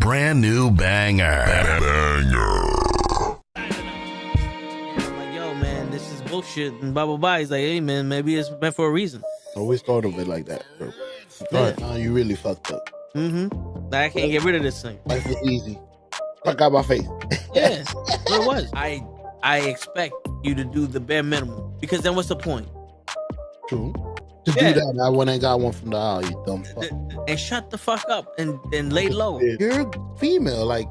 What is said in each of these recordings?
brand new banger. I'm like, yo, man, this is bullshit and blah blah blah. He's like, hey, man, maybe it's meant for a reason. Always thought of it like that, bro. You really fucked up. Like, I can't get rid of this thing. Life was easy. Fuck out my face. Yeah, so it was. I expect you to do the bare minimum, because then what's the point? True. To do that, I went and got one from the aisle, you dumb fuck. And shut the fuck up and lay low. You're female, like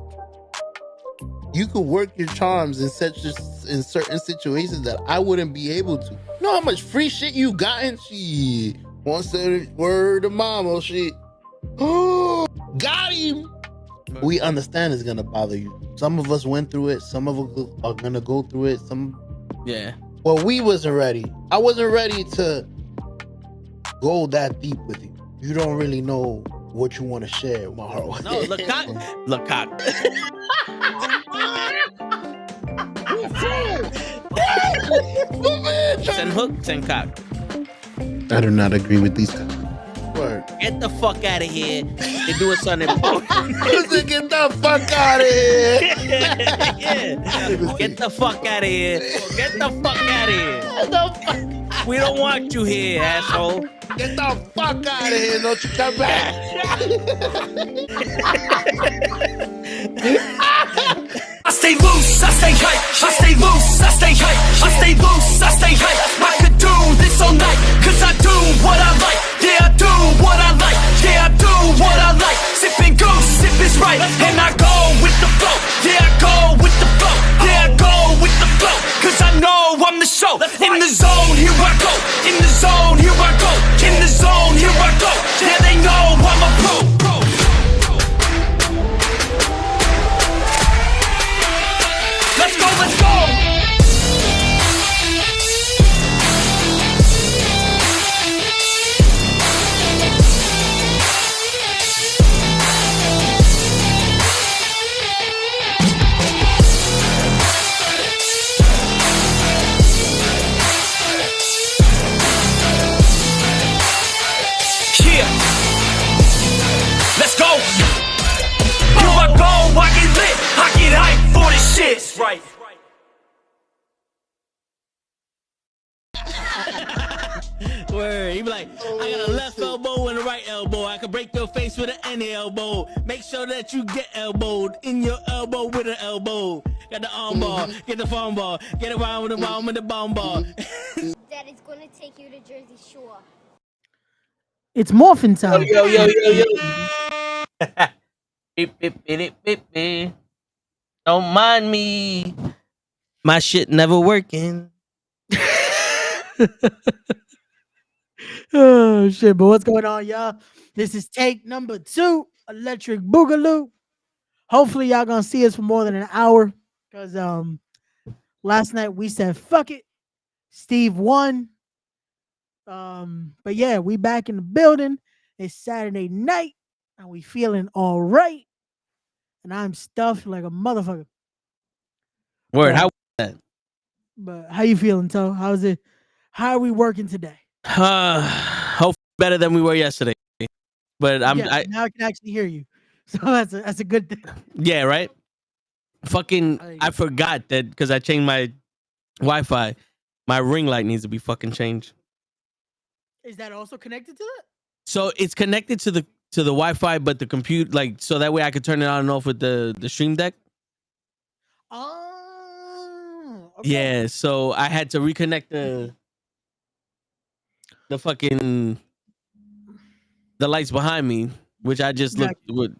you could work your charms in certain situations that I wouldn't be able to. You know how much free shit you gotten? She wants to word to mama shit. Oh, got him. We understand it's gonna bother you. Some of us went through it. Some of us are gonna go through it. Well, we wasn't ready. I wasn't ready to go that deep with you. You don't really know what you want to share with my heart. No, look cock. Send hook, send cock. I do not agree with these guys. Word. Get the fuck out of here. They're doing something important. Get the fuck out of here. Yeah. Get the fuck out of here. Get the fuck out of here. We don't want you here, asshole. Get the fuck out of here. Don't you come back. I stay loose, I stay hype. I stay loose, I stay hype. I stay loose, I stay hype. I could do this all night, cause I do what I like. Yeah, I do what I like. Yeah, I do what I like. Sipping goose, sip is right. And I go with the flow. Yeah, I go with the flow. Yeah, I go with the flow. Cause I know I'm the show. In the zone, here I go. In the zone, here I go. In the zone, here I go. Yeah, they know I'm a pro. Let's go, let's go! Yeah! Let's go! Here I go, I get lit, I get hyped for this shit! Right. Word. He be like, I got a left elbow and a right elbow. I can break your face with an any elbow. Make sure that you get elbowed in your elbow with an elbow. Got the arm ball, get the phone ball, get around with the bomb ball. Daddy's gonna take you to Jersey Shore. It's morphin' time. Yo. Beep, beep, beep, beep, beep. Don't mind me. My shit never working. Oh shit, but what's going on, y'all? This is take number 2, Electric Boogaloo. Hopefully y'all gonna see us for more than an hour, because last night we said fuck it. Steve won. But yeah, we back in the building. It's Saturday night and we feeling all right. And I'm stuffed like a motherfucker. Word, how was that? But how you feeling, Toe? How's it? How are we working today? Hopefully better than we were yesterday. But now I can actually hear you. So that's a good thing. Yeah, right? I forgot that because I changed my Wi-Fi. My ring light needs to be fucking changed. Is that also connected to that? So it's connected to the Wi-Fi, but the compute, like, so that way I could turn it on and off with the Stream Deck. Oh, okay. Yeah, so I had to reconnect the fucking the lights behind me, which I just looked with.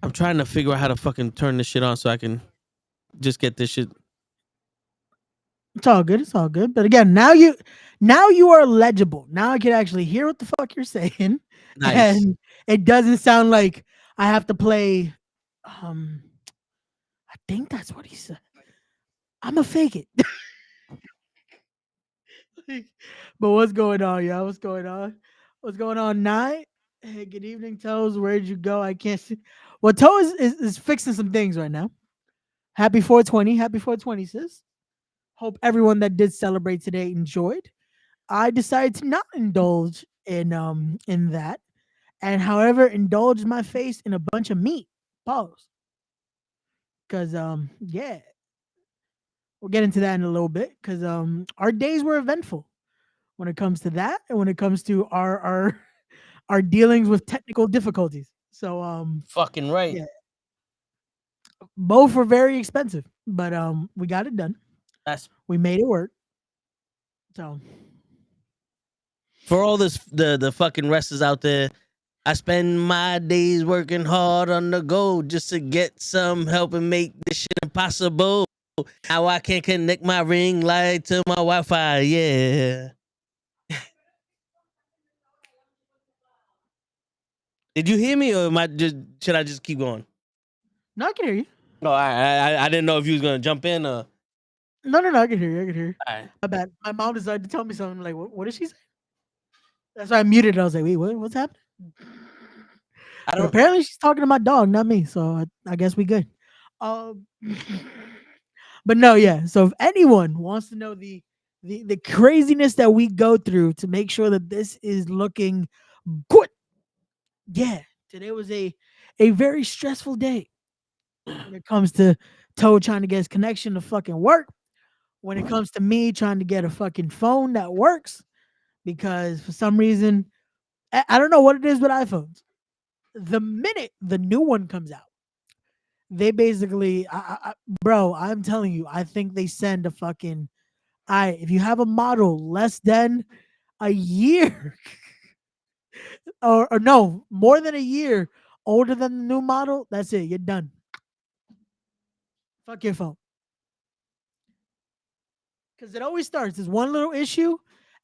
I'm trying to figure out how to fucking turn this shit on so I can just get this shit. It's all good. It's all good. But again, now you are legible. Now I can actually hear what the fuck you're saying. Nice. And it doesn't sound like I have to play. I think that's what he said. I'm gonna fake it. But what's going on, y'all? What's going on? What's going on, Night? Hey, good evening, Toes. Where'd you go? I can't see. Well, Toe is fixing some things right now. Happy 420. Happy 420, sis. Hope everyone that did celebrate today enjoyed. I decided to not indulge in that. and however indulged my face in a bunch of meat. Pause. Because yeah, we'll get into that in a little bit. Because our days were eventful when it comes to that, and when it comes to our our dealings with technical difficulties. So Fucking right. yeah, both were very expensive, but we got it done. That's We made it work. So for all this the fucking wrestlers out there. I spend my days working hard on the go just to get some help and make this shit impossible. Now I can't connect my ring light to my Wi-Fi. Yeah. Did you hear me, or am I just should I just keep going? no, I can hear you. No, I didn't know if you was gonna jump in or. No, I can hear you. I can hear you. All right. My bad. My mom decided to tell me something. Like, what did she say? That's why I muted it. I was like, wait, what's happening? I But don't. apparently she's talking to my dog, not me. So I guess we good. Um, but no, yeah. So if anyone wants to know the craziness that we go through to make sure that this is looking good, yeah, today was a very stressful day when it comes to Toe trying to get his connection to fucking work. When it comes to me trying to get a fucking phone that works, because for some reason I don't know what it is with iPhones. The minute the new one comes out, they basically, bro, I'm telling you, I think they send a fucking, if you have a model less than a year, or no, more than a year older than the new model, that's it, you're done. Fuck your phone. Because it always starts as one little issue,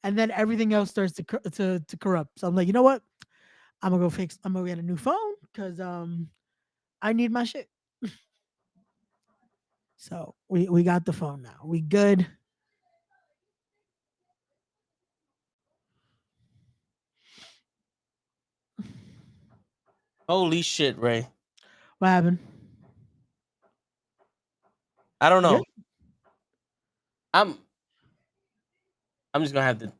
and then everything else starts to corrupt. So I'm like, you know what? I'm gonna get a new phone because I need my shit. So we got the phone now. We good. Holy shit, Ray. What happened? I don't You know. good? I'm just gonna have to.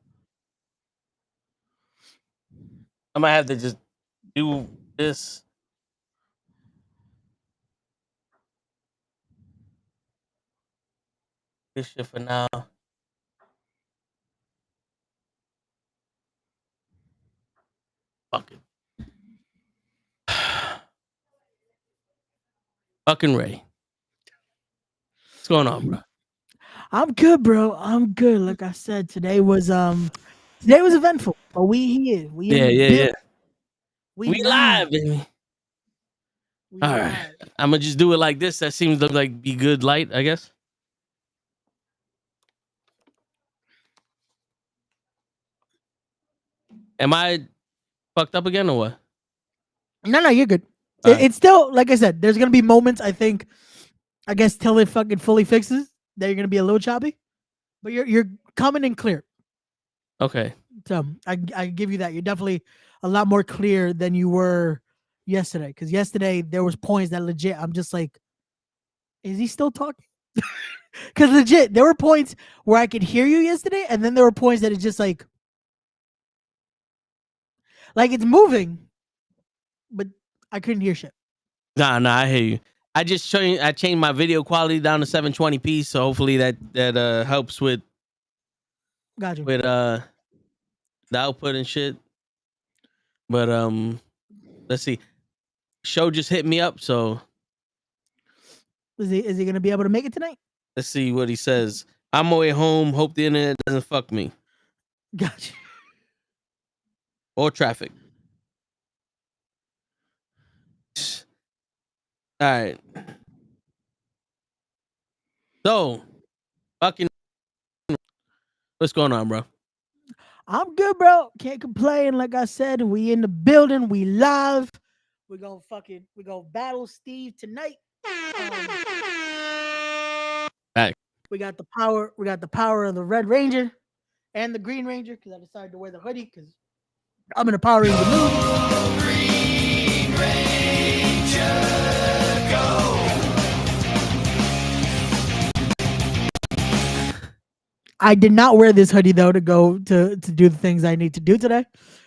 I might have to just do this. This shit for now. Fuck it. Fucking Ray. What's going on, bro? I'm good, bro. I'm good. Like I said, today was eventful, but we here. We in Yeah, the yeah, build. yeah. We We live. live, baby. We All right. live. I'm gonna just do it like this. That seems to like be good light, I guess. Am I fucked up again or what? No, you're good. All right. It's still, like I said, there's gonna be moments. I think, I guess, till it fucking fully fixes, that you're gonna be a little choppy, but you're coming in clear. Okay. So I give you that. You're definitely a lot more clear than you were yesterday. Because yesterday there was points that legit I'm just like, is he still talking? Because legit there were points where I could hear you yesterday, and then there were points that it's just like it's moving, but I couldn't hear shit. Nah, I hear you. I changed my video quality down to 720p, so hopefully that helps with Got you. the output and shit. But let's see. Show just hit me up, so Is he gonna be able to make it tonight? let's see what he says. I'm on my way home. Hope the internet doesn't fuck me Got you. or traffic. All right. So, fucking, what's going on, bro? I'm good, bro. Can't complain. Like I said, we in the building. We live. We gonna battle Steve tonight. Back. We got the power. We got the power of the Red Ranger and the Green Ranger, because I decided to wear the hoodie because I'm in a Power Ranger mood. I did not wear this hoodie though to go to do the things I need to do today.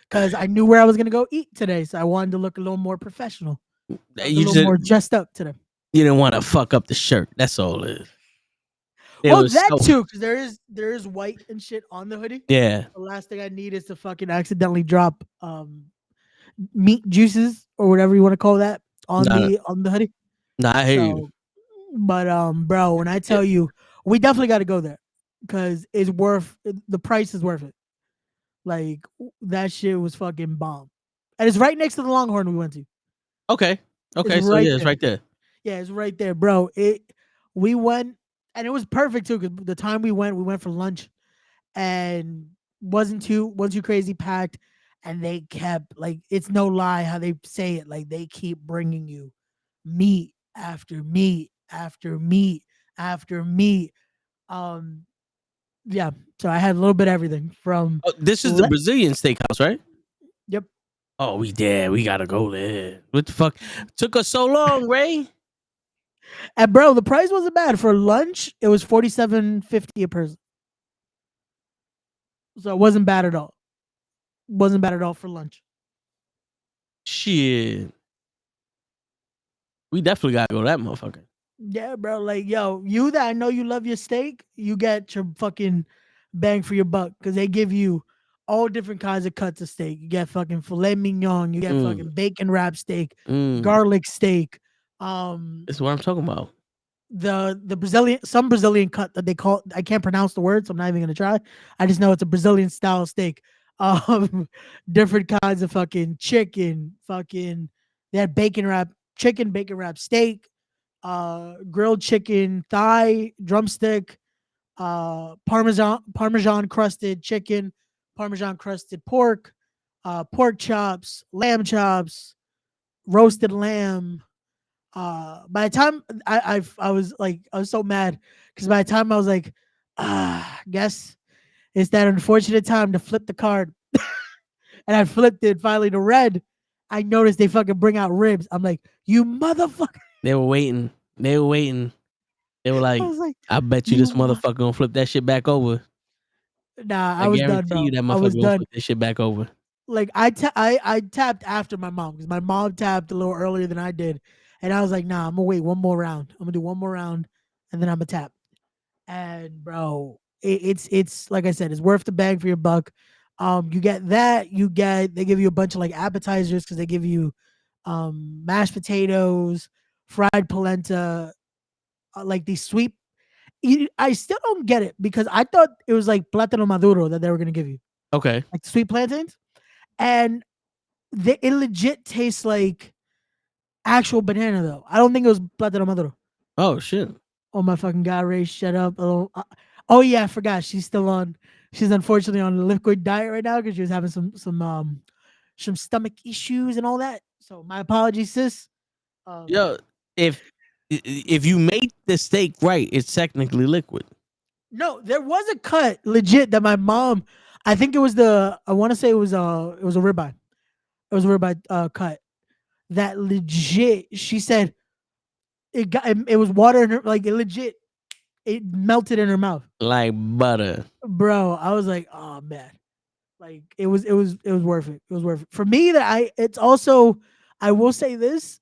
because I knew where I was gonna go eat today, so I wanted to look a little more professional, a You little just more dressed up today. you didn't want to fuck up the shirt. That's all it is. It Well, was that so too, because there is white and shit on the hoodie. yeah. The last thing I need is to fucking accidentally drop meat juices or whatever you want to call that Nah, on the hoodie. nah, I hear you. So, but bro, when I Yeah. tell you, we definitely got to go there because it's worth the price is worth it. Like that shit was fucking bomb, and it's right next to the Longhorn we went to. Okay. It's Okay. So right yeah, it's there. right there. Yeah, it's right there, bro. We went and it was perfect too because the time we went for lunch and wasn't too crazy packed, and they kept like it's no lie how they say it like they keep bringing you meat after meat after meat after meat. Um, yeah, so I had a little bit of everything from Oh, this is the le- Brazilian steakhouse, right? yep. Oh, we there. We gotta go there. What the fuck? Took us so long, Ray. And bro, the price wasn't bad for lunch. It was $47.50 a person, so it wasn't bad at all. Wasn't bad at all for lunch. Shit. We definitely gotta go to that motherfucker. Yeah, bro. Like, yo, you that I know you love your steak, you get your fucking bang for your buck because they give you all different kinds of cuts of steak. You get fucking filet mignon, you get Mm, fucking bacon wrap steak, mm. garlic steak, um, That's what I'm talking about. the Brazilian some Brazilian cut that they call I can't pronounce the word, so I'm not even gonna try. I just know it's a Brazilian style steak. Um, different kinds of fucking chicken, fucking they had bacon wrap chicken, bacon wrap steak, grilled chicken thigh, drumstick, parmesan crusted chicken, parmesan crusted pork, pork chops, lamb chops, roasted lamb. By the time I was like I was so mad because by the time I was like, guess it's that unfortunate time to flip the card, and I flipped it finally to red. I noticed they fucking bring out ribs. I'm like, you motherfucker. They were waiting. They were waiting. They were I like, was like, I bet you you this motherfucker gonna flip that shit back over. nah, I I was done, guarantee you bro. that I was motherfucker gonna done. flip that shit back over. Like I tapped after my mom because my mom tapped a little earlier than I did, and I was like, nah, I'm gonna wait one more round. I'm gonna do one more round, and then I'm gonna tap. And bro, it's like I said, it's worth the bang for your buck. You get that, they give you a bunch of like appetizers because they give you mashed potatoes, fried polenta, like these sweet. I still don't get it because I thought it was like plátano maduro that they were gonna give you, Okay. like sweet plantains, and it legit tastes like actual banana though. I don't think it was plátano maduro. Oh shit. Oh my fucking god, Ray, shut up. Oh yeah, I forgot. She's still on. She's unfortunately on a liquid diet right now because she was having some stomach issues and all that. So my apologies, sis. Um, Yo, if if you make the steak right, it's technically liquid. no, there was a cut legit that my mom. I think it was the. I want to say it was a ribeye. It was a ribeye cut that legit. She said it was water in her like it legit. It melted in her mouth, Like butter. bro. I was like, oh man. Like it was worth it. It was worth it. For me that it's also I will say this.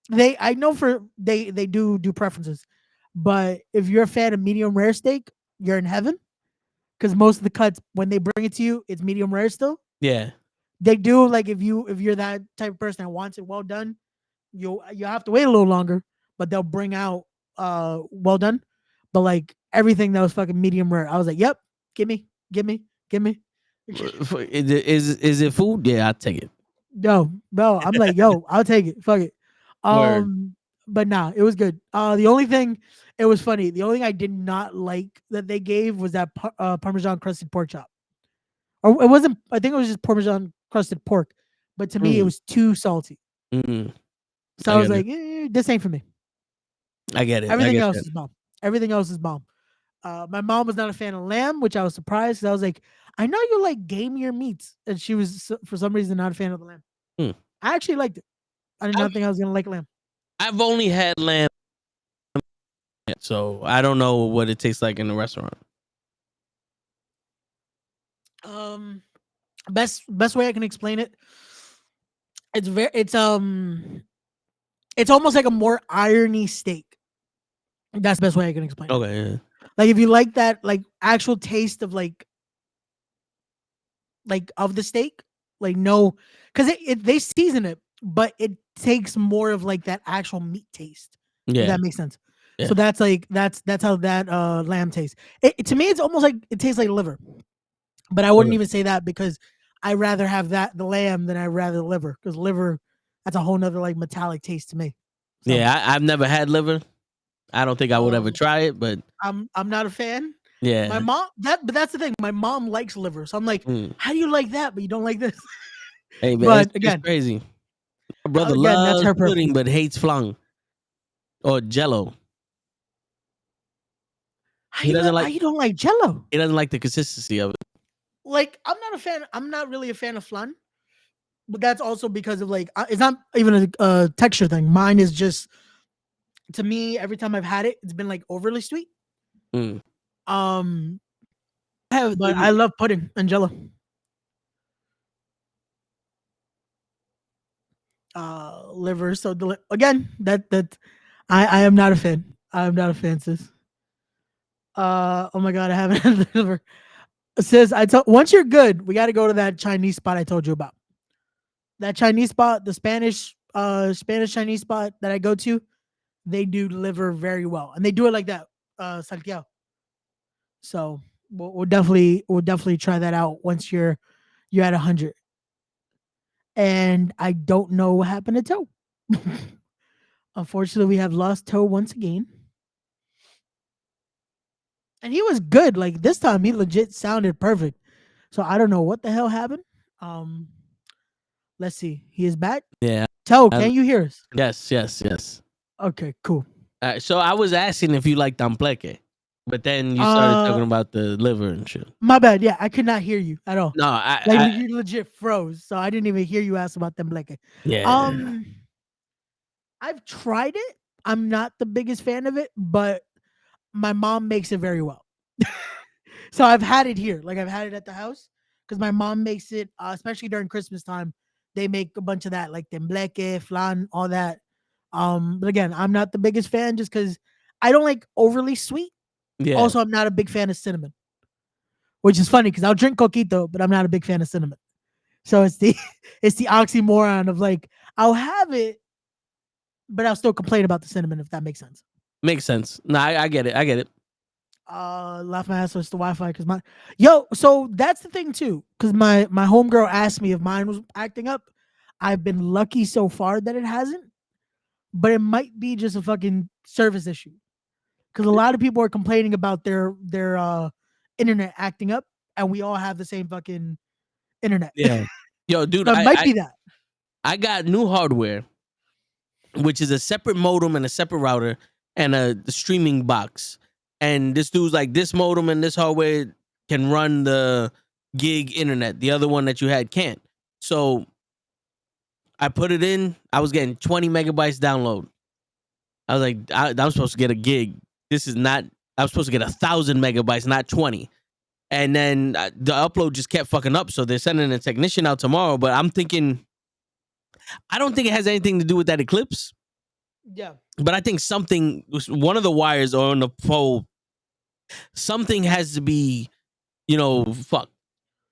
They I know for they do preferences. But if you're a fan of medium rare steak, you're in heaven. Because most of the cuts, when they bring it to you, it's medium rare still. Yeah. They do like if you're that type of person that wants it well done, you have to wait a little longer, but they'll bring out well done. But like everything that was fucking medium rare, I was like, yep, give me, give me, give me. Is it food? Yeah, I'll take it. No, no, I'm like, yo, I'll take it. Fuck it. Word. But nah, it was good. The only thing, it was funny. The only thing I did not like that they gave was that Parmesan crusted pork chop. Or it wasn't. I think it was just Parmesan crusted pork. But to me, it Mm, was too salty. mm, So I I was get it. like, this ain't for me. I get it. I Everything get else that. is bomb. Everything else is bomb. My mom was not a fan of lamb, which I was surprised because I was like, I know you like gamier meats, and she was for some reason not a fan of the lamb. Hmm. I actually liked it. I did I've, not think I was gonna like lamb. I've only had lamb, so I don't know what it tastes like in the restaurant. Um, Best way I can explain it. It's it's almost like a more irony steak. That's the best way I can explain it. Okay. Yeah. Like if you like that like actual taste of like of the steak, like no, because they season it, but it takes more of like that actual meat taste. If Yeah. that makes sense. Yeah. So that's like that's how that lamb tastes. To me, it's almost like it tastes like liver, but I wouldn't Okay. even say that because I rather have the lamb than I rather the liver because liver that's a whole nother like metallic taste to me. So, Yeah. I've never had liver. I don't think I would ever um, try it, but I'm not a fan. My yeah. mom but that's the thing. My mom likes liver, so I'm like, Mm. how do you like that, but you don't like this? Hey man, But it's again, crazy. My brother that's loves her pudding preference. but hates flan or Jello. He doesn't How like. you don't like Jello? He doesn't like the consistency of it. Like I'm not a fan. I'm not really a fan of flan, but that's also because of like it's not even a texture thing. Mine is just to me every time I've had it, it's been like overly sweet. Mm. Um, I have but I love pudding and Jello. Liver. So again, that I am not a fan. I am not a fan, sis. Oh my god, I haven't had liver. Sis, I told once you're good, we got to go to that Chinese spot I told you about. That Chinese spot, the Spanish Chinese spot that I go to, they do liver very well, and they do it like that, salteado. So we'll definitely try that out once you're at 100. And I don't know what happened to Toe. Unfortunately, we have lost Toe once again. And he was good. Like this time, he legit sounded perfect. So I don't know what the hell happened. Um, let's see. He is back. Yeah. Toe, I, can you hear us? yes. Okay, cool. So I was asking if you like tampleque, but then you started Uh, talking about the liver and shit. my bad. Yeah, I could not hear you at all. No, Like you legit froze, so I didn't even hear you ask about them blanket. yeah. Um, I've tried it. I'm not the biggest fan of it, but my mom makes it very well. So I've had it here. Like I've had it at the house because my mom makes it, especially during Christmas time. They make a bunch of that, like tembleque, flan, all that. But again, I'm not the biggest fan just because I don't like overly sweet. Yeah. Also, I'm not a big fan of cinnamon, which is funny because I'll drink coquito, but I'm not a big fan of cinnamon. So it's the it's the oxymoron of like I'll have it, but I'll still complain about the cinnamon if that makes sense. Makes sense. No, I get it. I get it. Laugh my ass off the Wi-Fi because so that's the thing too. Because my homegirl asked me if mine was acting up. I've been lucky so far that it hasn't, but it might be just a fucking service issue. Because a lot of people are complaining about their internet acting up, and we all have the same fucking internet. Yeah. Yo, dude, So it might be that. I got new hardware, which is a separate modem and a separate router and a streaming box. And this dude's like, this modem and this hardware can run the gig internet. The other one that you had can't. So I put it in. I was getting 20 megabytes download. I was like, I'm supposed to get a gig. This is not. I'm supposed to get 1,000 megabytes, not 20. And then the upload just kept fucking up. So they're sending a technician out tomorrow. But I'm thinking, I don't think it has anything to do with that eclipse. Yeah. But I think one of the wires or on the pole, something has to be, fuck.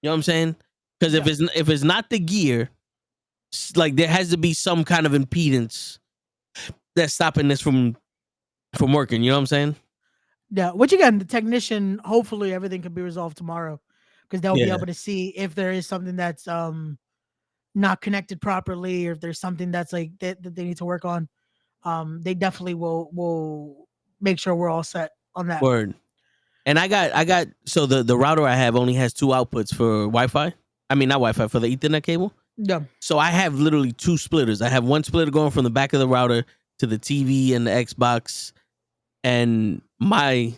You know what I'm saying? Because if it's not the gear, like there has to be some kind of impedance that's stopping this from working. You know what I'm saying? Yeah. Which again, the technician, hopefully everything can be resolved tomorrow because they'll be Yeah. able to see if there is something that's not connected properly or if there's something that's like that they need to work on. They definitely will make sure we're all set on that. Word. And I got so the router I have only has 2 outputs for Wi-Fi. I mean, not Wi-Fi, for the Ethernet cable. Yeah. So I have literally 2 splitters. I have one splitter going from the back of the router to the TV and the Xbox and my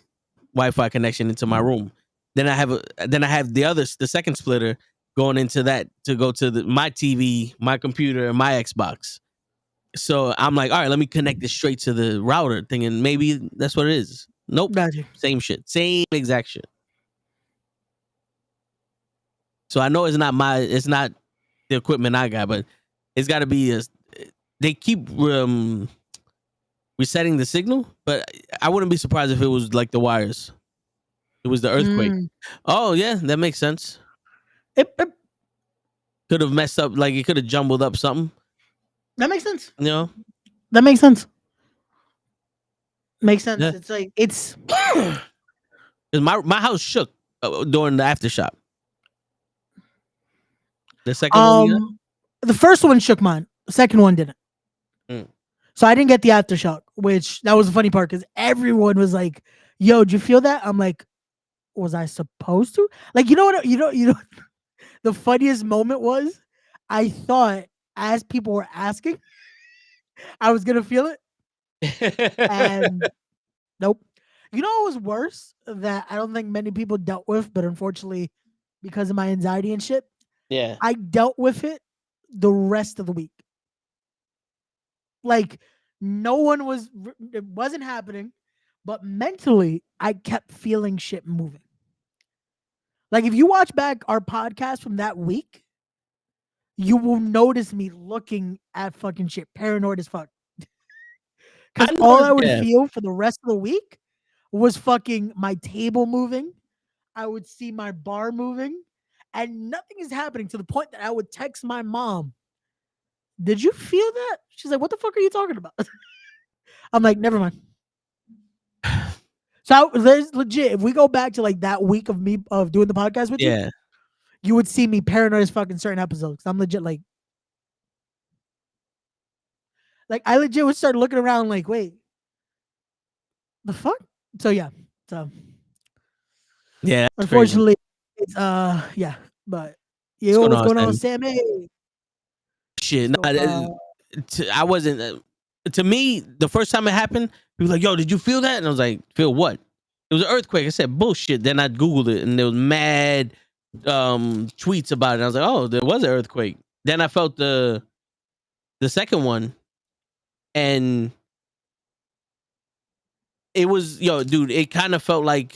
Wi-Fi connection into my room. Then I have the second splitter going into that to go to my TV, my computer, and my Xbox. So I'm like, all right, let me connect this straight to the router, thinking maybe that's what it is. Nope. Gotcha. Same shit. Same exact shit. So I know it's not the equipment I got, but it's got to be they keep resetting the signal, but I wouldn't be surprised if it was like the wires. It was the earthquake. Oh yeah, that makes sense. It, Could have messed up, like it could have jumbled up something. that makes sense. You know? That makes sense. Makes sense. Yeah. It's like it's 'Cause my house shook during the aftershock. The second one you got? the first one shook mine. The second one didn't. Mm. So I didn't get the aftershock, which that was the funny part because everyone was like, "Yo, did you feel that?" I'm like, "Was I supposed to?" Like, you know what? You know. The funniest moment was, I thought as people were asking, I was gonna feel it, and nope. You know what was worse that I don't think many people dealt with, but unfortunately, because of my anxiety and shit, Yeah. I dealt with it the rest of the week. Like no one was, it wasn't happening, but mentally, I kept feeling shit moving. Like if you watch back our podcast from that week, you will notice me looking at fucking shit, paranoid as fuck. Because all I would Yeah. feel for the rest of the week was fucking my table moving. I would see my bar moving, and nothing is happening to the point that I would text my mom. Did you feel that? She's like, "What the fuck are you talking about?" I'm like, "Never mind." So there's legit. If we go back to like that week of me of doing the podcast with you, Yeah. you would see me paranoid as fucking certain episodes. I'm legit like I legit would start looking around like, wait, the fuck? So yeah. So Yeah. That's crazy. unfortunately, it's yeah. But What's yo, going what's on, going on, Sammy? Sammy? Shit. So I wasn't. To me, the first time it happened, he was like, "Yo, did you feel that?" And I was like, "Feel what?" It was an earthquake. I said, "Bullshit." Then I googled it, and there was mad tweets about it. I was like, "Oh, there was an earthquake." Then I felt the second one, and it was dude. It kind of felt like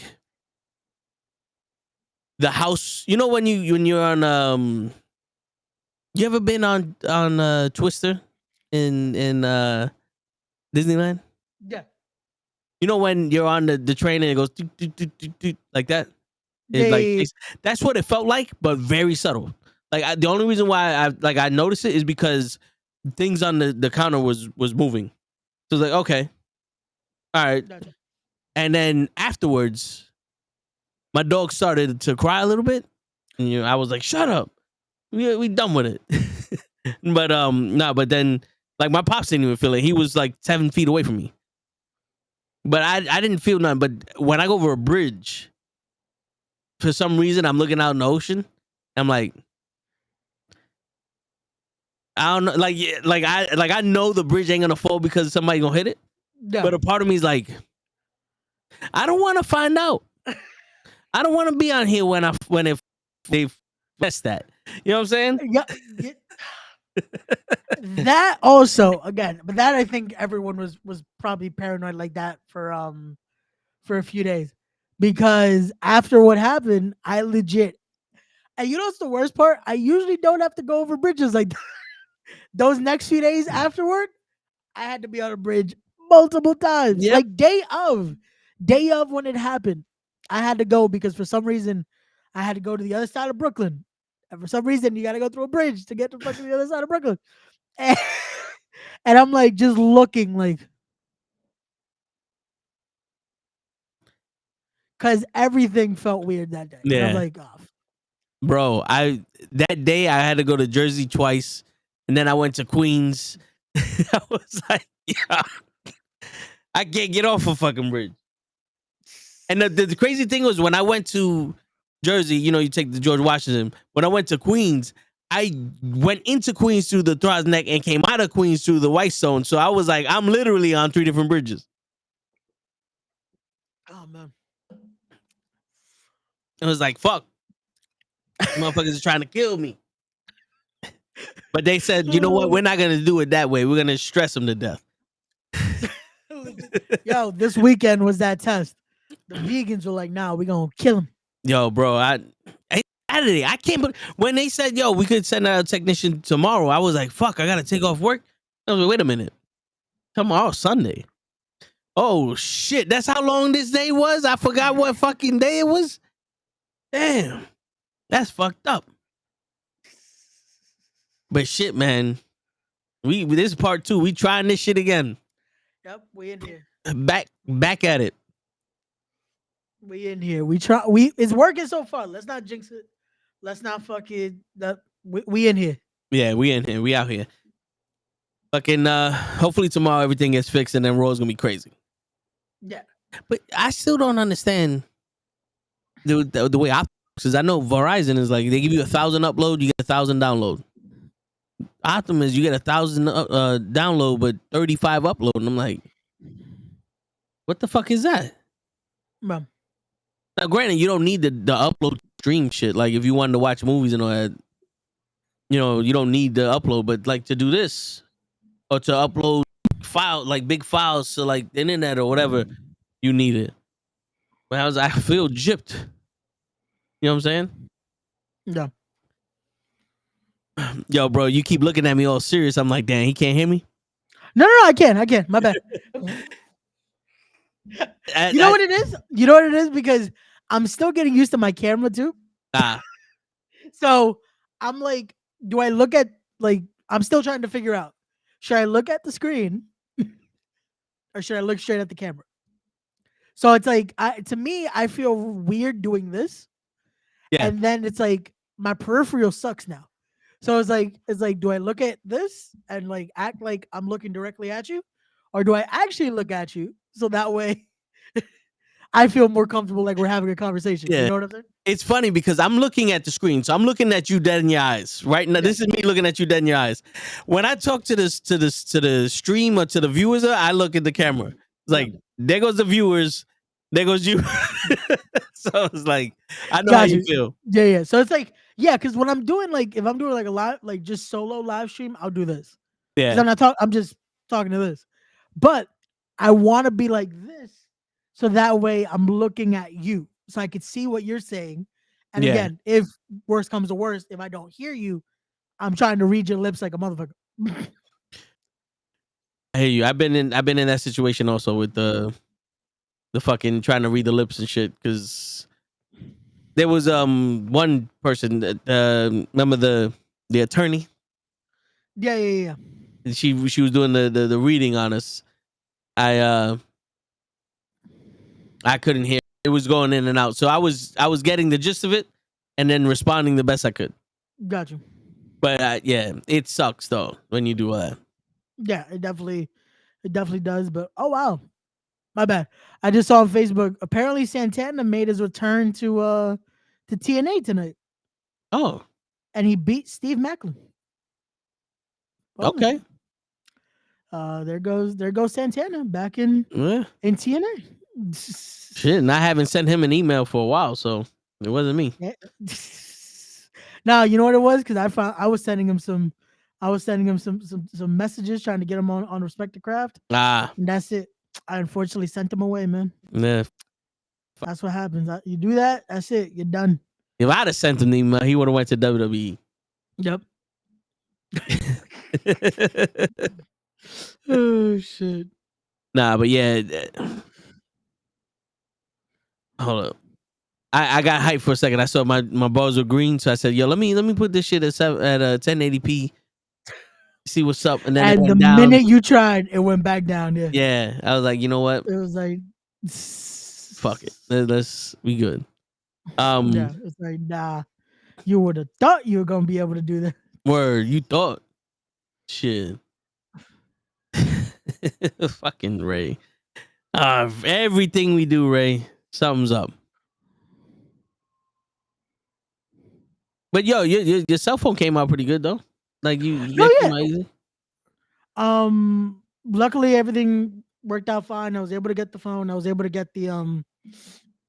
the house. You know when you're on you ever been on Twister in Disneyland? yeah, You know when you're on the train and it goes doot, doot, doot, doot, doot, like that? It like they that's what it felt like, but very subtle. Like the only reason why I noticed it is because things on the counter was moving. So it's like, okay, all right. gotcha. And then afterwards, my dog started to cry a little bit, and I was like, "Shut up, we done with it." But no, but then like my pops didn't even feel it. He was like 7 feet away from me, but I didn't feel nothing. But when I go over a bridge, for some reason I'm looking out in the ocean. I'm like, I don't know, like I know the bridge ain't gonna fall because somebody gonna hit it. Yeah, But a part of me is like, I don't want to find out. I don't want to be on here when if they test that. You know what I'm saying? yeah. That also again, but that I think everyone was probably paranoid like that for a few days because after what happened, I legit. And you know what's the worst part? I usually don't have to go over bridges like that. Those next few days afterward. I had to be on a bridge multiple times. Yep. Like day of when it happened, I had to go because for some reason I had to go to the other side of Brooklyn. And for some reason you got to go through a bridge to get to fucking the other side of Brooklyn. And, and I'm like just looking like because everything felt weird that day. And I'm Yeah. like, oh, Bro, that day I had to go to Jersey twice, and then I went to Queens. I was like, yeah, I can't get off a fucking bridge. And the crazy thing was when I went to Jersey, you take the George Washington. When I went to Queens, I went into Queens through the Throgs Neck and came out of Queens through the White Stone. So I was like, I'm literally on 3 different bridges. oh man. It was like, fuck, motherfuckers are trying to kill me. But they said, you know what? We're not gonna do it that way. We're gonna stress them to death. Yo, this weekend was that test. The vegans were like, nah, we're gonna kill him. Yo, bro, I Saturday. I can't believe when they said, "Yo, we could send a technician tomorrow." I was like, "Fuck, I gotta take off work." I was like, "Wait a minute, tomorrow's Sunday." Oh shit, that's how long this day was. I forgot what fucking day it was. Damn, that's fucked up. But shit, man, we this is part 2. We trying this shit again. Yep, we in here. Back at it. We in here. We try. It's working so far. Let's not jinx it. Let's not fucking that. We in here. Yeah, we in here. We out here. Fucking hopefully tomorrow everything gets fixed and then Raw's gonna be crazy. Yeah. But I still don't understand the way because I know Verizon is like they give you 1,000 upload, you get 1,000 download. Optimum is you get 1,000 download but 35 upload, and I'm like, what the fuck is that? Bro. Now, granted, you don't need the upload stream shit. Like if you wanted to watch movies and all that, you know, you don't need the upload. But like to do this or to upload file like big files to like the internet or whatever, you need it. But I feel gypped. You know what I'm saying? Yeah. Yo, bro, you keep looking at me all serious. I'm like, damn, he can't hear me. No, I can. My bad. You know what it is? You know what it is? Because I'm still getting used to my camera too. So I'm like, do I look at like I'm still trying to figure out, should I look at the screen or should I look straight at the camera? So it's like to me, I feel weird doing this. Yeah. And then it's like my peripheral sucks now. So it's like, do I look at this and like act like I'm looking directly at you? Or do I actually look at you so that way I feel more comfortable like we're having a conversation? Yeah. You know what I'm saying? It's funny because I'm looking at the screen. So I'm looking at you dead in your eyes. Right now, this is me looking at you dead in your eyes. When I talk to the stream or to the viewers, I look at the camera. It's like, there goes the viewers, there goes you. So it's like, I know how you feel. Yeah. So it's like, yeah, because when I'm doing like, if I'm doing like a live, like just solo live stream, I'll do this. Yeah. I'm just talking to this. But I want to be like this so that way I'm looking at you so I could see what you're saying. And again, if worst comes to worst, if I don't hear you, I'm trying to read your lips like a motherfucker. I hear you. I've been in that situation also with the fucking trying to read the lips and shit, because there was one person that remember the attorney? Yeah. She was doing the reading on us. I couldn't hear. It was going in and out. So I was getting the gist of it and then responding the best I could. Got you. But yeah, it sucks though when you do that. Yeah, it definitely does. But oh wow, my bad. I just saw on Facebook. Apparently, Santana made his return to TNA tonight. Oh, and he beat Steve Macklin. Okay. There goes Santana back in TNA. Shit, and I haven't sent him an email for a while, so it wasn't me. Yeah. Now you know what it was, because I was sending him some messages trying to get him on Respect the Craft. And that's it. I unfortunately sent him away, man. Yeah. That's what happens. You do that, that's it. You're done. If I'd have sent him the email, he would have went to WWE. Yep. Oh shit. Nah, but yeah. Hold up. I got hyped for a second. I saw my bars were green, so I said, "Yo, let me put this shit at 1080p. See what's up." And then the minute you tried, it went back down. Yeah. Yeah, I was like, you know what? It was like, fuck it. Let's we good. Yeah, it's like, nah. You would have thought you were gonna be able to do that. Word, you thought? Shit. Fucking Ray. Everything we do, Ray, something's up. But yo, your cell phone came out pretty good though. Like yeah. Luckily everything worked out fine. I was able to get the phone. I was able to get the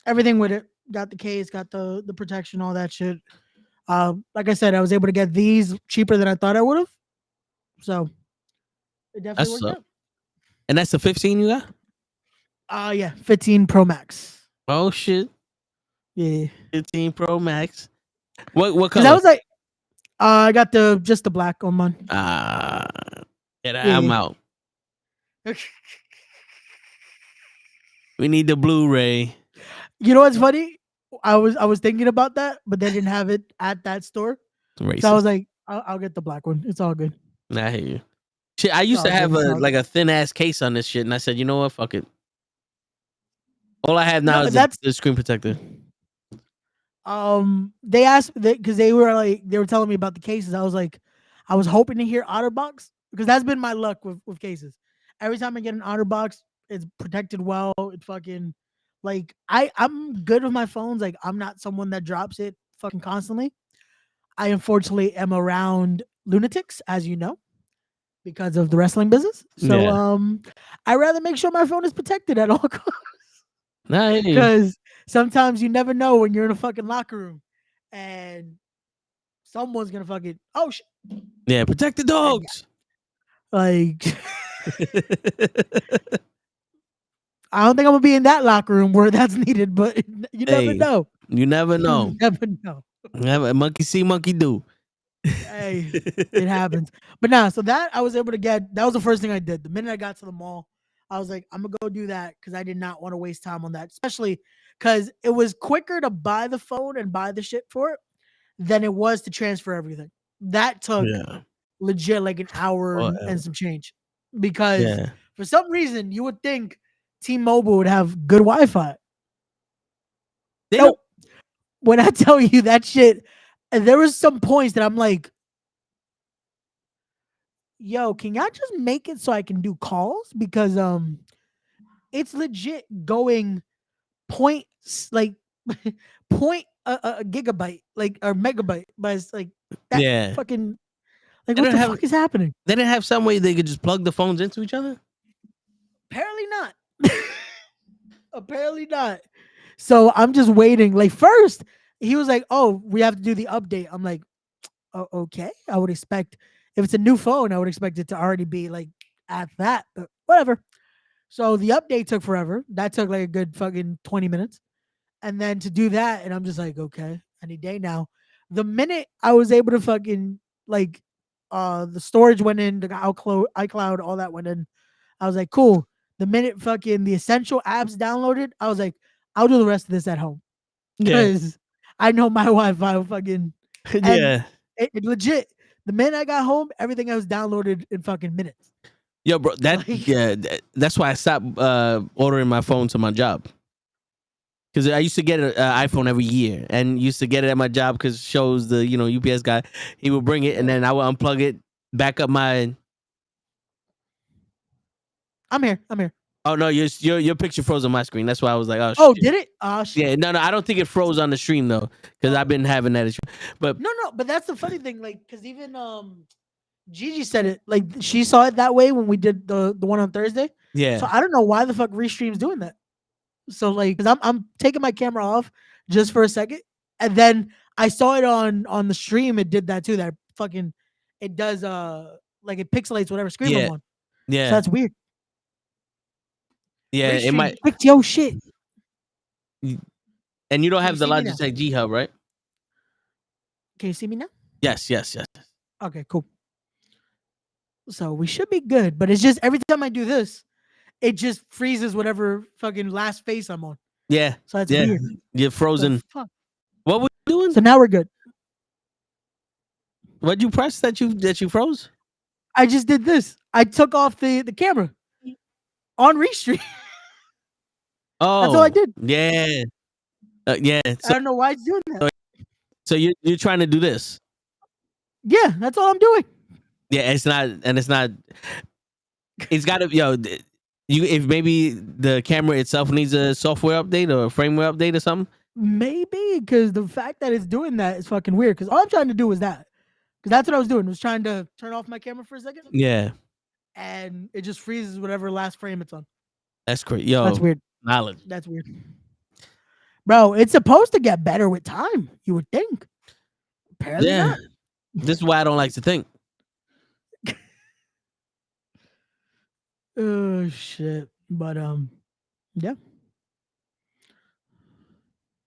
everything with it. Got the case, got the protection, all that shit. Like I said, I was able to get these cheaper than I thought I would have. So it definitely worked out. And that's the 15 you got? Yeah, 15 Pro Max. Oh shit. Yeah. 15 Pro Max. What Because color? I was like, I got just the black on mine. Yeah, I'm Yeah. out. We need the Blu-ray. You know what's funny? I was thinking about that, but they didn't have it at that store, so I Racist. was like, I'll get the black one. It's all good. Nah, I hear you. Shit, I It's used to all good. have It's a all good. thin ass case on this shit, and I said, you know what? Fuck it. All I have now No, is that's the screen protector. they asked because they were telling me about the cases. I was like, I was hoping to hear OtterBox because that's been my luck with cases. Every time I get an OtterBox, it's protected well. It fucking like I'm good with my phones. Like I'm not someone that drops it fucking constantly. I unfortunately am around lunatics, as you know, because of the wrestling business. So Yeah. I rather make sure my phone is protected at all costs. Nah, I hear you. Because sometimes you never know when you're in a fucking locker room and someone's gonna fucking Yeah, protect the and yeah, dogs. like I don't think I'm gonna be in that locker room where that's needed, but you never Hey, know. you never You know. never know. Never monkey see, monkey do. Hey, it happens. But nah, so that I was able to get. That was the first thing I did. The minute I got to the mall, I was like, I'm gonna go do that because I did not want to waste time on that, especially because it was quicker to buy the phone and buy the shit for it than it was to transfer everything. That took Yeah. legit like an hour and Whatever. some change because Yeah. for some reason you would think T-Mobile would have good Wi-Fi. They don't. Nope. When I tell you that shit, there was some points that I'm like, yo, can y'all just make it so I can do calls? Because it's legit going point like point a gigabyte, like or megabyte, but it's like that Yeah. fucking like They what don't the have. fuck is happening? They didn't have some way they could just plug the phones into each other. Apparently not. Apparently not. So I'm just waiting. Like first, he was like, "Oh, we have to do the update." I'm like, "Oh, okay." I would expect if it's a new phone, I would expect it to already be like at that. But whatever. So the update took forever. That took like a good fucking 20 minutes. And then to do that, and I'm just like, okay, any day now. The minute I was able to fucking like the storage went in, the iCloud, all that went in. I was like, cool. The minute fucking the essential apps downloaded, I was like, I'll do the rest of this at home. Yeah. Cause I know my Wi-Fi will fucking and Yeah. it legit. The minute I got home, everything I was downloaded in fucking minutes. Yo, bro. Like That's why I stopped ordering my phone to my job. Because I used to get an iPhone every year, and used to get it at my job because shows the UPS guy, he would bring it, and then I would unplug it, back up my. I'm here. I'm here. Oh no, your picture froze on my screen. That's why I was like, oh Oh, shit. did it? Oh shit. Yeah, no, I don't think it froze on the stream though, because I've been having that issue. But No, but that's the funny thing, like, cause even Gigi said it, like she saw it that way when we did the one on Thursday. So yeah, I don't know why the fuck Restream's doing that. So like, cause I'm taking my camera off just for a second, and then I saw it on the stream. It did that too. That fucking it does like it pixelates whatever screen I'm yeah, on. So yeah, that's weird. yeah. It Restream might. fix your shit. And you don't Can you have the see me now? Logitech G Hub, right? Can you see me now? Yes, yes, yes. Okay, cool. So we should be good, but it's just every time I do this, it just freezes whatever fucking last face I'm on. Yeah, So that's yeah. weird. You're The frozen. fuck? What were you doing? So now we're good. What'd you press that you froze? I just did this. I took off the camera on Restream. That's all I Oh, did. yeah, yeah. I don't know why it's doing that. So you're trying to do this? Yeah, that's all I'm doing. Yeah, it's not, and it's not. It's got to, you, if maybe the camera itself needs a software update or a firmware update or something. Maybe because the fact that it's doing that is fucking weird. Because all I'm trying to do is that. Because that's what I was doing. I was trying to turn off my camera for a second, Yeah, and it just freezes whatever last frame it's on. that's crazy. So that's Yo, weird. knowledge. That's weird. Bro, it's supposed to get better with time, you would think. Apparently Yeah, not. this is why I don't like to think. Oh shit. But yeah.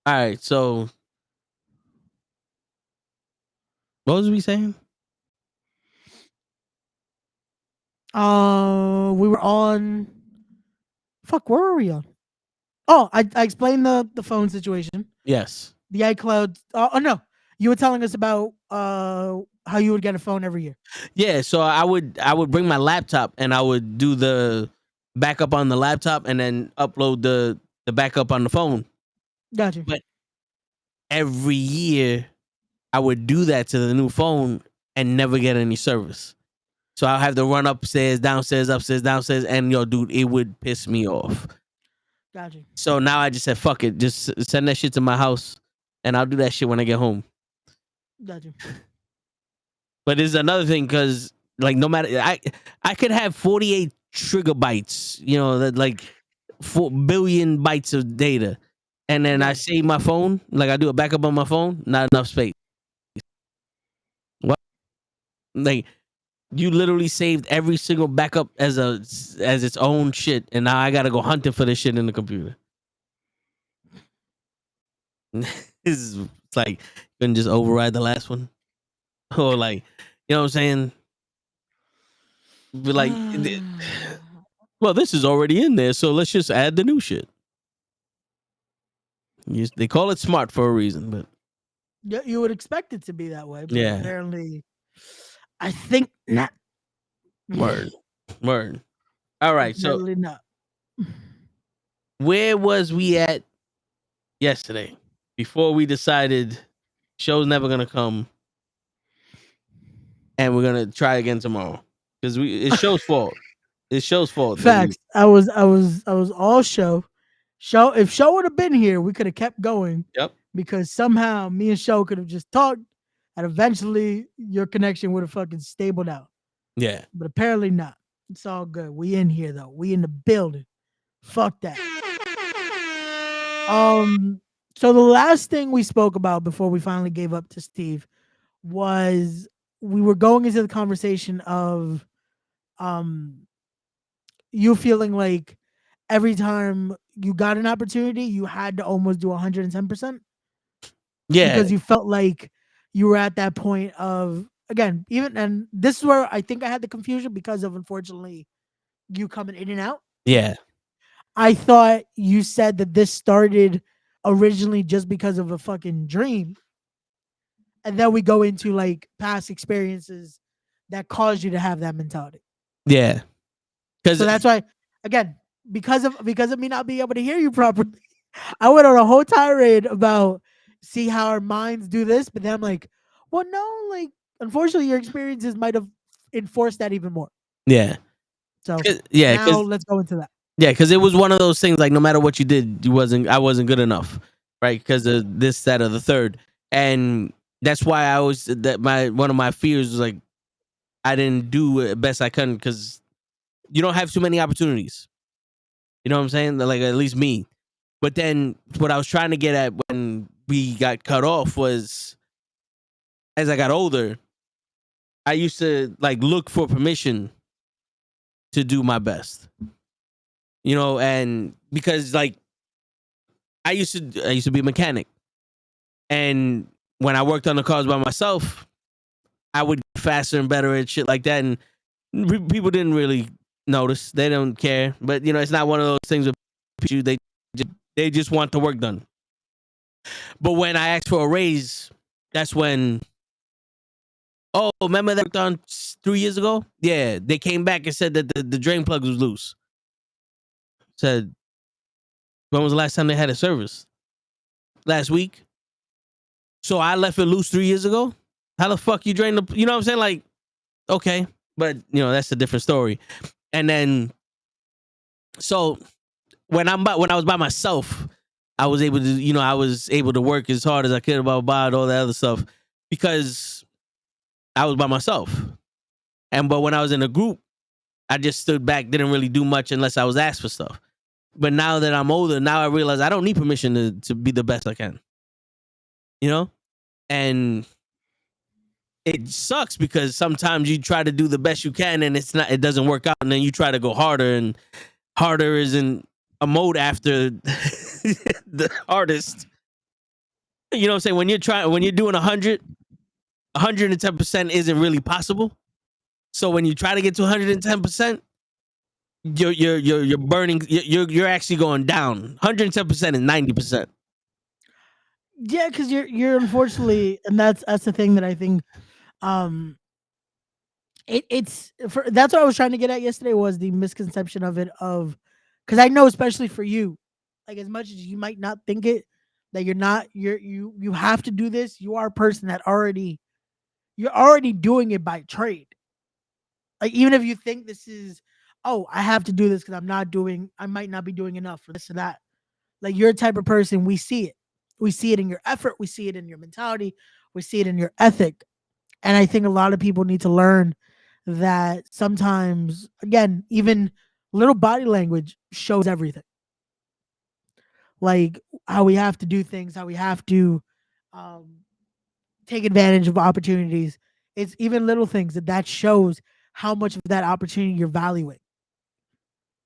All right, so What was we saying? We were on. Fuck, where were we on? Oh, I explained the phone situation, Yes. the iCloud. Oh no, you were telling us about how you would get a phone every year. Yeah. So I would bring my laptop and I would do the backup on the laptop and then upload the backup on the phone. Gotcha. But every year I would do that to the new phone and never get any service. So I'll have to run upstairs, downstairs, upstairs, downstairs, and yo, dude, it would piss me off. Gotcha. So now I just said, fuck it, just send that shit to my house, and I'll do that shit when I get home. Gotcha. But it's another thing because like no matter I could have 48 trigger bytes, you know, that like 4 billion bytes of data, and then I Yeah. save my phone, like I do a backup on my phone, not enough space. What? Like you literally saved every single backup as its own shit, and now I gotta go hunting for this shit in the computer. It's like you couldn't just override the last one, or like you know what I'm saying? But like, well, this is already in there, so let's just add the new shit. They call it smart for a reason, but Yeah, you would expect it to be that way, but yeah, apparently, I think not. word, word. All right, so Definitely not. where was we at yesterday before we decided show's never gonna come and we're gonna try again tomorrow because it's show's fault. It's show's fault that we. Facts. I was all show. Show if show would have been here, we could have kept going Yep. because somehow me and show could have just talked, and eventually your connection would have fucking stabled out. Yeah. But apparently not. It's all good. We in here though. We in the building. Fuck that. So the last thing we spoke about before we finally gave up to Steve was we were going into the conversation of um you feeling like every time you got an opportunity, you had to almost do 110% Yeah. because you felt like you were at that point of again, even and this is where I think I had the confusion because of unfortunately you coming in and out. Yeah. I thought you said that this started originally just because of a fucking dream. And then we go into like past experiences that caused you to have that mentality. Yeah. Because So that's why, again, because of me not being able to hear you properly, I went on a whole tirade about see how our minds do this, but then I'm like, well, no, like unfortunately your experiences might have enforced that even more. yeah. So Yeah. now let's go into that. Yeah, because it was one of those things like no matter what you did, I wasn't good enough, right? Because of this, that, or the third, and that's why I always that one of my fears was like I didn't do it best I could because you don't have too many opportunities. You know what I'm saying? Like at least me. But then what I was trying to get at when we got cut off was as I got older, I used to like look for permission to do my best. You know, and because like I used to be a mechanic. And when I worked on the cars by myself, I would get faster and better at shit like that. And people didn't really notice. They don't care. But you know, it's not one of those things with you. They just want the work done. But when I asked for a raise, that's when. Oh, remember that worked on 3 years ago? Yeah, they came back and said that the drain plug was loose. Said, when was the last time they had a service? Last week. So I left it loose 3 years ago. How the fuck you drain the? You know what I'm saying? Like, okay, but you know that's a different story. And then, so when I was by myself, I was able to work as hard as I could, blah blah blah, and all that other stuff because I was by myself. But when I was in a group, I just stood back, didn't really do much unless I was asked for stuff. But now that I'm older, now I realize I don't need permission to be the best I can. You know, and it sucks because sometimes you try to do the best you can and it doesn't work out, and then you try to go harder, and harder isn't a mode after the hardest. You know what I'm saying? When you're doing 100 110% isn't really possible. So when you try to get to 110%, you're burning. You're actually going down. 110% is 90%. Yeah, because you're unfortunately, and that's the thing that I think. Um, that's what I was trying to get at yesterday was the misconception of it of, because I know especially for you, like as much as you might not think it, that you have to do this. You are a person that you're already doing it by trade. Like even if you think this is, oh, I have to do this because I might not be doing enough for this or that. Like you're a type of person, we see it. We see it in your effort. We see it in your mentality. We see it in your ethic. And I think a lot of people need to learn that sometimes, again, even little body language shows everything. Like how we have to do things, how we have to um, take advantage of opportunities. It's even little things that shows how much of that opportunity you're valuing.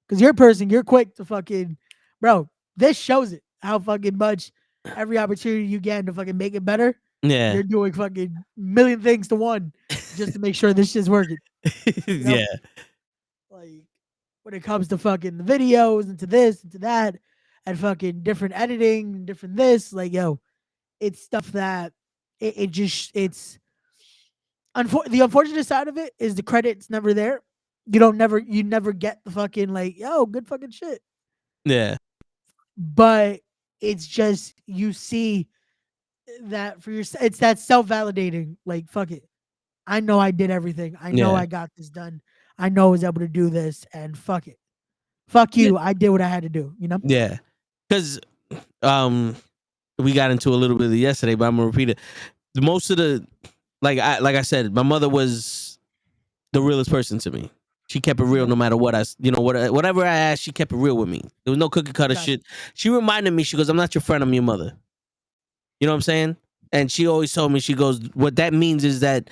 Because you're a person, you're quick to fucking, bro. This shows it how fucking much every opportunity you get to fucking make it better. Yeah. You're doing fucking million things to one just to make sure this shit's working. You know, Yeah. like when it comes to fucking the videos and to this and to that and fucking different editing and different this, like yo, it's stuff that it just it's the unfortunate side of it is the credit's never there. You never get the fucking like yo good fucking shit. Yeah. But it's just you see that for your it's that self validating like fuck it. I know I did everything. I know Yeah. I got this done. I know I was able to do this and fuck it. Fuck Yeah. you. I did what I had to do, you know? Yeah. Because we got into a little bit of it yesterday, but I'm gonna repeat it. Most of the like I said, my mother was the realest person to me. She kept it real Yep. no matter what whatever I asked, she kept it real with me. There was no cookie cutter Gotcha. shit. She reminded me, she goes, I'm not your friend, I'm your mother. You know what I'm saying? And she always told me, she goes, what that means is that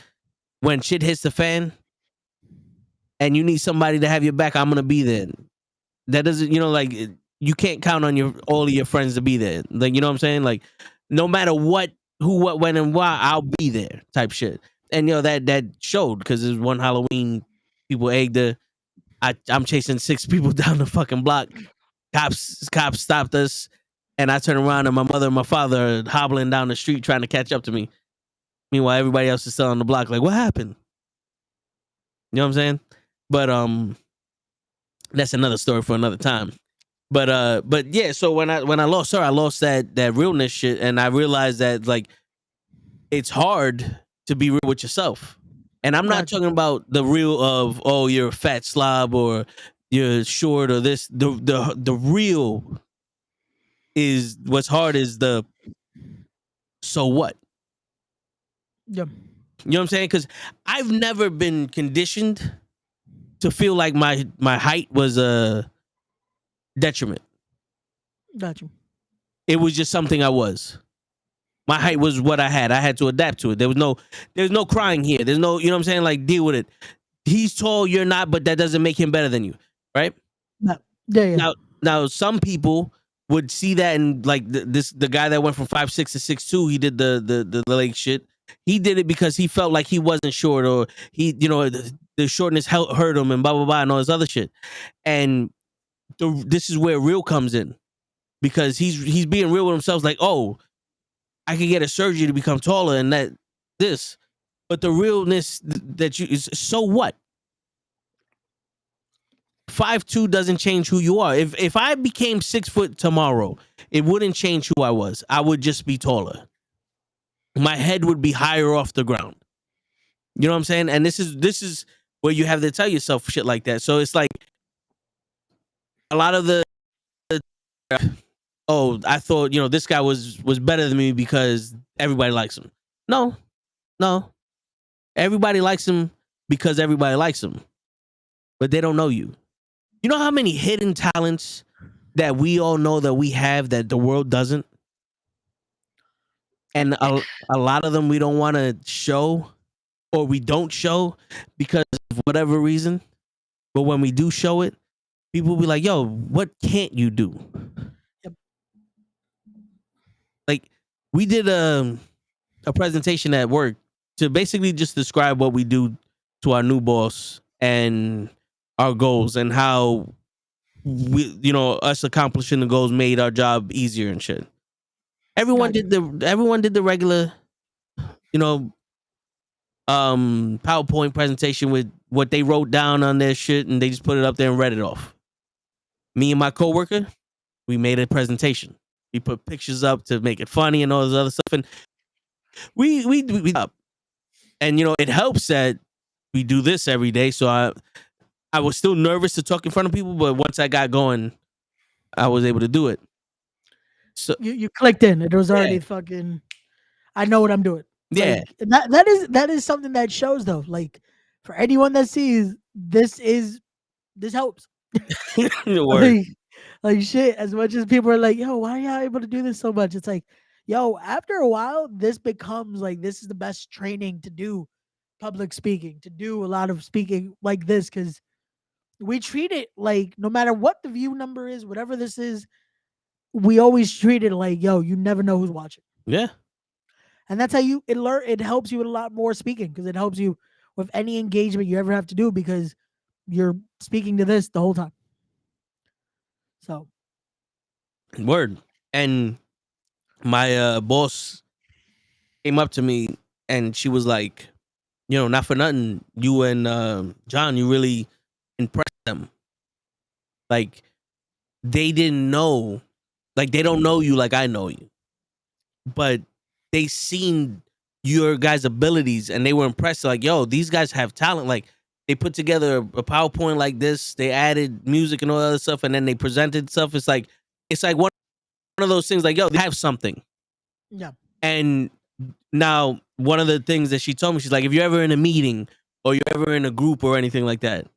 when shit hits the fan and you need somebody to have your back, I'm gonna be there. That doesn't, like you can't count on all of your friends to be there. Like, you know what I'm saying? Like, no matter what, who, what, when, and why, I'll be there, type shit. And that showed because there's one Halloween, people egged her. I'm chasing 6 people down the fucking block. Cops stopped us, and I turned around and my mother and my father are hobbling down the street trying to catch up to me. Meanwhile, everybody else is still on the block. Like, what happened? You know what I'm saying? But that's another story for another time. But yeah, so when I lost her, I lost that realness shit, and I realized that like it's hard to be real with yourself. And I'm not Gotcha. talking about the real of, oh, you're a fat slob or you're short or this. The real is what's hard is the so what? Yep. You know what I'm saying? Because I've never been conditioned to feel like my height was a detriment. Gotcha. It was just something I was. My height was what I had. I had to adapt to it. There's no crying here. There's no, you know what I'm saying? Like, deal with it. He's tall, you're not, but that doesn't make him better than you, right? No. Yeah. Now some people would see that, and like the guy that went from 5'6" to 6'2", he did the leg shit. He did it because he felt like he wasn't short, or he, the shortness hurt him, and blah blah blah, and all this other shit. And this is where real comes in, because he's being real with himself. Like, oh, I could get a surgery to become taller, and this, but the realness that you is, so what? 5'2" doesn't change who you are. If I became 6 foot tomorrow, it wouldn't change who I was. I would just be taller. My head would be higher off the ground. You know what I'm saying? And this is where you have to tell yourself shit like that. So it's like a lot of the oh, I thought, this guy was better than me because everybody likes him. No. Everybody likes him because everybody likes him. But they don't know you. You know how many hidden talents that we all know that we have that the world doesn't? And a lot of them we don't want to show, or we don't show because of whatever reason. But when we do show it, people will be like, yo, what can't you do? Yep. Like, we did a presentation at work to basically just describe what we do to our new boss and our goals and how we, us accomplishing the goals made our job easier and shit. Everyone Gotcha. did the regular, you know, PowerPoint presentation with what they wrote down on their shit, and they just put it up there and read it off. Me and my coworker, we made a presentation. We put pictures up to make it funny and all this other stuff, and we up. And it helps that we do this every day. So I was still nervous to talk in front of people, but once I got going, I was able to do it. So You clicked in. It was already yeah, fucking. I know what I'm doing. yeah, Like that is something that shows though. Like for anyone that sees this helps. word. Like, like shit. As much as people are like, yo, why are y'all able to do this so much? It's like, yo, after a while, this becomes like this is the best training to do public speaking, to do a lot of speaking like this, because we treat it like no matter what the view number is, whatever this is, we always treat it like, yo, you never know who's watching. Yeah, And that's how it helps you with a lot more speaking, because it helps you with any engagement you ever have to do, because you're speaking to this the whole time. So word. And my boss came up to me and she was like, not for nothing, you and John, you really impressed them. Like they didn't know, like they don't know you like I know you, but they seen your guys' abilities and they were impressed. Like, yo, these guys have talent. Like they put together a PowerPoint like this. They added music and all that other stuff, and then they presented stuff. It's like one of those things. Like, yo, they have something. yeah. And now one of the things that she told me, she's like, if you're ever in a meeting or you're ever in a group or anything like that,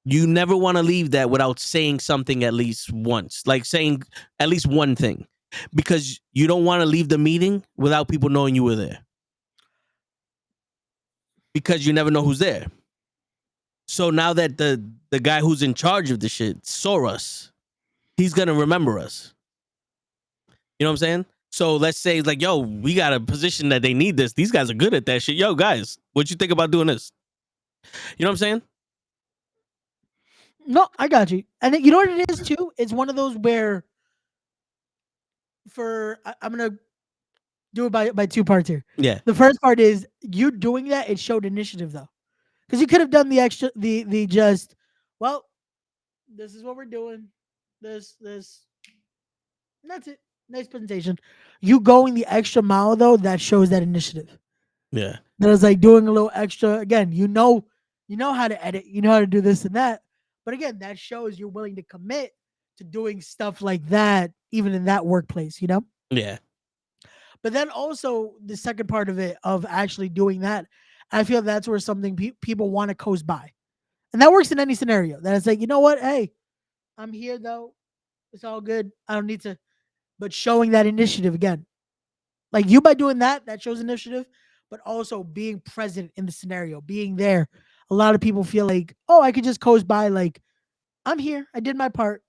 you never want to leave that without saying something at least once, like saying at least one thing, because you don't want to leave the meeting without people knowing you were there, because you never know who's there. So now that the guy who's in charge of the shit saw us, he's gonna remember us. You know what I'm saying? So let's say like, yo, we got a position that they need this. These guys are good at that shit. Yo, guys, what you think about doing this? You know what I'm saying? No, I got you. And you know what it is too? It's one of those where I'm gonna do it by two parts here. Yeah. The first part is you doing that, it showed initiative though. Because you could have done the extra the just, well, this is what we're doing. This and that's it. Nice presentation. You going the extra mile though, that shows that initiative. Yeah. That is like doing a little extra. Again, you know how to edit, you know how to do this and that. But again, that shows you're willing to commit to doing stuff like that, even in that workplace, Yeah. But then also the second part of it, of actually doing that, I feel that's where something people want to coast by. And that works in any scenario. That it's like, you know what? Hey, I'm here though. It's all good. I don't need to. But showing that initiative again, like you by doing that, that shows initiative, but also being present in the scenario, being there. A lot of people feel like, oh, I could just coast by. Like I'm here. I did my part.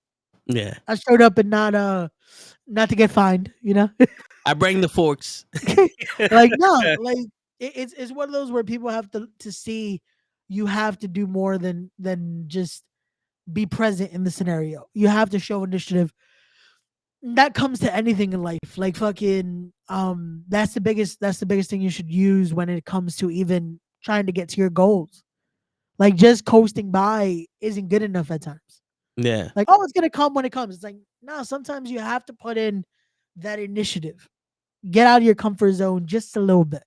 Yeah. I showed up and not to get fined. I bring the forks. Like no, like it's one of those where people have to see you have to do more than just be present in the scenario. You have to show initiative. That comes to anything in life. Like fucking that's the biggest thing you should use when it comes to even trying to get to your goals. Like just coasting by isn't good enough at times. Yeah. Like, oh, it's gonna come when it comes. It's like, no, sometimes you have to put in that initiative. Get out of your comfort zone just a little bit.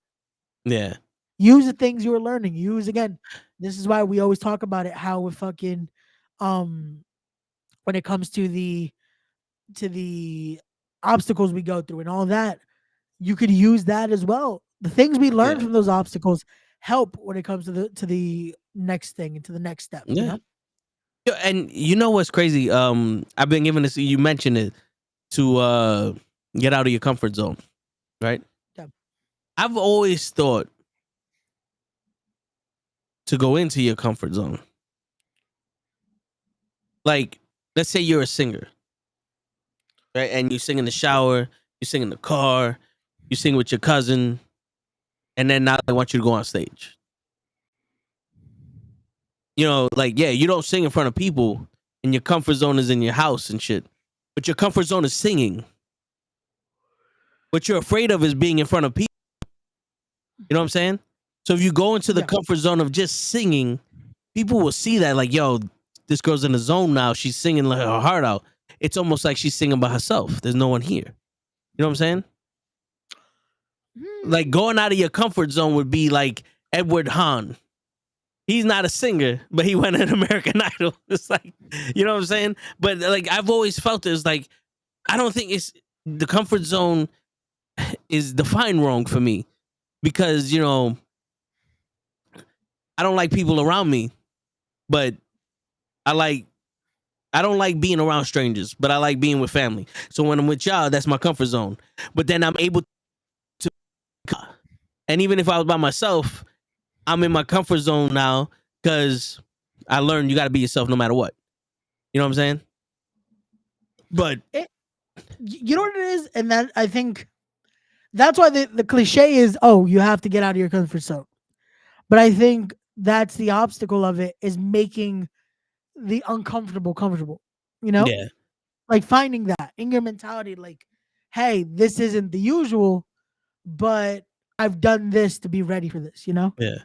Yeah. Use the things you were learning. Use again. This is why we always talk about it. How we fucking, when it comes to the obstacles we go through and all that, you could use that as well. The things we learn Yeah. from those obstacles help when it comes to the next thing and to the next step. Yeah. And you know what's crazy? I've been given this. You mentioned it to get out of your comfort zone, right? Yeah. I've always thought to go into your comfort zone. Like, let's say you're a singer, right? And you sing in the shower, you sing in the car, you sing with your cousin. and then now they want you to go on stage. You know, like, yeah, you don't sing in front of people, and your comfort zone is in your house and shit. But your comfort zone is singing. What you're afraid of is being in front of people. You know what I'm saying? So if you go into the comfort zone of just singing, people will see that, like, yo, this girl's in the zone now. She's singing like her heart out. It's almost like she's singing by herself. There's no one here. You know what I'm saying? Like, going out of your comfort zone would be like Edward Hahn. He's not a singer, but he went in American Idol. It's like, you know what I'm saying? But like, I've always felt this, like, I don't think it's the comfort zone is defined wrong for me, because, you know, I don't like people around me, but I don't like being around strangers, but I like being with family. So when I'm with y'all, that's my comfort zone. But then I'm able to, and even if I was by myself, I'm in my comfort zone now, because I learned you got to be yourself no matter what. You know what I'm saying? But You know what it is, and that I think that's why the cliche is, oh, you have to get out of your comfort zone. But I think that's the obstacle of it, is making the uncomfortable comfortable. You know, yeah, like finding that in your mentality, like, hey, this isn't the usual, but I've done this to be ready for this. You know, yeah,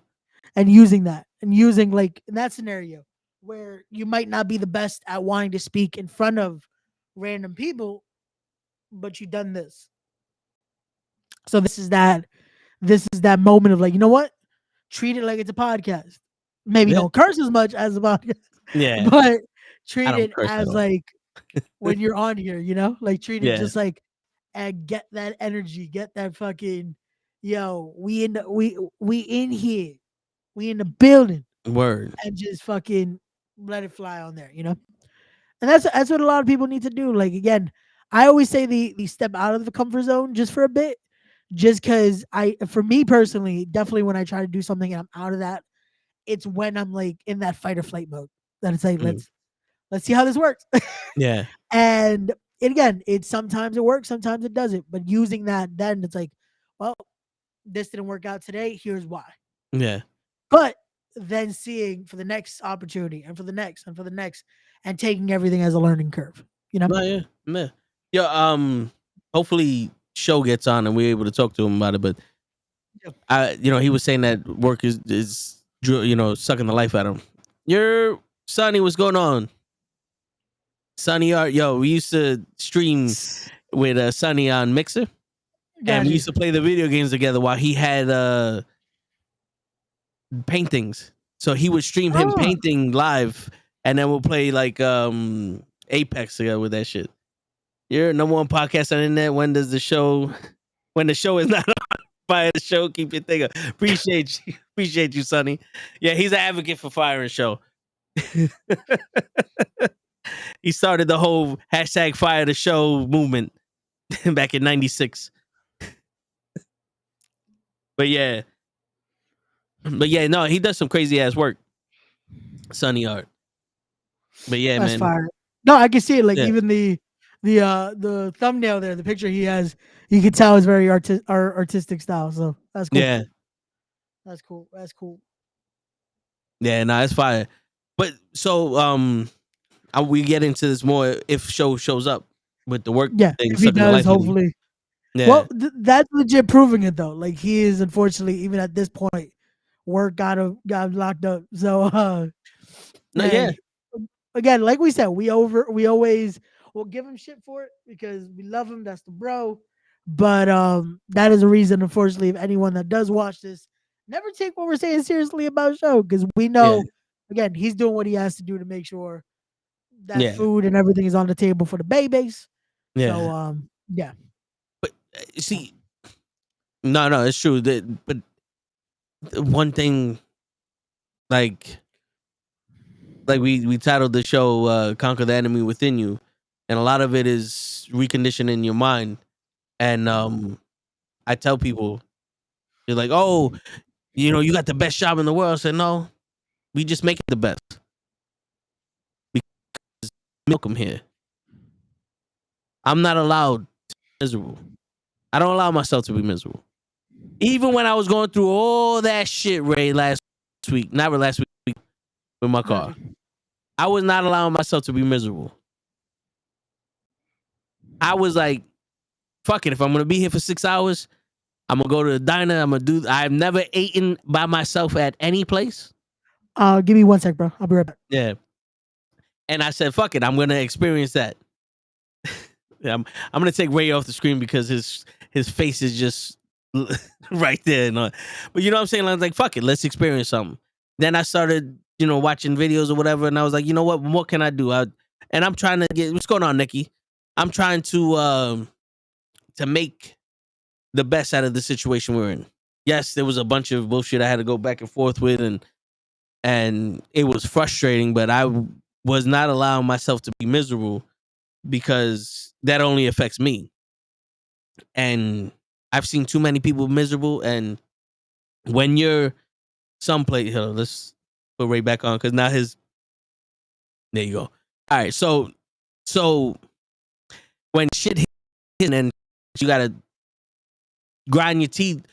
and using that, and using, like, in that scenario where you might not be the best at wanting to speak in front of random people, but you've done this. So this is that moment of, like, you know what? Treat it like it's a podcast. Maybe yeah, don't curse as much as a podcast, yeah. but I treat don't it curse at as all. like when you're on here, like treat it Yeah, just like, and get that energy, get that fucking, yo, we in here, we in the building, word. and just fucking let it fly on there. And that's what a lot of people need to do. Like, again, I always say the step out of the comfort zone just for a bit, just because for me personally, definitely when I try to do something and I'm out of that, it's when I'm like in that fight or flight mode. That it's like, Mm. let's see how this works. Yeah, And again, it's sometimes it works, sometimes it doesn't. But using that, then it's like, well, this didn't work out today. Here's why. yeah. But then seeing for the next opportunity, and for the next, and for the next, and taking everything as a learning curve. You know? No, yeah, man. Yeah, hopefully show gets on and we're able to talk to him about it. But Yep. he was saying that work is sucking the life out of him. Your Sonny, what's going on? Sonny Art, yo, we used to stream with Sonny on Mixer, and Got we you. used to play the video games together while he had paintings. So he would stream him Oh, painting live, and then we'll play like Apex together with that shit. You're number one podcast on the internet. When does the show? When the show is not on, fire the show. Keep your thing up. Appreciate you, Sonny. Yeah, he's an advocate for firing show. He started the whole hashtag fire the show movement back in '96. But yeah, no, he does some crazy ass work, Sonny Art. But yeah, that's man. fire. No, I can see it. Like, Yeah, even the thumbnail there, the picture he has, you can tell is very artistic style. So that's cool. yeah, That's cool. That's cool. yeah. No, it's fire. But so we get into this more if show shows up with the work Yeah, thing if he sucking the does, life out of you. hopefully. Yeah, Well, that's legit proving it though. Like, he is, unfortunately, even at this point, work got locked up. So no, yeah, hey, again, like we said, we always will give him shit for it because we love him. That's the bro. But that is a reason, unfortunately, if anyone that does watch this, never take what we're saying seriously about show, because we yeah, know, again, he's doing what he has to do to make sure that yeah, food and everything is on the table for the babies. So yeah. yeah. But see, no, it's true. But the one thing, like we titled the show "Conquer the Enemy Within You," and a lot of it is reconditioning your mind. And I tell people, they're like, "Oh, you got the best job in the world." I said, "No, we just make it the best. Because milk 'em here. I'm not allowed to be miserable. I don't allow myself to be miserable. Even when I was going through all that shit, Ray, last week with my car, I was not allowing myself to be miserable. I was like, fuck it. If I'm gonna be here for 6 hours, I'm gonna go to the diner. I've never eaten by myself at any place. Give me 1 sec, bro. I'll be right back. Yeah. And I said, fuck it. I'm gonna experience that. Yeah, I'm gonna take Ray off the screen because his face is just right there. But you know what I'm saying? I was like, fuck it, let's experience something. Then I started, watching videos or whatever, and I was like, you know what can I do? And I'm trying to get what's going on, Nikki. I'm trying to make the best out of the situation we're in. Yes, there was a bunch of bullshit I had to go back and forth with, and it was frustrating, but I was not allowing myself to be miserable because that only affects me. And I've seen too many people miserable. And when you're someplace, let's put Ray back on because now there you go. All right, so when shit hits and you gotta grind your teeth,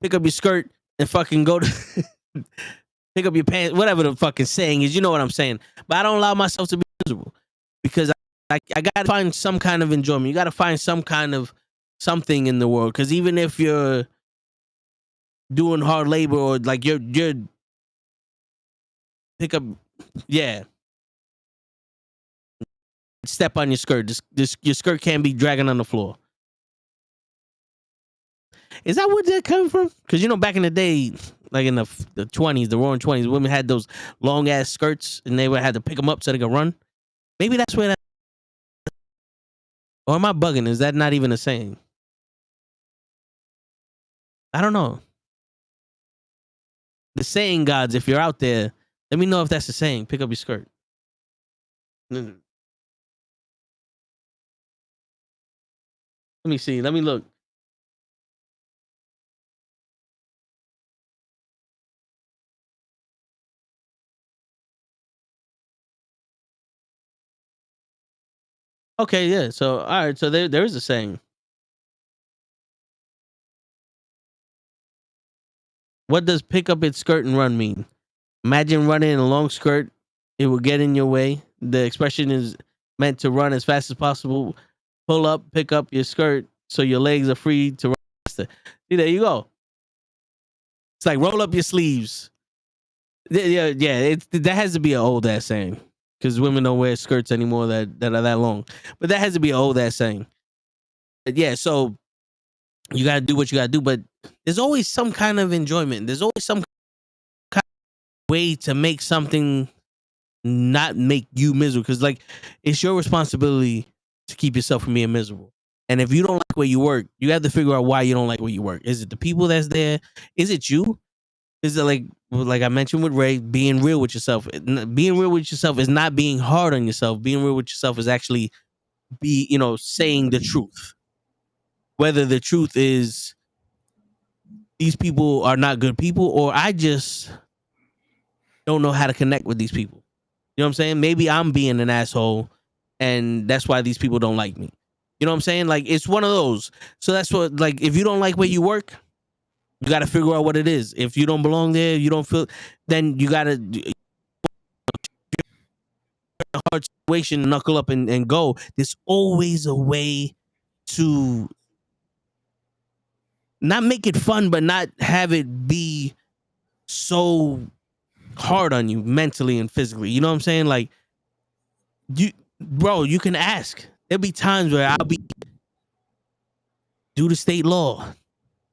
pick up your skirt, and fucking go to pick up your pants, whatever the fucking saying is, you know what I'm saying. But I don't allow myself to be miserable because I gotta find some kind of enjoyment. You gotta find some kind of something in the world, because even if you're doing hard labor or like you're pick up, yeah, step on your skirt. This your skirt can't be dragging on the floor. Is that where that come from? Because back in the day, like in the 20s, the roaring 20s, women had those long ass skirts and they would have to pick them up so they could run. Maybe that's where that. Or am I bugging? Is that not even a saying? I don't know. The saying gods, if you're out there, let me know if that's the saying. Pick up your skirt. Let me see. Let me look. Okay, yeah. So, all right. So there is a saying. What does pick up its skirt and run mean? Imagine running in a long skirt. It will get in your way. The expression is meant to run as fast as possible. Pull up, pick up your skirt so your legs are free to run faster. See, there you go. It's like roll up your sleeves. Yeah. That has to be an old ass saying because women don't wear skirts anymore that are that long. But that has to be an old ass saying. But yeah, so you gotta do what you gotta do. But there's always some kind of enjoyment. There's always some kind of way to make something not make you miserable, because like it's your responsibility to keep yourself from being miserable. And if you don't like where you work, you have to figure out why you don't like where you work. Is it the people that's there? Is it you? Is it like I mentioned with Ray, being real with yourself? Being real with yourself is not being hard on yourself. Being real with yourself is actually saying the truth. Whether the truth is these people are not good people, or I just don't know how to connect with these people. You know what I'm saying? Maybe I'm being an asshole and that's why these people don't like me. You know what I'm saying? Like, it's one of those. So that's what, like, if you don't like where you work, you got to figure out what it is. If you don't belong there, you don't feel, then you got to, a hard situation, knuckle up and go. There's always a way to not make it fun, but not have it be so hard on you mentally and physically. You know what I'm saying? Like, you can ask. There'll be times where I'll be due to state law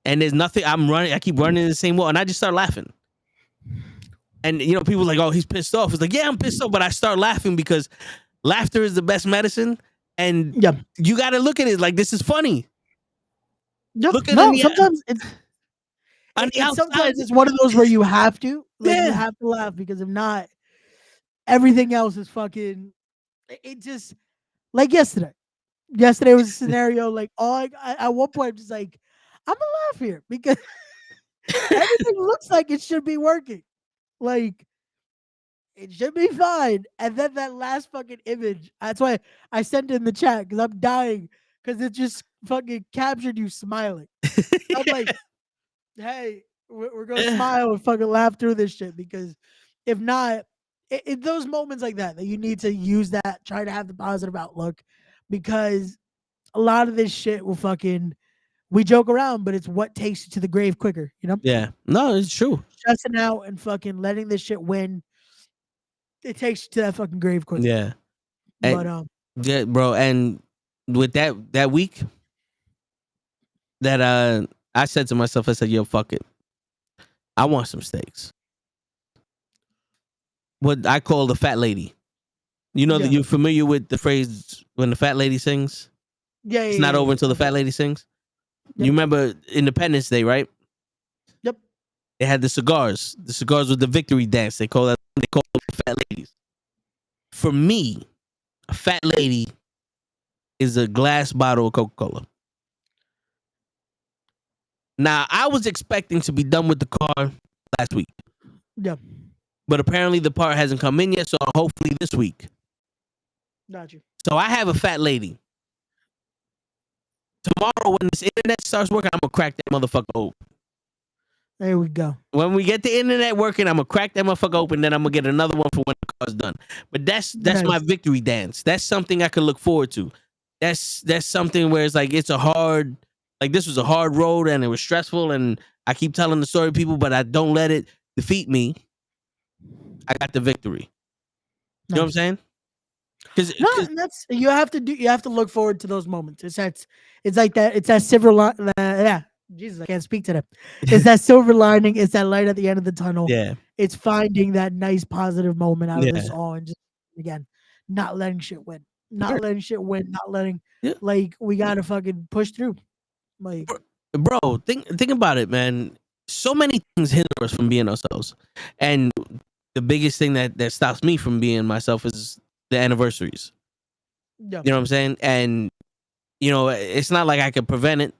and there's nothing. I keep running in the same wall and I just start laughing. And people are like, oh, he's pissed off. It's like, yeah, I'm pissed off, but I start laughing because laughter is the best medicine. And you got to look at it like, this is funny. Look at sometimes sometimes it's one of those where you have to, you have to laugh, because if not, everything else is fucking. It just, like yesterday. Yesterday was a scenario like, at one point I'm just like, I'm gonna laugh here because everything looks like it should be working, like it should be fine. And then that last fucking image, that's why I sent it in the chat, because I'm dying, because it just fucking captured you smiling. I'm like, hey, we're gonna smile and fucking laugh through this shit because if not, those moments like that you need to use that, try to have the positive outlook because a lot of this shit will fucking we joke around, but it's what takes you to the grave quicker, you know? Yeah. No, it's true. Stressing out and fucking letting this shit win, it takes you to that fucking grave quicker. Yeah. But And yeah, bro, and with that week that I said to myself, I said, yo, fuck it. I want some steaks. What I call the fat lady. You know that yeah. you're familiar with the phrase when the fat lady sings? Yeah, It's yeah, not yeah, over yeah. until the fat lady sings. Yep. You remember Independence Day, right? Yep. They had the cigars. The cigars with the victory dance. They call them fat ladies. For me, a fat lady is a glass bottle of Coca-Cola. Now, I was expecting to be done with the car last week, Yep. but apparently the part hasn't come in yet, so hopefully this week. Got you. So I have a fat lady. Tomorrow, when this internet starts working, I'm gonna crack that motherfucker open. There we go. When we get the internet working, I'm gonna crack that motherfucker open. Then I'm gonna get another one for when the car's done. But that's my Nice. victory dance. That's something I could look forward to. That's something where it's like it's a hard, like this was a hard road and it was stressful. And I keep telling the story to people, but I don't let it defeat me. I got the victory. You know what I'm Nice. saying? Because No, and that's you have to do. You have to look forward to those moments. It's like that. It's that silver line. Yeah, Jesus, I can't speak to that. It's that silver lining. It's that light at the end of the tunnel. yeah, It's finding that nice positive moment out of this yeah, all, and just again, not letting shit win. Not letting shit win. Not letting yeah. like we gotta fucking push through. Like Bro, think about it, man. So many things hinder us from being ourselves, and the biggest thing that stops me from being myself is the anniversaries. yeah, You know what I'm saying? And you know, it's not like I can prevent it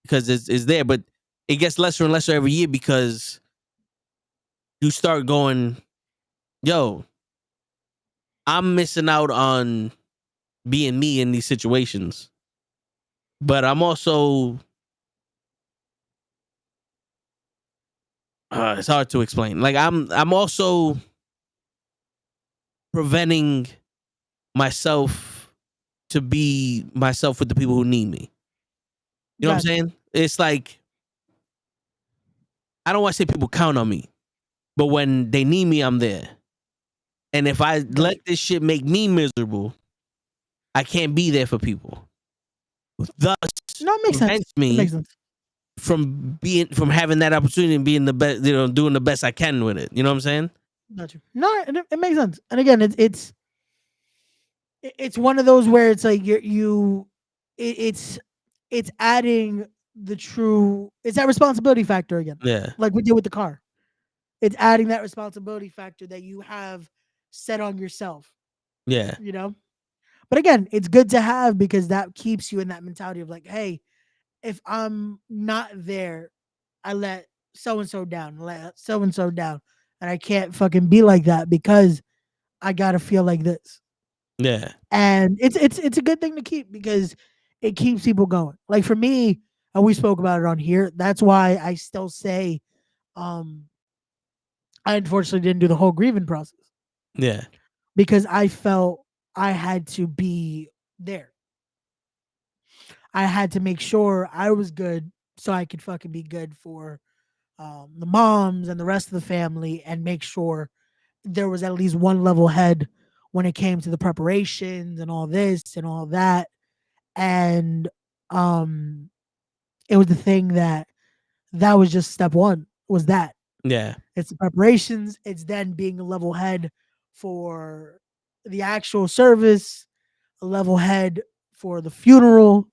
because it's there, but it gets lesser and lesser every year because you start going, yo, I'm missing out on being me in these situations, but I'm also it's hard to explain. Like I'm also preventing myself to be myself with the people who need me. You know what I'm gotcha. saying? It's like I don't want to say people count on me, but when they need me, I'm there. And if I Gotcha. let this shit make me miserable, I can't be there for people. Thus, No, it makes sense. prevents It me makes sense. from having that opportunity and being the best, you know, doing the best I can with it. You know what I'm saying? Gotcha. No, it makes sense. And again, it's one of those where it's like it's it's adding the true it's that responsibility factor again, Yeah, like we did with the car. It's adding that responsibility factor that you have set on yourself, yeah, you know. But again, it's good to have because that keeps you in that mentality of like, hey, if I'm not there, I let so and so down, let so and so down, and I can't fucking be like that because I gotta feel like this. yeah, And it's a good thing to keep because it keeps people going. Like for me, and we spoke about it on here. That's why I still say, um, I unfortunately didn't do the whole grieving process yeah, because I felt I had to be there. I had to make sure I was good so I could fucking be good for the moms and the rest of the family, and make sure there was at least one level head when it came to the preparations and all this and all that. And um it was the thing that was just step one, was that yeah, it's the preparations, it's then being a level head for the actual service, a level head for the funeral,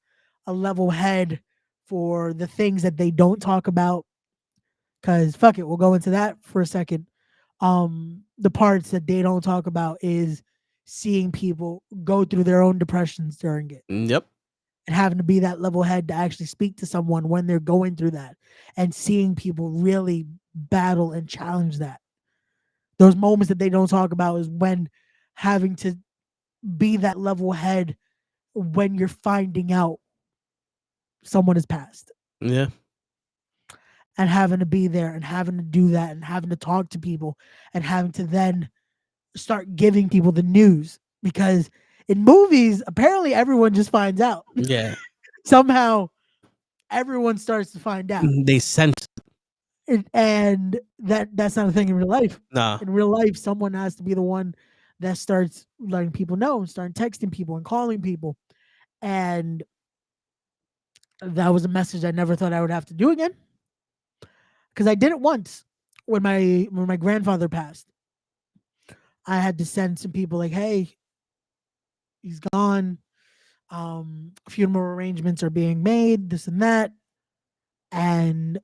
a level head for the things that they don't talk about, because fuck it, we'll go into that for a second. The parts that they don't talk about is seeing people go through their own depressions during it, yep, and having to be that level head to actually speak to someone when they're going through that, and seeing people really battle and challenge that. Those moments that they don't talk about is when having to be that level head when you're finding out someone has passed. yeah, and having to be there and having to do that and having to talk to people and having to then start giving people the news, because in movies apparently everyone just finds out. Yeah. Somehow everyone starts to find out. They sent. And that's not a thing in real life. Nah. In real life, someone has to be the one that starts letting people know and start texting people and calling people. And that was a message I never thought I would have to do again, because I did it once when my grandfather passed. I had to send some people like, "Hey, he's gone. Funeral arrangements are being made. This and that." And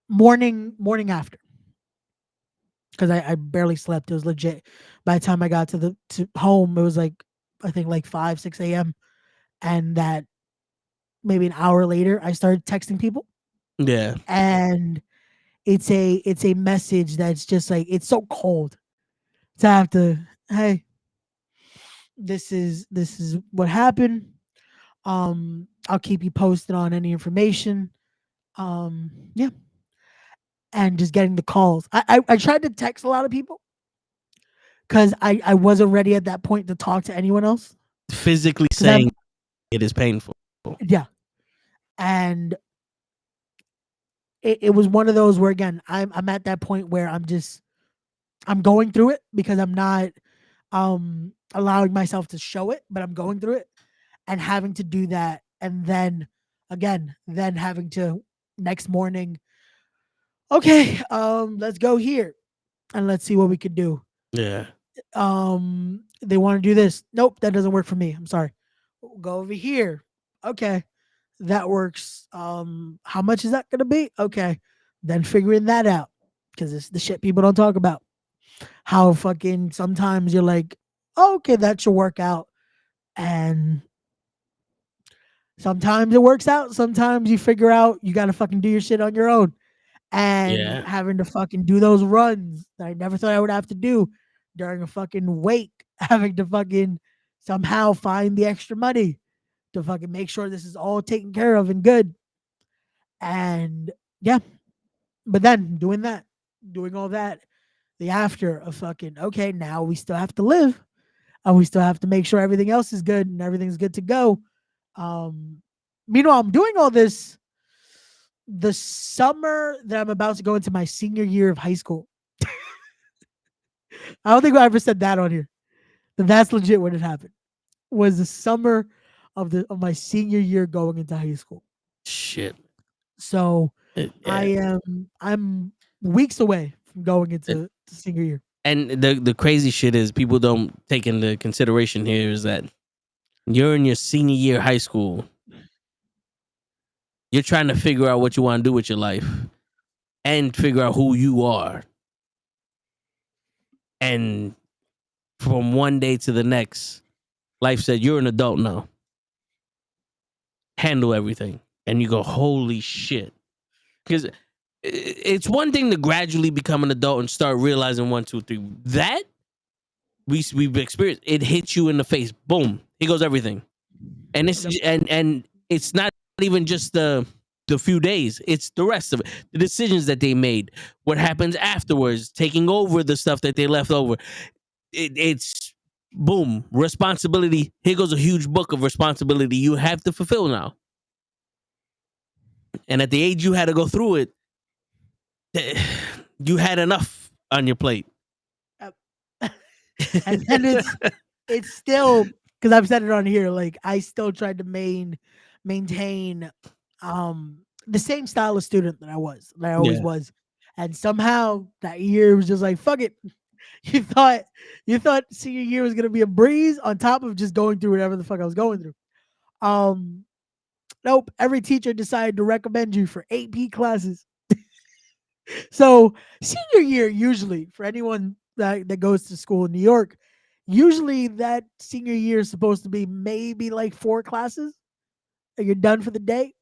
morning after, because I barely slept. It was legit. By the time I got to home, it was like, I think like 5 6 a.m. And that maybe an hour later, I started texting people, Yeah. and it's a message that's just like, it's so cold to have to, hey, this is what happened. I'll keep you posted on any information. Yeah, and just getting the calls. I tried to text a lot of people because I wasn't ready at that point to talk to anyone else. Physically 'Cause I'm saying it is painful. Yeah, and it was one of those where, again, I'm at that point where I'm going through it, because I'm not allowing myself to show it, but I'm going through it and having to do that, and then again, then having to next morning, okay, let's go here and let's see what we could do. Yeah. They want to do this. Nope, that doesn't work for me. I'm sorry. Go over here. Okay, that works. How much is that gonna be? Okay, then figuring that out, because it's the shit people don't talk about. How fucking sometimes you're like, oh, okay, that should work out, and sometimes it works out. Sometimes you figure out you gotta fucking do your shit on your own, and Yeah. having to fucking do those runs that I never thought I would have to do during a fucking wake, having to fucking somehow find the extra money to fucking make sure this is all taken care of and good. And yeah, but then doing all that, the after of fucking, okay, now we still have to live, and we still have to make sure everything else is good and everything's good to go. Um, Meanwhile, I'm doing all this the summer that I'm about to go into my senior year of high school. I don't think I ever said that on here. But that's legit when it happened. Was the summer of my senior year going into high school. Shit. So Yeah. I'm weeks away from going into the senior year. And the crazy shit is, people don't take into consideration here is that you're in your senior year of high school. You're trying to figure out what you want to do with your life and figure out who you are. And from one day to the next, life said, you're an adult now. Handle everything. And you go, holy shit. Because it's one thing to gradually become an adult and start realizing 1, 2, 3. That we've experienced. It hits you in the face. Boom. Here goes everything. And it's and it's not even just the few days. It's the rest of it. The decisions that they made. What happens afterwards. Taking over the stuff that they left over. It's boom. Responsibility. Here goes a huge book of responsibility you have to fulfill now. And at the age you had to go through it, you had enough on your plate. And then it's still, because I've said it on here, like I still tried to maintain the same style of student that I always was. And somehow that year was just like, fuck it. You thought senior year was gonna be a breeze on top of just going through whatever the fuck I was going through. Nope. Every teacher decided to recommend you for AP classes. So senior year, usually for anyone that goes to school in New York, usually that senior year is supposed to be maybe like 4 classes, and you're done for the day.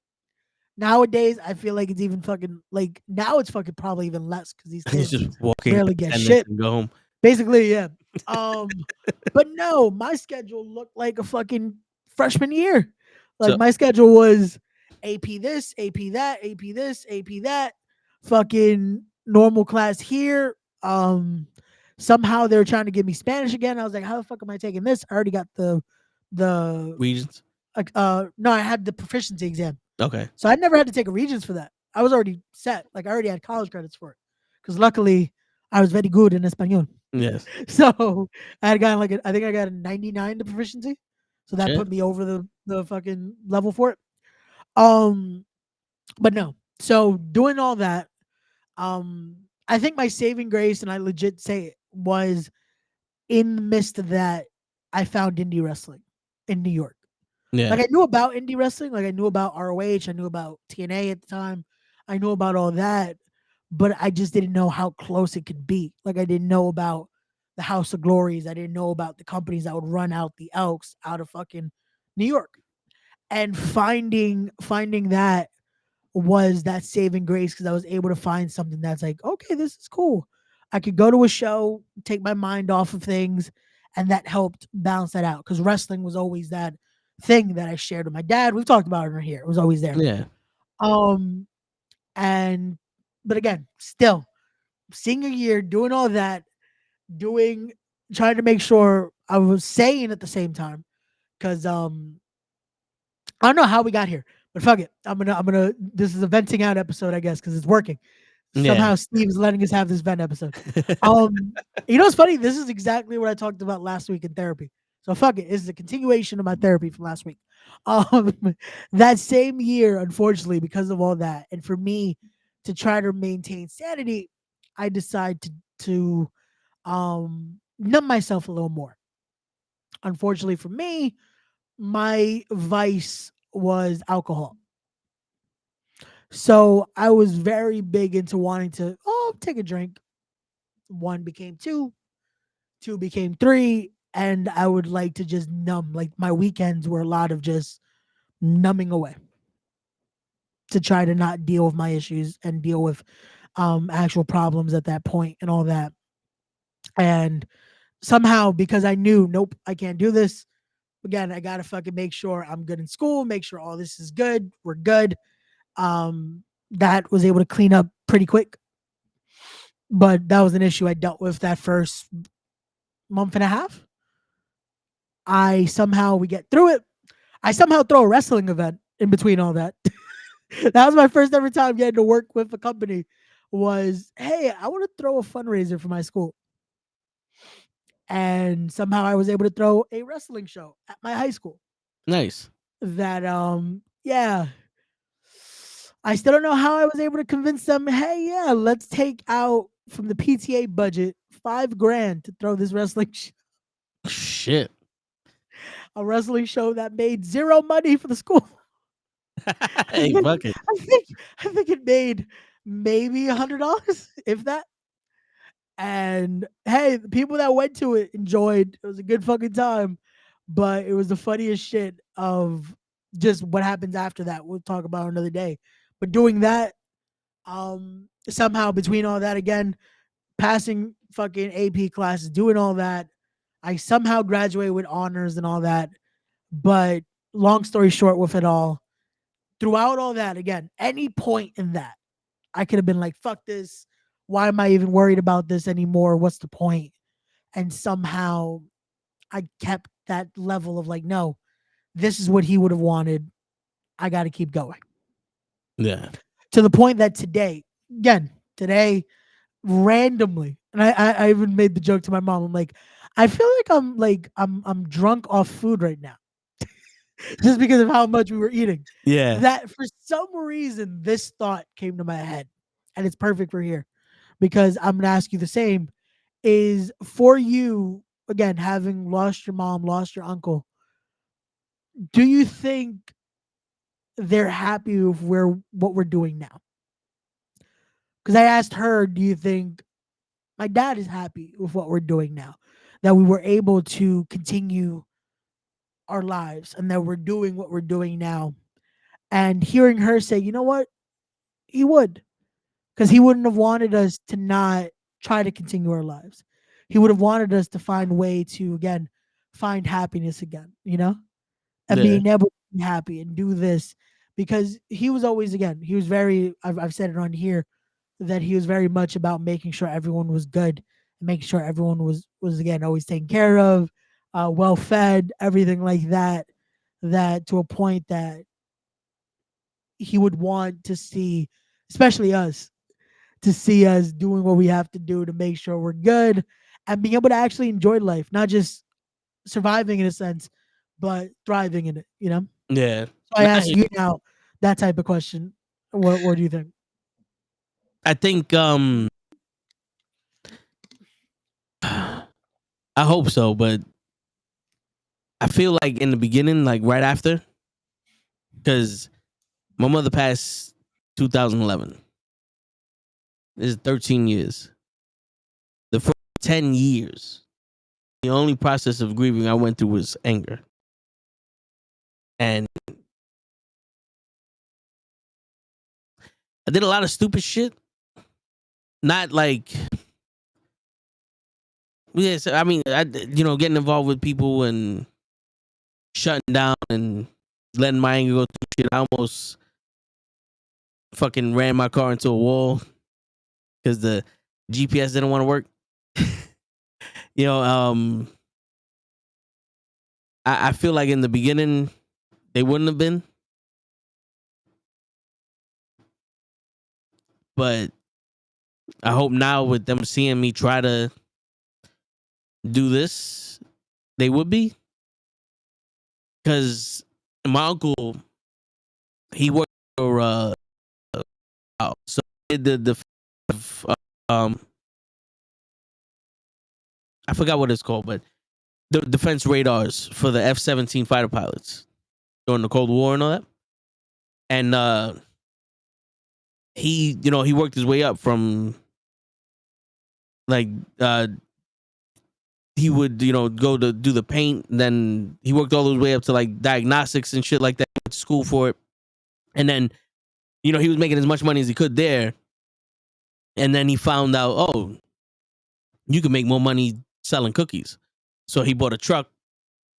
Nowadays, I feel like it's even fucking, like, now it's fucking probably even less, because these He's kids just walking, barely get shit. and go home. Basically, yeah. But no, my schedule looked like a fucking freshman year. Like, So- my schedule was AP this, AP that, AP this, AP that, fucking normal class here. Somehow they were trying to give me Spanish again. I was like, how the fuck am I taking this? I already got the Regions. no, I had the proficiency exam. Okay. So I never had to take a Regents for that. I was already set. Like I already had college credits for it. Because luckily I was very good in Espanol. Yes. So I had gotten like I think I got a 99 to proficiency. So that Shit. put me over the fucking level for it. Um but no. So doing all that, I think my saving grace, and I legit say it, was in the midst of that, I found indie wrestling in New York. Yeah. Like I knew about indie wrestling, like I knew about ROH, I knew about TNA at the time, I knew about all that, but I just didn't know how close it could be. Like I didn't know about the House of Glories, I didn't know about the companies that would run out the Elks out of fucking New York, and finding that was that saving grace because I was able to find something that's like, okay, this is cool. I could go to a show, take my mind off of things, and that helped balance that out. Because wrestling was always that thing that I shared with my dad. We've talked about it here. It was always there. Yeah. Um, and but again, still senior year, doing all that, doing trying to make sure I was sane at the same time. Cause I don't know how we got here, but fuck it. I'm gonna this is a venting out episode, I guess, because it's working. Yeah. Somehow Steve's letting us have this vent episode. You know what's funny? This is exactly what I talked about last week in therapy. So fuck it. It's a continuation of my therapy from last week. Um, that same year, unfortunately, because of all that, and for me to try to maintain sanity, I decide to numb myself a little more. Unfortunately for me, my vice was alcohol. So I was very big into wanting to, take a drink. One became two, two became three, and I would like to just numb. Like my weekends were a lot of just numbing away to try to not deal with my issues and deal with actual problems at that point and all that. And somehow, because I knew, nope, I can't do this. Again, I gotta fucking make sure I'm good in school, make sure all this is good, we're good. That was able to clean up pretty quick. But that was an issue I dealt with that first month and a half. We get through it. I somehow throw a wrestling event in between all that. That was my first ever time getting to work with a company. Was, hey, I want to throw a fundraiser for my school. And somehow I was able to throw a wrestling show at my high school. Nice. That yeah. I still don't know how I was able to convince them, hey, yeah, let's take out from the PTA budget $5,000 to throw this wrestling Shit. a wrestling show that made zero money for the school. Hey, fuck it. I think it made maybe $100, if that. And hey, the people that went to it enjoyed. It was a good fucking time, but it was the funniest shit of just what happens after that. We'll talk about another day. But doing that, somehow between all that again, passing fucking AP classes, doing all that, I somehow graduated with honors and all that. But long story short, with it all, throughout all that, again, any point in that, I could have been like, fuck this. Why am I even worried about this anymore? What's the point? And somehow I kept that level of like, no, this is what he would have wanted. I got to keep going. Yeah. To the point that today, randomly, and I even made the joke to my mom. I'm like, I feel like I'm drunk off food right now. Just because of how much we were eating. Yeah. That for some reason this thought came to my head. And it's perfect for here. Because I'm gonna ask you the same. Is for you, again, having lost your mom, lost your uncle, do you think they're happy with what we're doing now? Because I asked her, do you think my dad is happy with what we're doing now? That we were able to continue our lives and that we're doing what we're doing now. And hearing her say, you know what? He would. Because he wouldn't have wanted us to not try to continue our lives. He would have wanted us to find a way to, again, find happiness again, and Yeah. being able to be happy and do this. because he was always, again, he was very, I've said it on here, that he was very much about making sure everyone was good and making sure everyone was again always taken care of, well fed, everything like that. That to a point that he would want to see, especially us, to see us doing what we have to do to make sure we're good and being able to actually enjoy life, not just surviving in a sense, but thriving in it. You know. Yeah. So I ask you now that type of question. What do you think? I think I hope so, but I feel like in the beginning, like right after, because my mother passed 2011. This is 13 years. The first 10 years, the only process of grieving I went through was anger. And I did a lot of stupid shit. Not like, yes, I mean, getting involved with people and shutting down and letting my anger go through shit. I almost fucking ran my car into a wall because the GPS didn't want to work. you know, I feel like in the beginning they wouldn't have been, but I hope now with them seeing me try to do this, they would be. Because my uncle, he worked for so he did um I forgot what it's called, but the defense radars for the F-17 fighter pilots during the Cold War and all that. And he worked his way up from like he would go to do the paint, then he worked all the way up to like diagnostics and shit like that. Went to school for it, and then he was making as much money as he could there, and then he found out, oh, you can make more money selling cookies. So he bought a truck.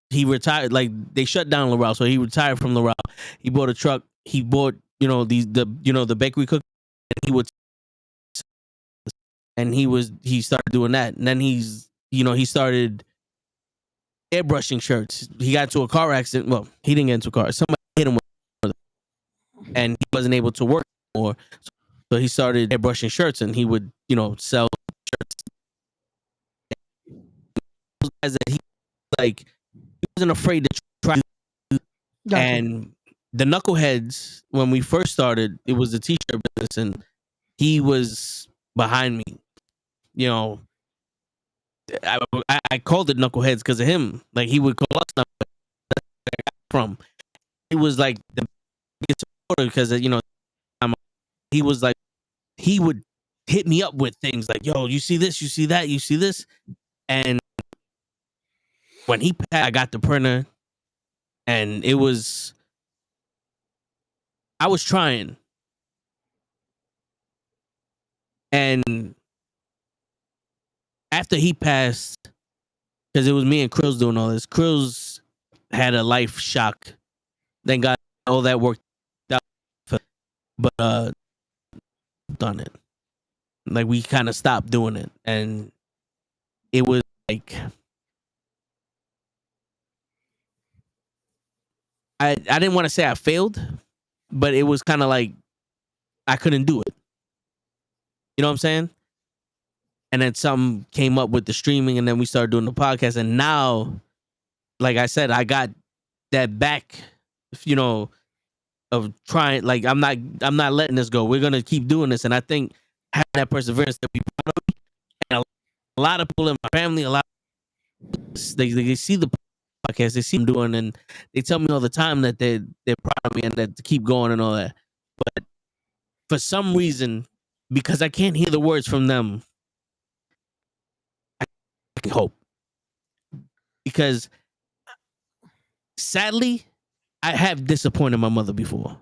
He retired. Like they shut down Laurel, so he retired from Laurel. He bought a truck. He bought the bakery cookies, and he started doing that, and then he started airbrushing shirts. He got into a car accident. Well, he didn't get into a car. Somebody hit him with, and he wasn't able to work anymore. So he started airbrushing shirts, and he would sell shirts. As that he wasn't afraid to try. Gotcha. And the knuckleheads, when we first started, it was the t-shirt business, and he was behind me. I called it knuckleheads because of him. Like he would call us knuckleheads from. He was like the biggest supporter because he was like he would hit me up with things like, "Yo, you see this? You see that? You see this?" And when he passed, I got the printer, and I was trying, and after he passed, because it was me and Krills doing all this, Krills had a life shock. Thank God all that worked out, but done it. Like we kind of stopped doing it, and it was like I didn't want to say I failed, but it was kind of like I couldn't do it. You know what I'm saying? And then something came up with the streaming, and then we started doing the podcast, and now, like I said, I got that back, of trying. Like I'm not letting this go. We're gonna keep doing this, and I think having that perseverance that we proud of, and a lot of people in my family, a lot they see the podcast, they see them doing, and they tell me all the time that they're proud of me and that to keep going and all that. But for some reason, because I can't hear the words from them, I can hope. Because sadly, I have disappointed my mother before.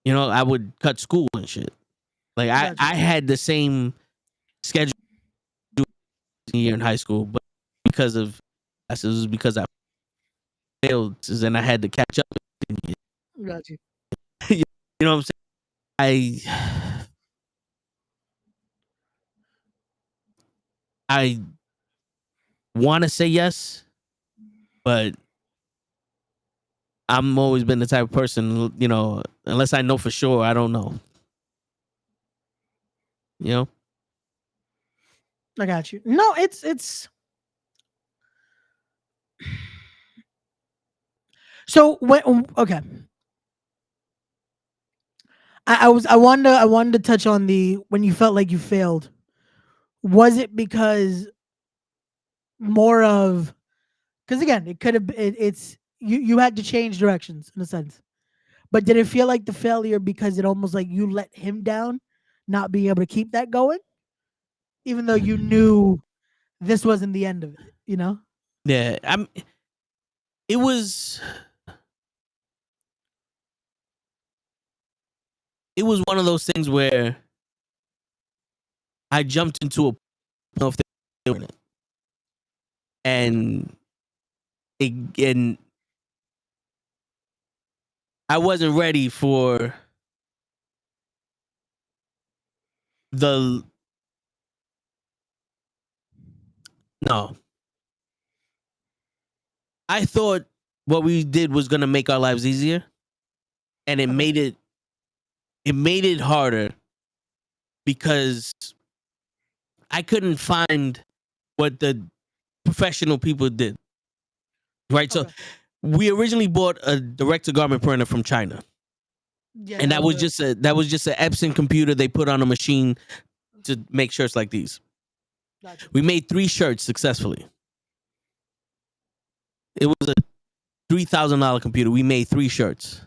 I would cut school and shit. Like I had the same schedule year in high school, but because I failed, and I had to catch up. Got you. You know what I'm saying? I want to say yes, but I'm always been the type of person, unless I know for sure, I don't know. You know? I got you. No, it's so when okay. I wanted to touch on the when you felt like you failed. Was it because more of because again it could have it's you had to change directions in a sense, but did it feel like the failure because it almost like you let him down, not being able to keep that going, even though you knew this wasn't the end of it, you know? Yeah. It was it was one of those things where I jumped into a of doing it, and and I wasn't ready for the no. I thought what we did was gonna make our lives easier, and Okay. it made it harder because I couldn't find what the professional people did. Right. So Okay. we originally bought a direct to garment printer from China. Yeah, And that that was was a just a that was just an Epson computer they put on a machine to make shirts like these. gotcha. We made 3 shirts successfully. It was a $3,000 computer. We made 3 shirts.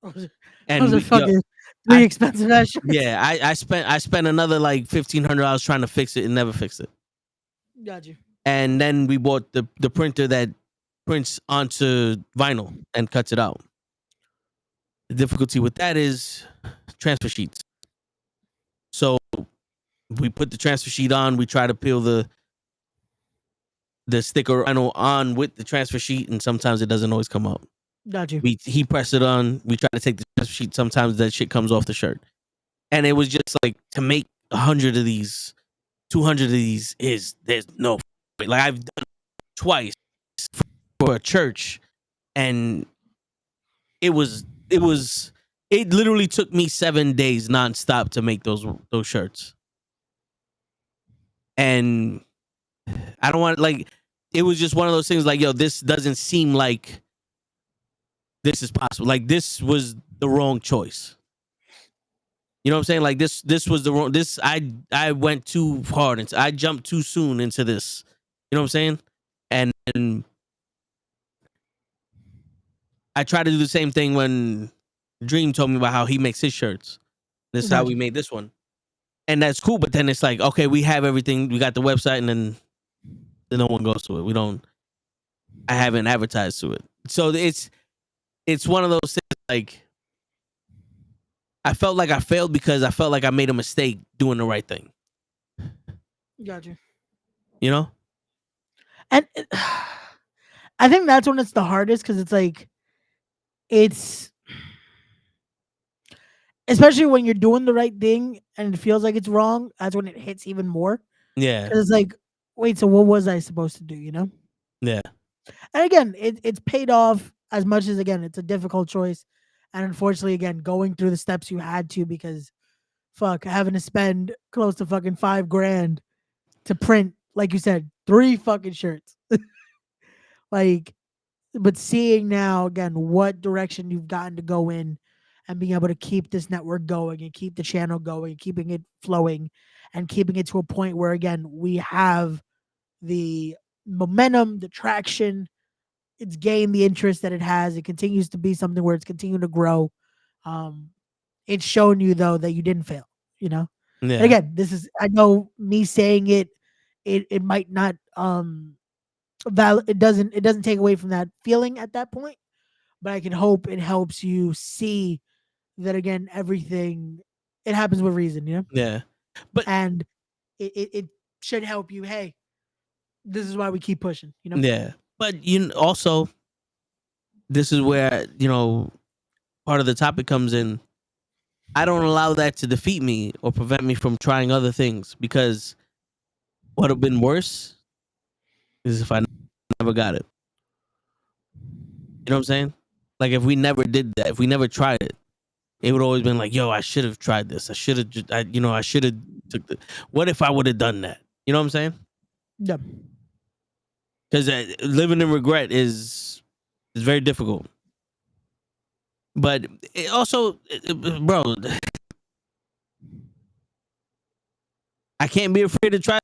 Those are, And those are we yo, fucking three I expensive ass shirts. yeah, I spent another like $1,500 trying to fix it and never fixed it. Got you. And then we bought the printer that prints onto vinyl and cuts it out. The difficulty with that is transfer sheets. So we put the transfer sheet on, we try to peel the sticker vinyl on with the transfer sheet, and sometimes it doesn't always come out. Got you. He pressed it on, we try to take the transfer sheet, sometimes that shit comes off the shirt. And it was just like to make 100 of these, 200 of these there's no way. Like I've done it twice for a church, and it literally took me 7 days nonstop to make those shirts. And I don't want like it was just one of those things like, yo, this doesn't seem like this is possible. Like this was the wrong choice. You know what I'm saying? Like this was the wrong this I went too hard into I jumped too soon into this. You know what I'm saying? And I tried to do the same thing when Dream told me about how he makes his shirts. This is how Got we you. made this one. And that's cool, but then it's like, okay, we have everything, we got the website, and then no one goes to it. I haven't advertised to it. So it's one of those things like I felt like I failed because I felt like I made a mistake doing the right thing. Got you. You know? And I think that's when it's the hardest because it's like it's especially when you're doing the right thing and it feels like it's wrong. That's when it hits even more Yeah. because it's like, wait, so what was I supposed to do? You know? Yeah. And again, it's paid off as much as again it's a difficult choice, and unfortunately, again, going through the steps you had to because fuck having to spend close to fucking 5 grand to print, like you said, 3 fucking shirts. Like, but seeing now again what direction you've gotten to go in and being able to keep this network going and keep the channel going, keeping it flowing and keeping it to a point where again we have the momentum, the traction, it's gained the interest that it has. It continues to be something where it's continuing to grow. Um, it's shown you though that you didn't fail, you know? And Yeah. again, this is I know me saying it, it might not it doesn't take away from that feeling at that point, but I can hope it helps you see that again everything it happens with reason, you know? Yeah. But And it should help you, hey, this is why we keep pushing, you know? yeah. But you also this is where, part of the topic comes in. I don't allow that to defeat me or prevent me from trying other things, because what would have been worse is if I never got it. You know what I'm saying? Like, if we never did that, if we never tried it, it would always been like, yo, I should have tried this. I should have, I should have took the. What if I would have done that? You know what I'm saying? Yeah. Because living in regret is very difficult. But it also, bro, I can't be afraid to try.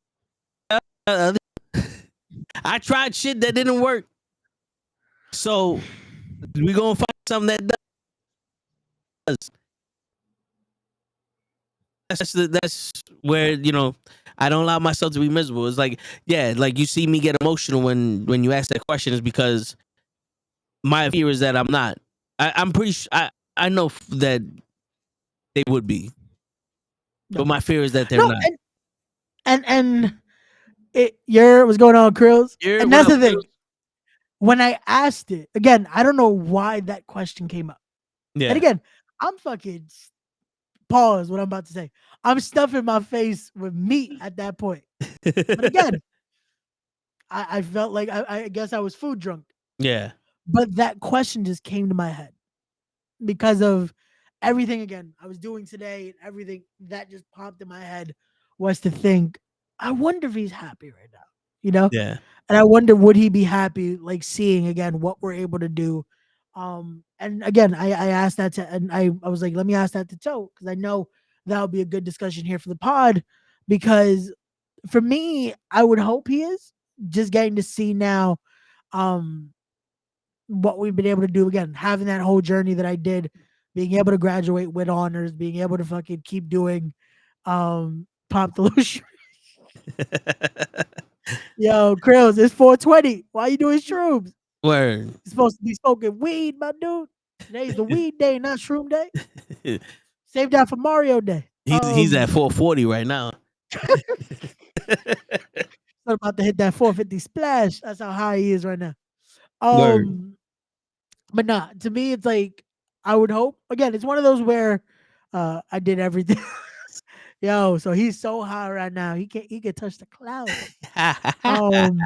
I tried shit that didn't work, so we gonna find something that does. That's where I don't allow myself to be miserable. It's like, yeah, like you see me get emotional when you ask that question, is because my fear is that I'm not. I'm pretty sure I know that they would be, No. but my fear is that they're No, not. and what's going on, Krills? You're, And what that's up, the thing. Phil? When I asked it again, I don't know why that question came up. Yeah. And again, I'm fucking pause what I'm about to say. I'm stuffing my face with meat at that point. But again, I felt like I guess I was food drunk. Yeah. But that question just came to my head because of everything again I was doing today, and everything that just popped in my head was to think, I wonder if he's happy right now, Yeah. and I wonder, would he be happy, like, seeing again what we're able to do. And again, I asked that to, and I was like, let me ask that to Toe, because I know that'll be a good discussion here for the pod. Because for me, I would hope he is just getting to see now, um, what we've been able to do again, having that whole journey that I did, being able to graduate with honors, being able to fucking keep doing, pop the lotion. Yo, Krills, it's 420. Why you doing shrooms? Word. You're supposed to be smoking weed, my dude. Today's the weed day, not shroom day. Save that for Mario Day. He's at 440 right now. I'm about to hit that 450 splash. That's how high he is right now. Word. But nah, to me, it's like, I would hope. Again, it's one of those where I did everything. Yo, so he's so high right now. He can touch the clouds. Um,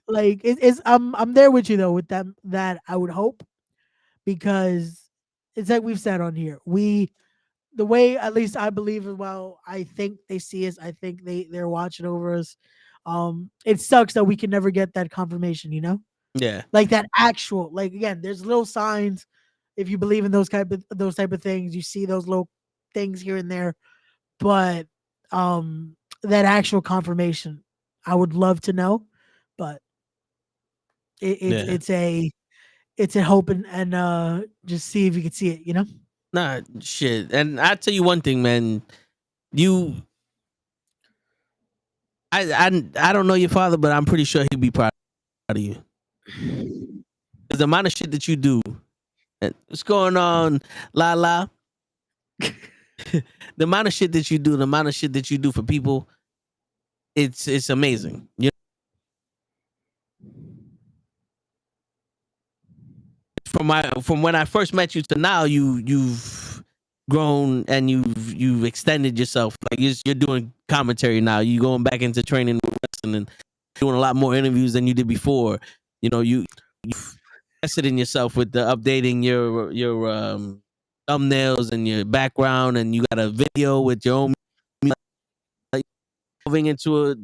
like it's I'm there with you though with them, that I would hope, because it's like we've said on here. The way, at least I believe as well, I think they see us. I think they're watching over us. It sucks that we can never get that confirmation, Yeah. like that actual, like, again, there's little signs. If you believe in those type of things, you see those little things here and there. But that actual confirmation, I would love to know. But Yeah. it's a hope, and just see if you can see it. Nah, shit. And I tell you one thing, man. I don't know your father, but I'm pretty sure he'd be proud of you. 'Cause the amount of shit that you do. What's going on, La La? The amount of shit that you do, the amount of shit that you do for people, it's amazing. From when I first met you to now, you've grown and you've extended yourself. Like, you're doing commentary now. You going back into training wrestling and doing a lot more interviews than you did before. You invested in yourself with the updating your thumbnails and your background, and you got a video with your own, like, moving into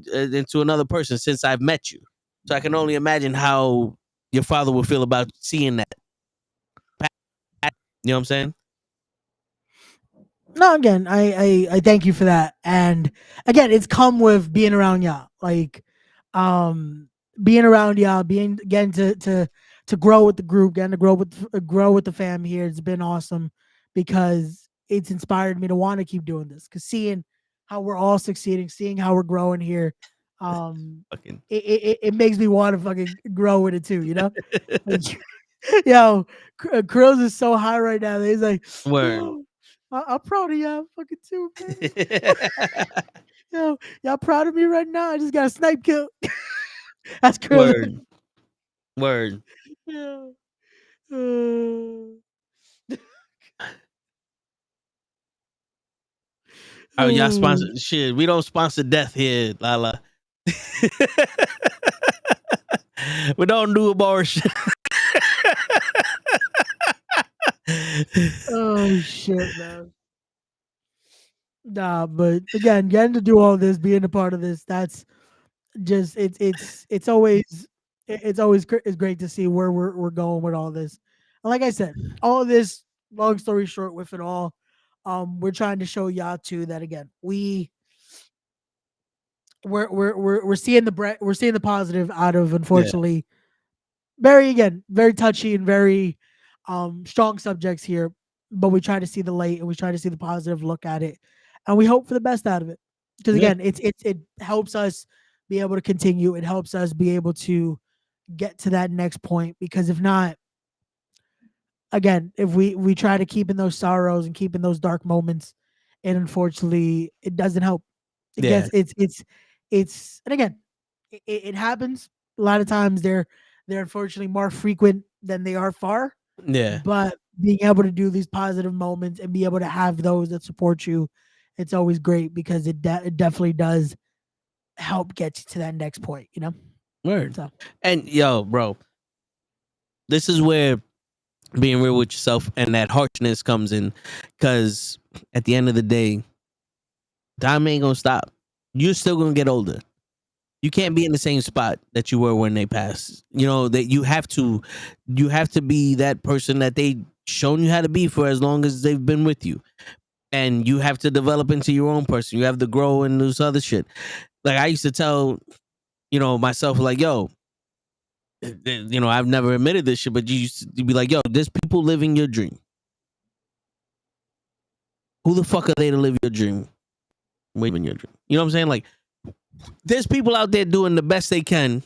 another person since I've met you. So I can only imagine how your father would feel about seeing that. You know what I'm saying? No, again, I thank you for that. And again, it's come with being around y'all. Like, being around y'all, being getting to grow with the group, getting to grow with the fam here. It's been awesome, because it's inspired me to want to keep doing this. Because seeing how we're all succeeding, seeing how we're growing here, Fucking it makes me want to fucking grow with it too. Like, yo, Krills is so high right now that he's like, word. yo, I'm proud of y'all fucking too, man. Yo, y'all proud of me right now? I just got a snipe kill. That's Krills. Word. Word. Yeah. Oh, y'all Oh, sponsor shit. We don't sponsor death here, Lala. We don't do abortion. oh shit, man. Nah, but again, getting to do all this, being a part of this, that's just it's always it's great to see where we're going with all this. And like I said, all of this, long story short, with it all, we're trying to show y'all too that again, we're seeing we're seeing the positive out of, Yeah, unfortunately, very, again, very touchy and very strong subjects here, but we try to see the light and we try to see the positive look at it, and we hope for the best out of it, because yeah, again, it helps us be able to continue. It helps us be able to get to that next point, because if not, again, if we try to keep in those sorrows and keep in those dark moments, and unfortunately it doesn't help. It yeah, gets it's and again, it happens a lot of times. They're unfortunately more frequent than they are far, yeah. but being able to do these positive moments and be able to have those that support you, it's always great, because it definitely does help get you to that next point, you know? Word. So And yo, bro, this is where being real with yourself and that harshness comes in, because at the end of the day, time ain't gonna stop. You're still gonna get older. You can't be in the same spot that you were when they passed. You know that you have to be that person that they shown you how to be for as long as they've been with you, and you have to develop into your own person. You have to grow and this other shit. Like I used to tell, myself, like, yo, I've never admitted this shit, but you used to be like, yo, there's people living your dream. Who the fuck are they to live your dream? Living your dream. You know what I'm saying? Like, there's people out there doing the best they can,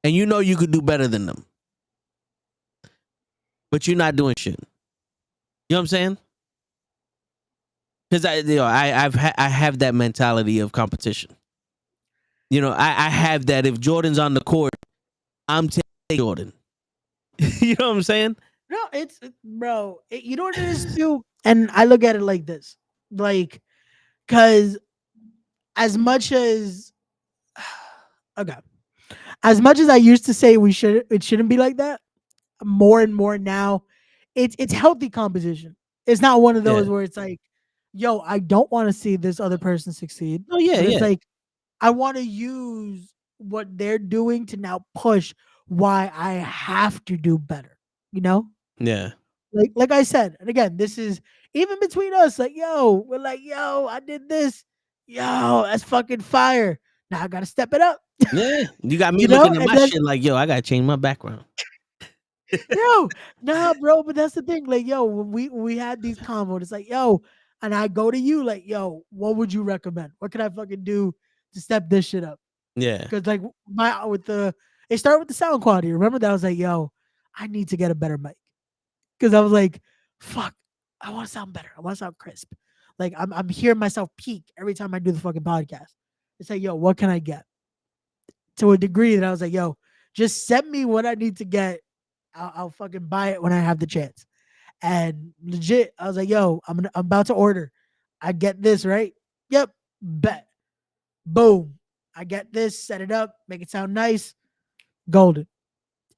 and you know you could do better than them, but you're not doing shit. You know what I'm saying? Because I have that mentality of competition. I have that. If Jordan's on the court, I'm taking Jordan. You know what I'm saying? no, bro. You know what it is too, and I look at it like this, like, because as much as okay, as much as I used to say it shouldn't be like that, more and more now, it's healthy competition. It's not one of Yeah. those where it's like, yo, I don't want to see this other person succeed, Oh yeah, but it's yeah, like I want to use what they're doing to now push why I have to do better. You know, yeah, like I said, and again, this is even between us. Like, yo, we're like, yo, I did this. Yo, that's fucking fire. Now I gotta step it up. yeah. You got me You know, looking at and my then shit like, yo, I gotta change my background. yo, nah, bro, but that's the thing. Like, yo, when we had these convos, it's like, yo, and I go to you, like, yo, what would you recommend? What can I fucking do to step this shit up? Yeah, Because like it started with the sound quality. Remember that? I was like, yo, I need to get a better mic. Because I was like, fuck, I want to sound better. I want to sound crisp. Like I'm hearing myself peak every time I do the fucking podcast. It's like, yo, what can I get? To a degree that I was like, yo, just send me what I need to get. I'll fucking buy it when I have the chance. And legit, I was like, yo, I'm about to order. I get this, right? Yep, bet. Boom. I get this, set it up, make it sound nice, golden.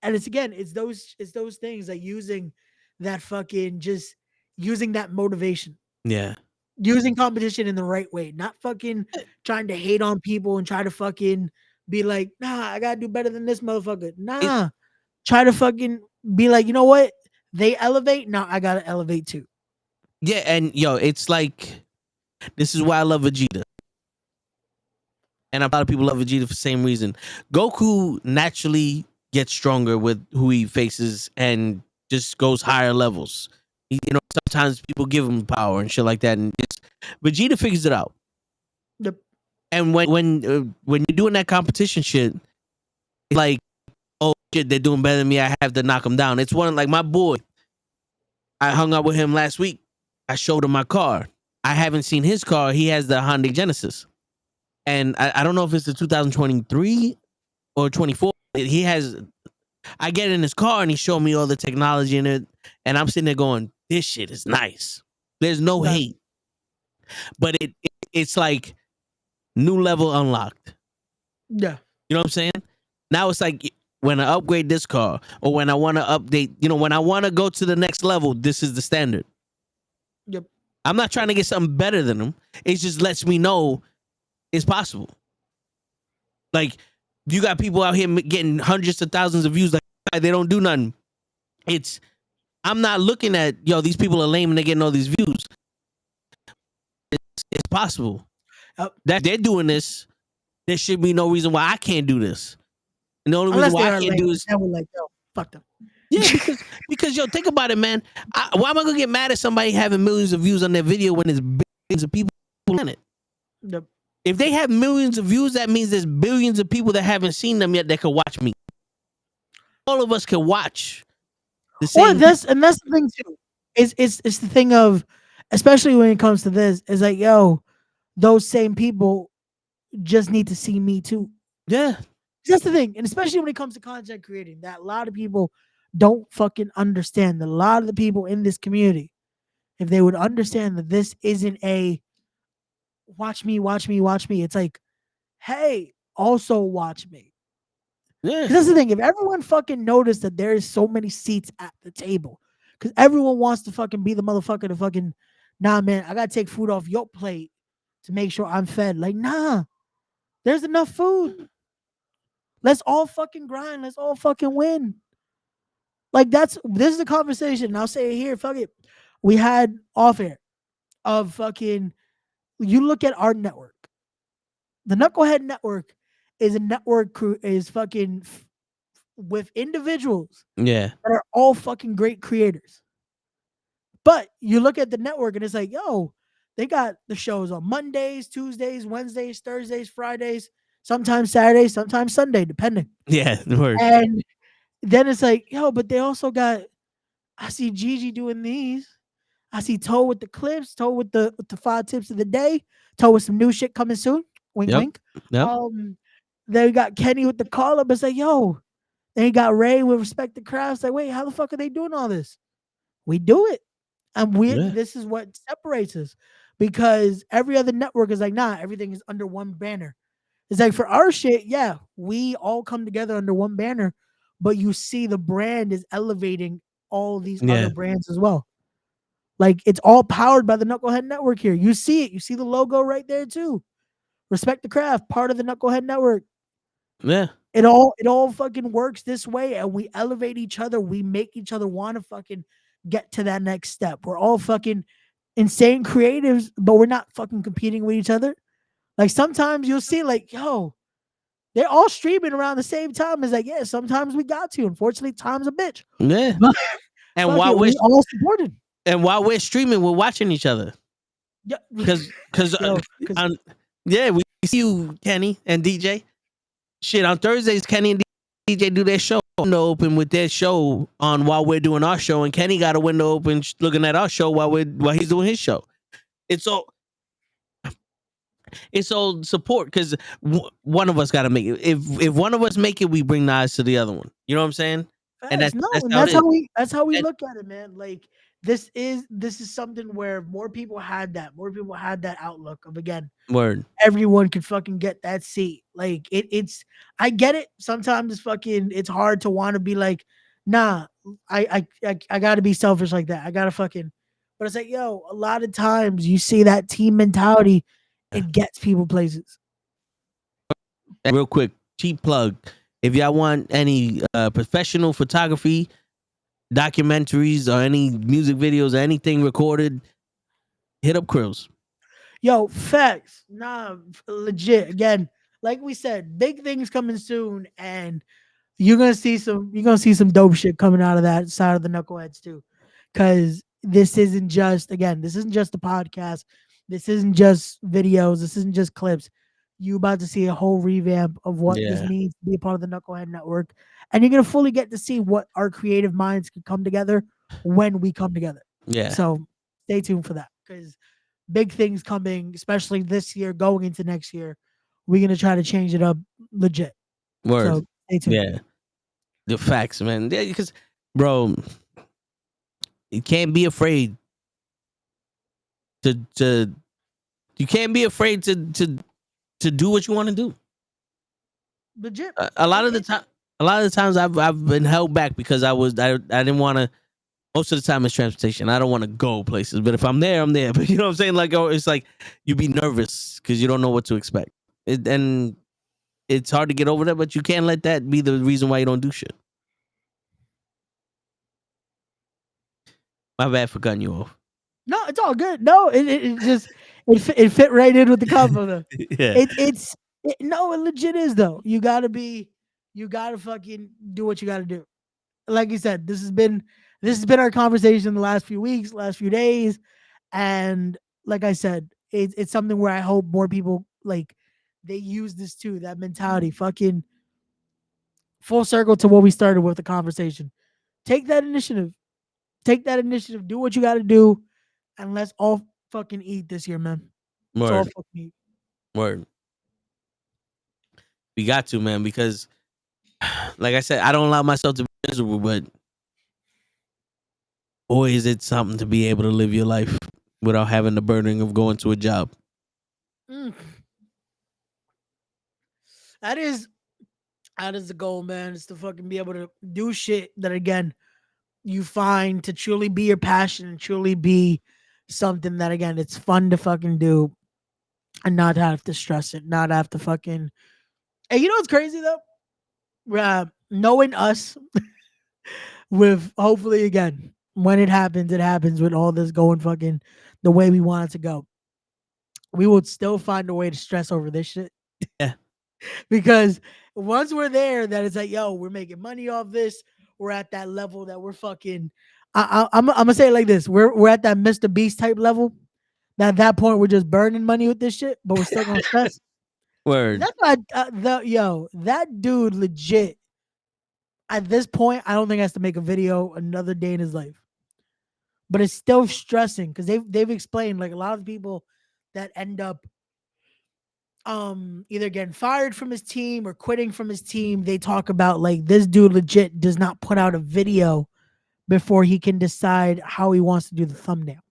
And it's those things, like using that fucking, just using that motivation, yeah, using competition in the right way, not fucking trying to hate on people and try to fucking be like, nah, I gotta do better than this motherfucker. it, Nah, try to fucking be like, you know what? They elevate, now I gotta elevate too. yeah. And yo, it's like this is why I love Vegeta, and a lot of people love Vegeta for the same reason. Goku naturally gets stronger with who he faces and just goes higher levels. Sometimes people give him power and shit like that, and Vegeta figures it out. Yep. And when you're doing that competition shit, it's like, oh shit, they're doing better than me. I have to knock them down. It's one like my boy. I hung out with him last week. I showed him my car. I haven't seen his car. He has the Hyundai Genesis, and I don't know if it's the 2023 or 24. He has I get in his car and he showed me all the technology in it, and I'm sitting there going, "This shit is nice." There's no Right. hate, but it's like new level unlocked. Yeah. You know what I'm saying? Now it's like when I upgrade this car or when I want to update, when I want to go to the next level, this is the standard. Yep. I'm not trying to get something better than them. It just lets me know it's possible. Like, you got people out here getting hundreds of thousands of views, like they don't do nothing. I'm not looking at, these people are lame and they're getting all these views. It's possible. That they're doing this, there should be no reason why I can't do this. And the only Unless reason they why I are can't lame, do is then we're like, yo, fuck them. yeah, because think about it, man. Why am I gonna get mad at somebody having millions of views on their video when there's billions of people in it? Yep. If they have millions of views, that means there's billions of people that haven't seen them yet that could watch me. All of us can watch the same. Or this, and that's the thing too. It's the thing of, especially when it comes to this, is like, yo, those same people just need to see me too. Yeah. That's the thing, and especially when it comes to content creating, that a lot of people don't fucking understand. That a lot of the people in this community, if they would understand that this isn't a watch me, watch me, watch me. It's like, hey, also watch me. Yeah. Because that's the thing. If everyone fucking noticed that there is so many seats at the table, because everyone wants to fucking be the motherfucker to fucking, nah, man, I gotta take food off your plate to make sure I'm fed. Like, nah, there's enough food. Let's all fucking grind. Let's all fucking win. Like, this is the conversation. And I'll say it here. Fuck it. We had off air of fucking, you look at our network. The Knucklehead Network is a network is fucking with individuals Yeah. that are all fucking great creators. But you look at the network and it's like, yo, they got the shows on Mondays, Tuesdays, Wednesdays, Thursdays, Fridays, sometimes Saturdays, sometimes Sunday, depending. Yeah. Word. And then it's like, yo, but they also got, I see Gigi doing these. I see Toe with the clips, Toe with the 5 tips of the day, Toe with some new shit coming soon. Wink, wink. Yep. They got Kenny with the call up. It's like, yo, they got Ray with Respect the Craft. It's like, wait, how the fuck are they doing all this? We do it. And this is what separates us, because every other network is like, nah, everything is under one banner. It's like, for our shit, yeah, we all come together under one banner, but you see the brand is elevating all these other brands as well. Like, it's all powered by the Knucklehead Network here. You see it. You see the logo right there too. Respect the Craft, part of the Knucklehead Network. Yeah. It all fucking works this way, and we elevate each other. We make each other want to fucking get to that next step. We're all fucking insane creatives, but we're not fucking competing with each other. Like, sometimes you'll see, like, yo, they're all streaming around the same time. It's like, yeah, sometimes we got to. Unfortunately, time's a bitch. Yeah. But And while we all supported. And while we're streaming, we're watching each other. Yeah. Because we see you, Kenny and DJ. Shit, on Thursdays, Kenny and DJ do their show window open with their show on while we're doing our show, and Kenny got a window open looking at our show while he's doing his show. It's all support, because one of us got to make it. If one of us make it, we bring the eyes to the other one. You know what I'm saying? And that's how we look at it, man. Like, this is something where more people had that outlook of, again, word. Everyone could fucking get that seat. Like, it's I get it. Sometimes it's hard to want to be like, nah, I gotta be selfish like that. I gotta fucking, but it's like, yo, a lot of times you see that team mentality, it gets people places. Real quick, cheap plug. If y'all want any professional photography, documentaries, or any music videos or anything recorded, hit up Krills. Yo, facts. Nah, legit. Again, like we said, big things coming soon, and you're gonna see some dope shit coming out of that side of the Knuckleheads too. Cause this isn't just the podcast. This isn't just videos. This isn't just clips. You about to see a whole revamp of what this means to be a part of the Knucklehead Network. And you're gonna fully get to see what our creative minds can come together when we come together. Yeah. So stay tuned for that, because big things coming, especially this year, going into next year. We're gonna try to change it up legit. Word. So stay tuned. Yeah. The facts, man. Yeah, because, bro, you can't be afraid to you can't be afraid to do what you want to do. Legit. A lot of the time, a lot of the times I've been held back because I didn't want to. Most of the time it's transportation. I don't want to go places, but if I'm there, I'm there. But you know what I'm saying? Like, oh, it's like you be nervous because you don't know what to expect, and it's hard to get over that. But you can't let that be the reason why you don't do shit. My bad for cutting you off. No, it's all good. No, it just it fit right in with the combo though. Yeah, No, it legit is though. You gotta fucking do what you gotta do. Like you said, this has been our conversation the last few weeks, last few days, and like I said, it's something where I hope more people like they use this too. That mentality, fucking full circle to what we started with the conversation. Take that initiative. Take that initiative. Do what you got to do, and let's all fucking eat this year, man. Let's all word, fucking eat. word. We got to, man, because like I said, I don't allow myself to be miserable, but boy, is it something to be able to live your life without having the burden of going to a job. Mm. That is that is the goal, man. Is to fucking be able to do shit that again you find to truly be your passion and truly be something that again it's fun to fucking do and not have to stress it, not have to fucking. And you know what's crazy though? Knowing us with hopefully again when it happens with all this going fucking the way we want it to go. We would still find a way to stress over this shit Yeah, because once we're there, that it's like, yo, we're making money off this. We're at that level that we're fucking. I'm gonna say it like this: we're at that Mr. Beast type level. Now at that point, we're just burning money with this shit, but we're still gonna stress. word, That's why that dude legit. At this point, I don't think has to make a video another day in his life. But it's still stressing because they've explained like a lot of people that end up either getting fired from his team or quitting from his team. They talk about like this dude legit does not put out a video before he can decide how he wants to do the thumbnail.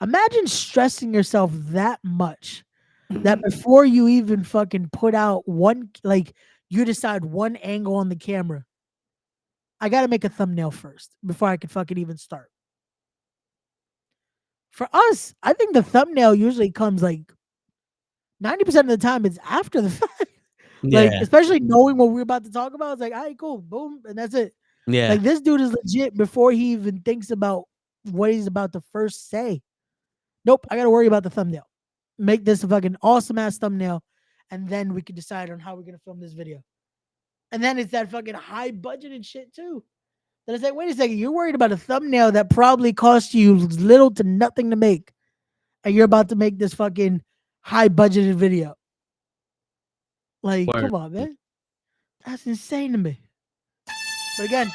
Imagine stressing yourself that much that before you even fucking put out one, like you decide one angle on the camera. I got to make a thumbnail first before I can fucking even start. For us, I think the thumbnail usually comes like 90% of the time it's after the fact. Like, yeah, especially knowing what we're about to talk about, it's like, all right, cool, boom, and that's it. yeah, Like this dude is legit before he even thinks about what he's about to first say. Nope, I gotta worry about the thumbnail. Make this a fucking awesome ass thumbnail, and then we can decide on how we're gonna film this video. And then it's that fucking high budgeted shit too. Then it's like, wait a second, you're worried about a thumbnail that probably cost you little to nothing to make, and you're about to make this fucking high budgeted video. Like, word. come on, man. That's insane to me. But again,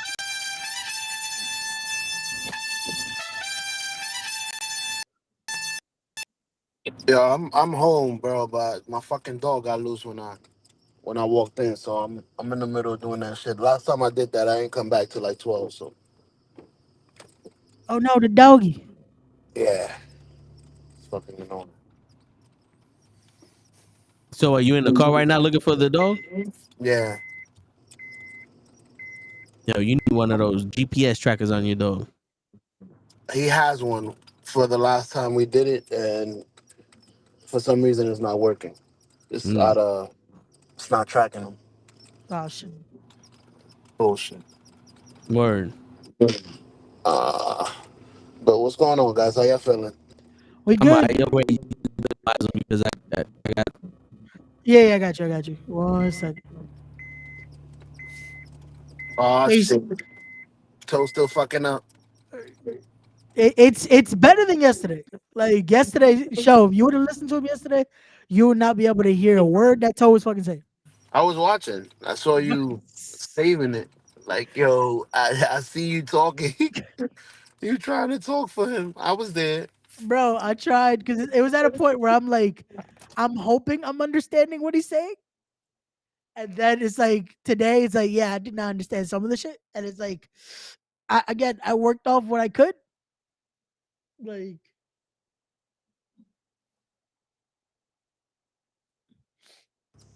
Yeah, I'm home, bro, but my fucking dog got loose when I walked in, so I'm in the middle of doing that shit. Last time I did that, I ain't come back till like 12, so oh no, the doggy. yeah, it's fucking annoying. So are you in the car right now looking for the dog? Yeah, Yo, you need one of those GPS trackers on your dog. he has one for the last time we did it, and for some reason it's not working. It's Mm, out of it's not tracking him. Oh shit. Bullshit. word. Uh, but what's going on, guys? How y'all feeling? We I'm good? yo, wait, you eyes on me because I got Yeah, I got you. I got you. 1 second. Oh It's shit, toe still fucking up. it's better than yesterday. Like yesterday's show, if you would have listened to him yesterday, you would not be able to hear a word that Toe was fucking saying. I was watching. I saw you saving it. Like, yo, I see you talking. You trying to talk for him. I was there. Bro, I tried because it was at a point where I'm like, I'm hoping I'm understanding what he's saying. And then it's like today, it's like, yeah, I did not understand some of the shit. And it's like I worked off what I could. Like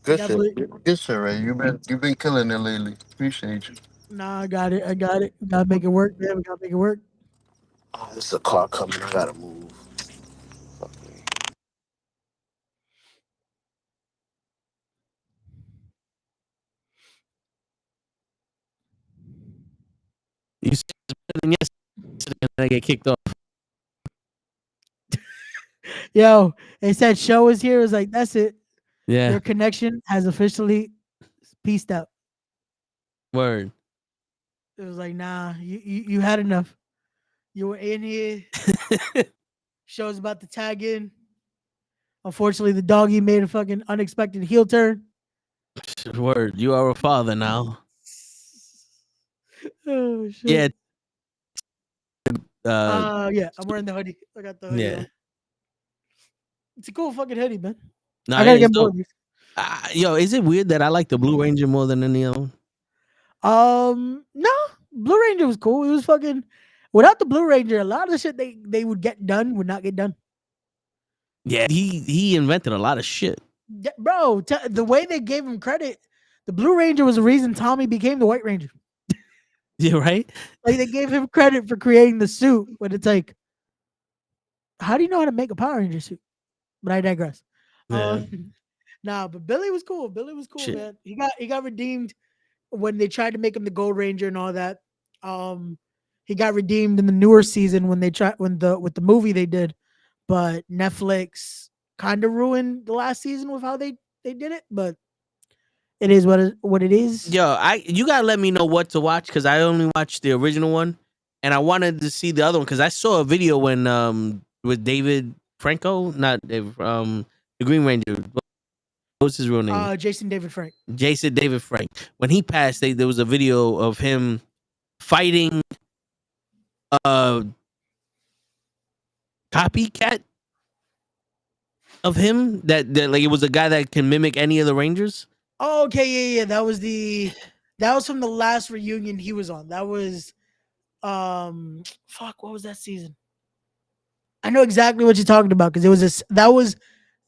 Good shit. definitely Good shit, Ray. You've been killing it lately. Appreciate you. nah, I got it. I got it. We gotta make it work, man. We gotta make it work. Oh, there's a car coming. I gotta move. Fuck me. You said it's better than yesterday, and I get kicked off. Yo, they said show is here. It was like, that's it. Yeah, Your connection has officially pieced out. word. It was like, nah, you had enough. You were in here. Show's about to tag in. Unfortunately, the doggy made a fucking unexpected heel turn. Word. You are a father now. Oh Yeah. shit. Uh. Yeah, I'm wearing the hoodie. I got the hoodie Yeah. on. It's a cool fucking hoodie, man. No, I it gotta is get more dope. of these. Yo, is it weird that I like the Blue Ranger more than any other one? No, Blue Ranger was cool. It was fucking without the Blue Ranger, a lot of the shit they would get done would not get done. Yeah, he invented a lot of shit. Yeah, bro, the way they gave him credit, the Blue Ranger was the reason Tommy became the White Ranger. Yeah, right. Like they gave him credit for creating the suit, but it's like, how do you know how to make a Power Ranger suit? But I digress. Yeah. Nah, but Billy was cool. Billy was cool, Shit. man. He got redeemed when they tried to make him the Gold Ranger and all that. Um, he got redeemed in the newer season when they tried with the movie they did, but Netflix kind of ruined the last season with how they did it. But it is what it is. Yo, you gotta let me know what to watch because I only watched the original one, and I wanted to see the other one because I saw a video when with David Franco, not David, the Green Ranger. What's his real name? Jason David Frank. Jason David Frank. When he passed, there was a video of him fighting a copycat of him that like it was a guy that can mimic any of the Rangers. Oh, okay, yeah. That was from the last reunion he was on. That was fuck, what was that season? I know exactly what you're talking about because it was this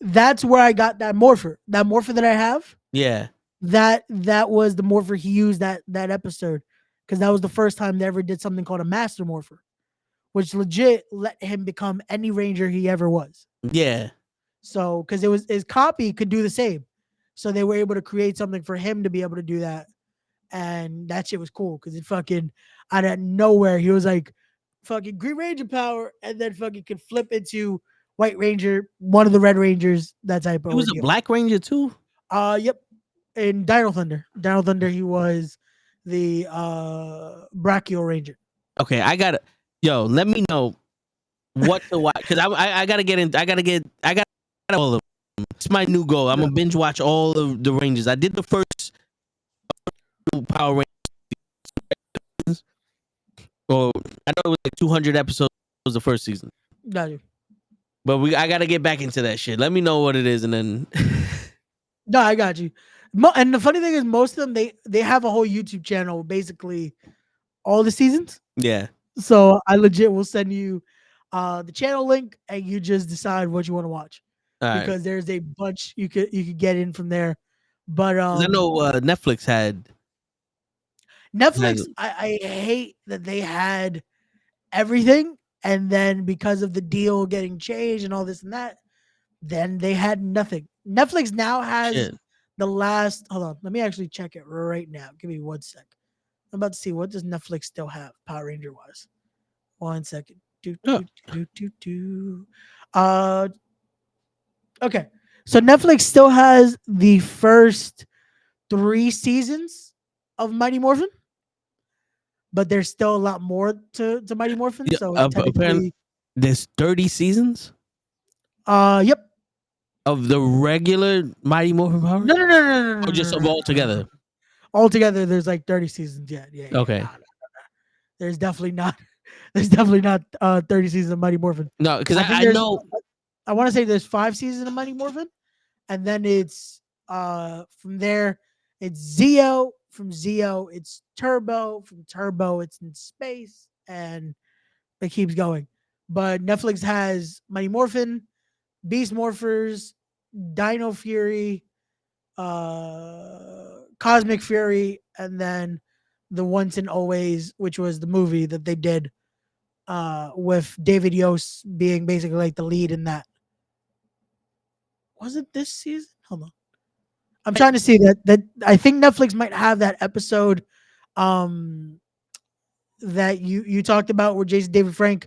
that's where I got that morpher. That morpher that I have, Yeah. that was the morpher he used that episode. Because that was the first time they ever did something called a master morpher, which legit let him become any ranger he ever was. Yeah. So because it was his copy could do the same. So they were able to create something for him to be able to do that. And that shit was cool because it fucking out of nowhere, he was like fucking Green Ranger power, and then fucking could flip into White Ranger, one of the Red Rangers, that type of He was a ordeal. Black Ranger too. Yep. In Dino Thunder. Dino Thunder, he was the Brachial Ranger. Okay, I gotta. Yo, let me know what to watch because I gotta get in. I got all of them. It's my new goal. I'm gonna binge watch all of the Rangers. I did the first Power Rangers. Or I know it was like 200 episodes was the first season. Got you. But I gotta get back into that shit. Let me know what it is, and then No, I got you. And the funny thing is, most of them they have a whole YouTube channel, basically all the seasons. yeah. So I legit will send you the channel link, and you just decide what you want to watch All right. because there's a bunch you could get in from there. But 'Cause I know Netflix had Netflix, I hate that they had everything, and then because of the deal getting changed and all this and that, then they had nothing. Netflix now has shit. the last. Hold on, let me actually check it right now. Give me 1 sec. I'm about to see what does Netflix still have Power Ranger wise. 1 second. Do Oh. do do do do. Okay. So Netflix still has the first 3 seasons of Mighty Morphin, but there's still a lot more to Mighty Morphin. Yeah, So apparently technically, there's 30 seasons yep. of the regular Mighty Morphin Power. No. Or just of all together. Altogether, there's like 30 seasons. Yeah. Okay. Nah. There's definitely not. There's definitely not 30 seasons of Mighty Morphin. No, because I think I there's. know. I want to say there's 5 seasons of Mighty Morphin, and then it's from there It's Zeo. From Zeo, it's Turbo. From Turbo, it's in space, and it keeps going. But Netflix has Mighty Morphin, Beast Morphers, Dino Fury, Cosmic Fury, and then the Once and Always, which was the movie that they did with David Yost being basically like the lead in that. Was it this season? Hold on. I'm trying to see that I think Netflix might have that episode um that you talked about where Jason David Frank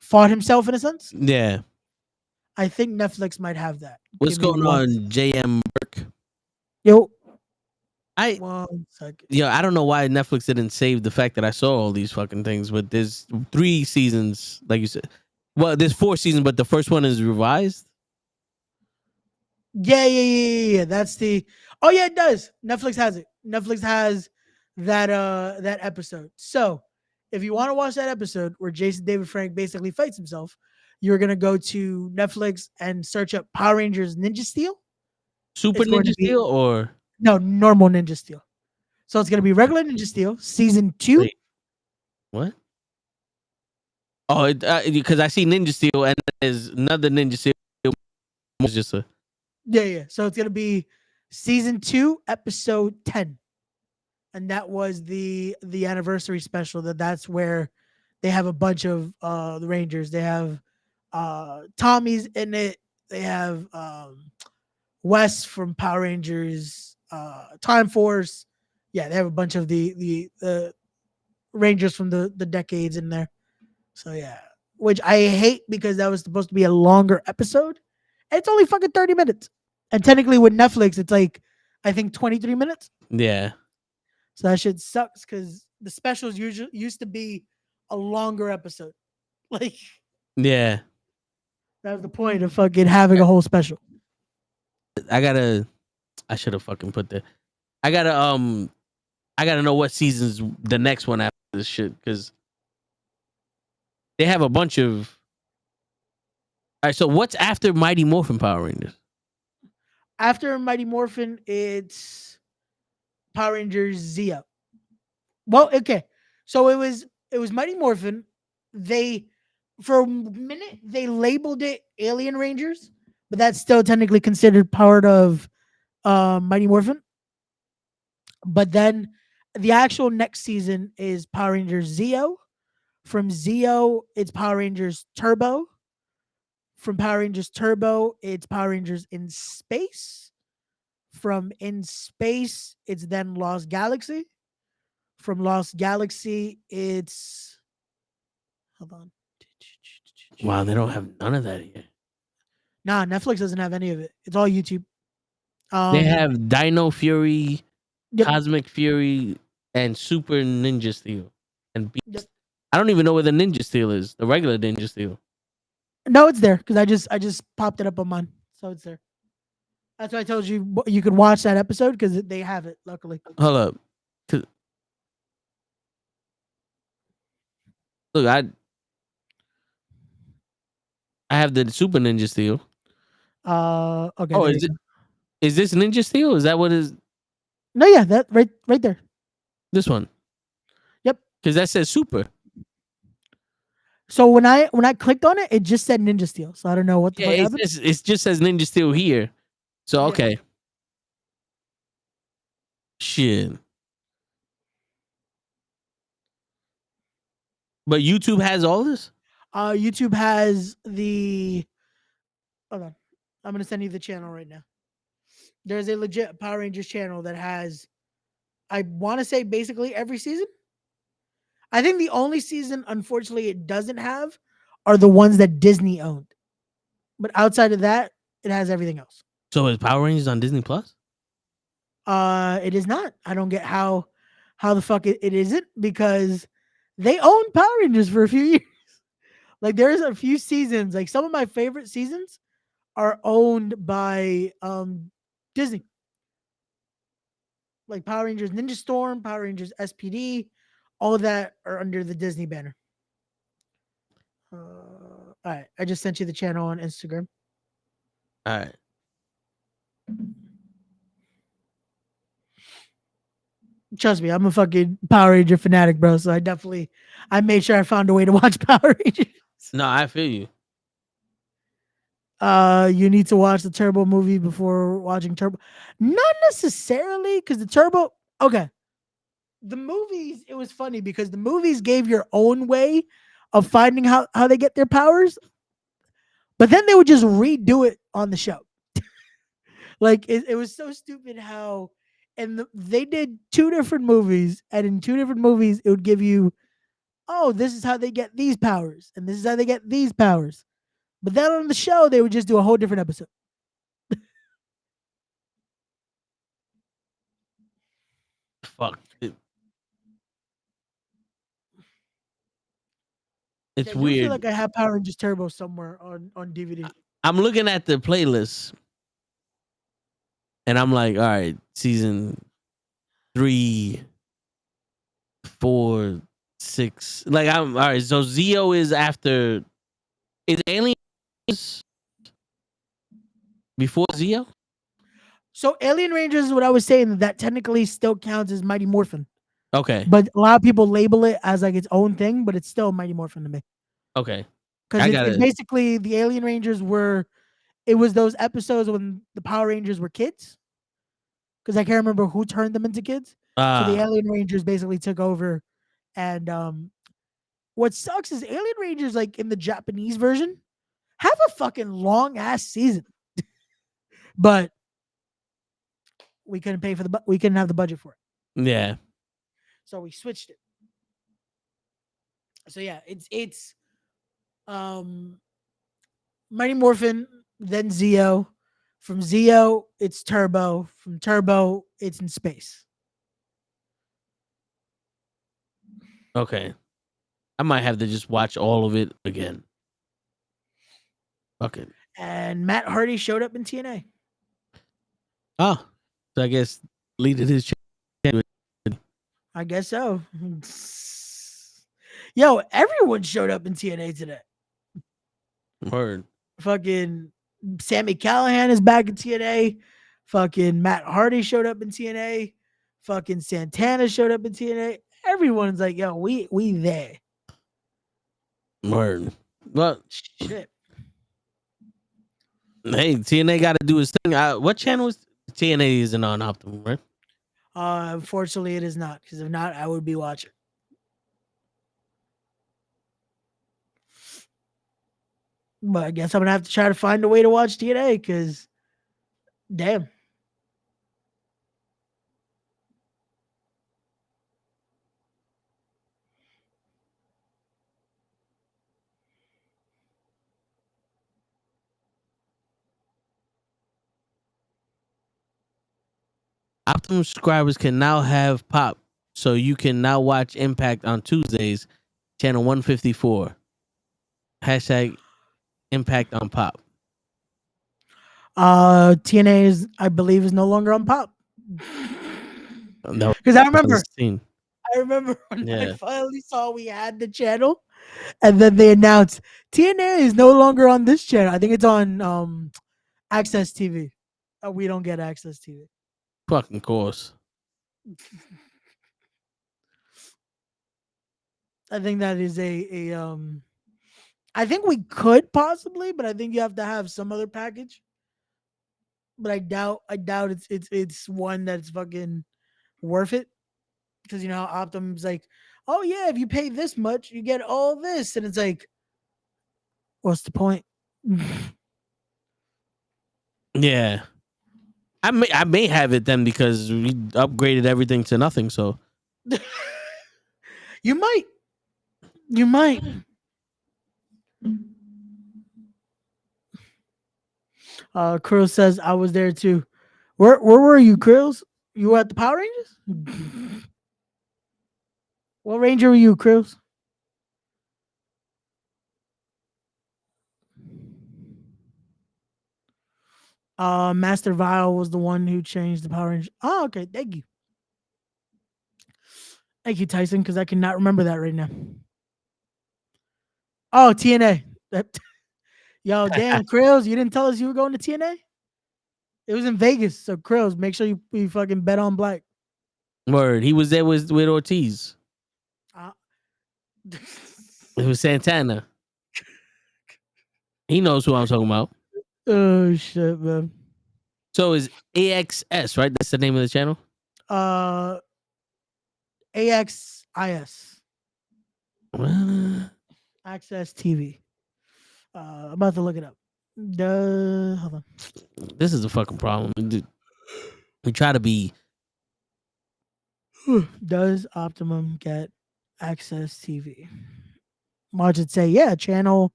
fought himself in a sense. Yeah. I think Netflix might have that. What's Give me going one. on, JM Burke? Yo, I 1 second. I don't know why Netflix didn't save the fact that I saw all these fucking things, but there's 3 seasons, like you said. Well, there's 4 seasons, but the first one is revised. Yeah. That's the. Oh yeah, it does. Netflix has it. Netflix has that episode. So if you want to watch that episode where Jason David Frank basically fights himself, you're gonna go to Netflix and search up Power Rangers Ninja Steel. Super It's going to Ninja be Steel or no normal Ninja Steel. So it's gonna be regular Ninja Steel season 2. wait, what? Oh, because I see Ninja Steel and there's another Ninja Steel. It's just a Yeah. So it's gonna be season 2, episode 10, and that was the anniversary special. That's where they have a bunch of the Rangers. They have Tommy's in it. They have Wes from Power Rangers, Time Force. Yeah, they have a bunch of the Rangers from the decades in there. So yeah, which I hate because that was supposed to be a longer episode. It's only fucking 30 minutes. And technically with Netflix, it's like I think 23 minutes. yeah. So that shit sucks because the specials usually used to be a longer episode. Like Yeah. that was the point of fucking having a whole special. I should have fucking put that. I gotta know what season's the next one after this shit because they have a bunch of. All right, so what's after Mighty Morphin Power Rangers? After Mighty Morphin, it's Power Rangers Zeo. Well, okay. So it was Mighty Morphin. They for a minute they labeled it Alien Rangers, but that's still technically considered part of Mighty Morphin. But then the actual next season is Power Rangers Zeo. From Zeo, it's Power Rangers Turbo. From Power Rangers Turbo, it's Power Rangers in Space. From In Space, it's then Lost Galaxy. From Lost Galaxy, it's hold on. Wow, they don't have none of that here. Nah, Netflix doesn't have any of it. It's all YouTube. They have Dino Fury, Yep. Cosmic Fury, and Super Ninja Steel, and Beast. Yep. I don't even know where the Ninja Steel is. The regular Ninja Steel. No, it's there because I just popped it up on mine, so it's there. That's why I told you you could watch that episode because they have it. Luckily, Hold up. Look, I have the Super Ninja Steel. okay. Oh, There you go. is this Ninja Steel? Is that what is No, yeah, that right there. this one? Yep. Because that says Super. So when I clicked on it, it just said Ninja Steel. So I don't know what the Yeah, fuck happened. it just says Ninja Steel here. So Yeah. okay. Shit. But YouTube has all this? YouTube has the. Hold on, I'm gonna send you the channel right now. There's a legit Power Rangers channel that has, I want to say basically every season. I think the only season, unfortunately, it doesn't have are the ones that Disney owned. But outside of that, it has everything else. So is Power Rangers on Disney Plus? It is not. I don't get how the fuck it isn't because they owned Power Rangers for a few years. Like there's a few seasons, like some of my favorite seasons are owned by Disney. Like Power Rangers Ninja Storm, Power Rangers SPD, all of that are under the Disney banner. All right, I just sent you the channel on Instagram. All right. Trust me, I'm a fucking Power Ranger fanatic, bro. So I made sure I found a way to watch Power Rangers. No, I feel you. You need to watch the Turbo movie before watching Turbo. Not necessarily, because the Turbo. Okay, the movies. It was funny because the movies gave your own way of finding how they get their powers, but then they would just redo it on the show. Like it was so stupid how, they did two different movies, and in two different movies it would give you, oh, this is how they get these powers, and this is how they get these powers. But then on the show, they would just do a whole different episode. Fuck. Yeah, It's I do feel weird. like I have Power Rangers Turbo somewhere on DVD. I'm looking at the playlist and I'm like, all right, season 3, 4, 6. Like I'm all right. So Zeo is after. Is Aliens before Zeo? So Alien Rangers is what I was saying, that technically still counts as Mighty Morphin, Okay. but a lot of people label it as like its own thing, but it's still Mighty Morphin to me Okay. because I it's gotta. basically the Alien Rangers were. It was those episodes when the Power Rangers were kids, because I can't remember who turned them into kids. So the Ah. Alien Rangers basically took over, and what sucks is Alien Rangers, like in the Japanese version, have a fucking long ass season, but we couldn't pay for we couldn't have the budget for it, Yeah. so we switched it. So yeah, it's um Mighty Morphin, then Zeo. From Zeo, it's Turbo. From Turbo, it's in space. Okay. I might have to just watch all of it again. Okay. And Matt Hardy showed up in TNA. Oh. So I guess leading his channel. I guess so. Yo, everyone showed up in TNA today. Word. Fucking Sammy Callahan is back in TNA. Fucking Matt Hardy showed up in TNA. Fucking Santana showed up in TNA. Everyone's like, yo, we there. Word. Well, Shit. hey, TNA got to do his thing. What channel is TNA? Isn't on Optimum, right? Unfortunately, it is not, because if not, I would be watching. But I guess I'm gonna have to try to find a way to watch TNA, because damn. Optimum subscribers can now have Pop, so you can now watch Impact on Tuesdays, channel 154. Hashtag Impact on Pop. TNA is, I believe, is no longer on Pop. No, Because I remember scene. when I Yeah. finally saw we had the channel, and then they announced TNA is no longer on this channel. I think it's on Access TV. We don't get Access TV. Fucking course. I think that is I think we could possibly, but I think you have to have some other package. But I doubt it's one that's fucking worth it, because you know how Optimum's like, oh yeah, if you pay this much, you get all this, and it's like, what's the point? Yeah. I may have it then because we upgraded everything to nothing. So You might. You might. Krill says I was there too. Where were you, Krills? You were at the Power Rangers? What ranger were you, Krills? Master Vile was the one who changed the Power Rangers. Oh, okay. Thank you. Thank you, Tyson, because I cannot remember that right now. Oh, TNA. Yo, damn, Krills, you didn't tell us you were going to TNA? It was in Vegas, so Krills, make sure you fucking bet on black. Word. He was there with Ortiz. Uh, It was Santana. He knows who I'm talking about. oh shit, man. So is AXS, right? That's the name of the channel? Uh, AXIS Well, Access TV. I'm about to look it up. Hold on. this is a fucking problem. We try to be. Does Optimum get Access TV? Watch it say, yeah, channel.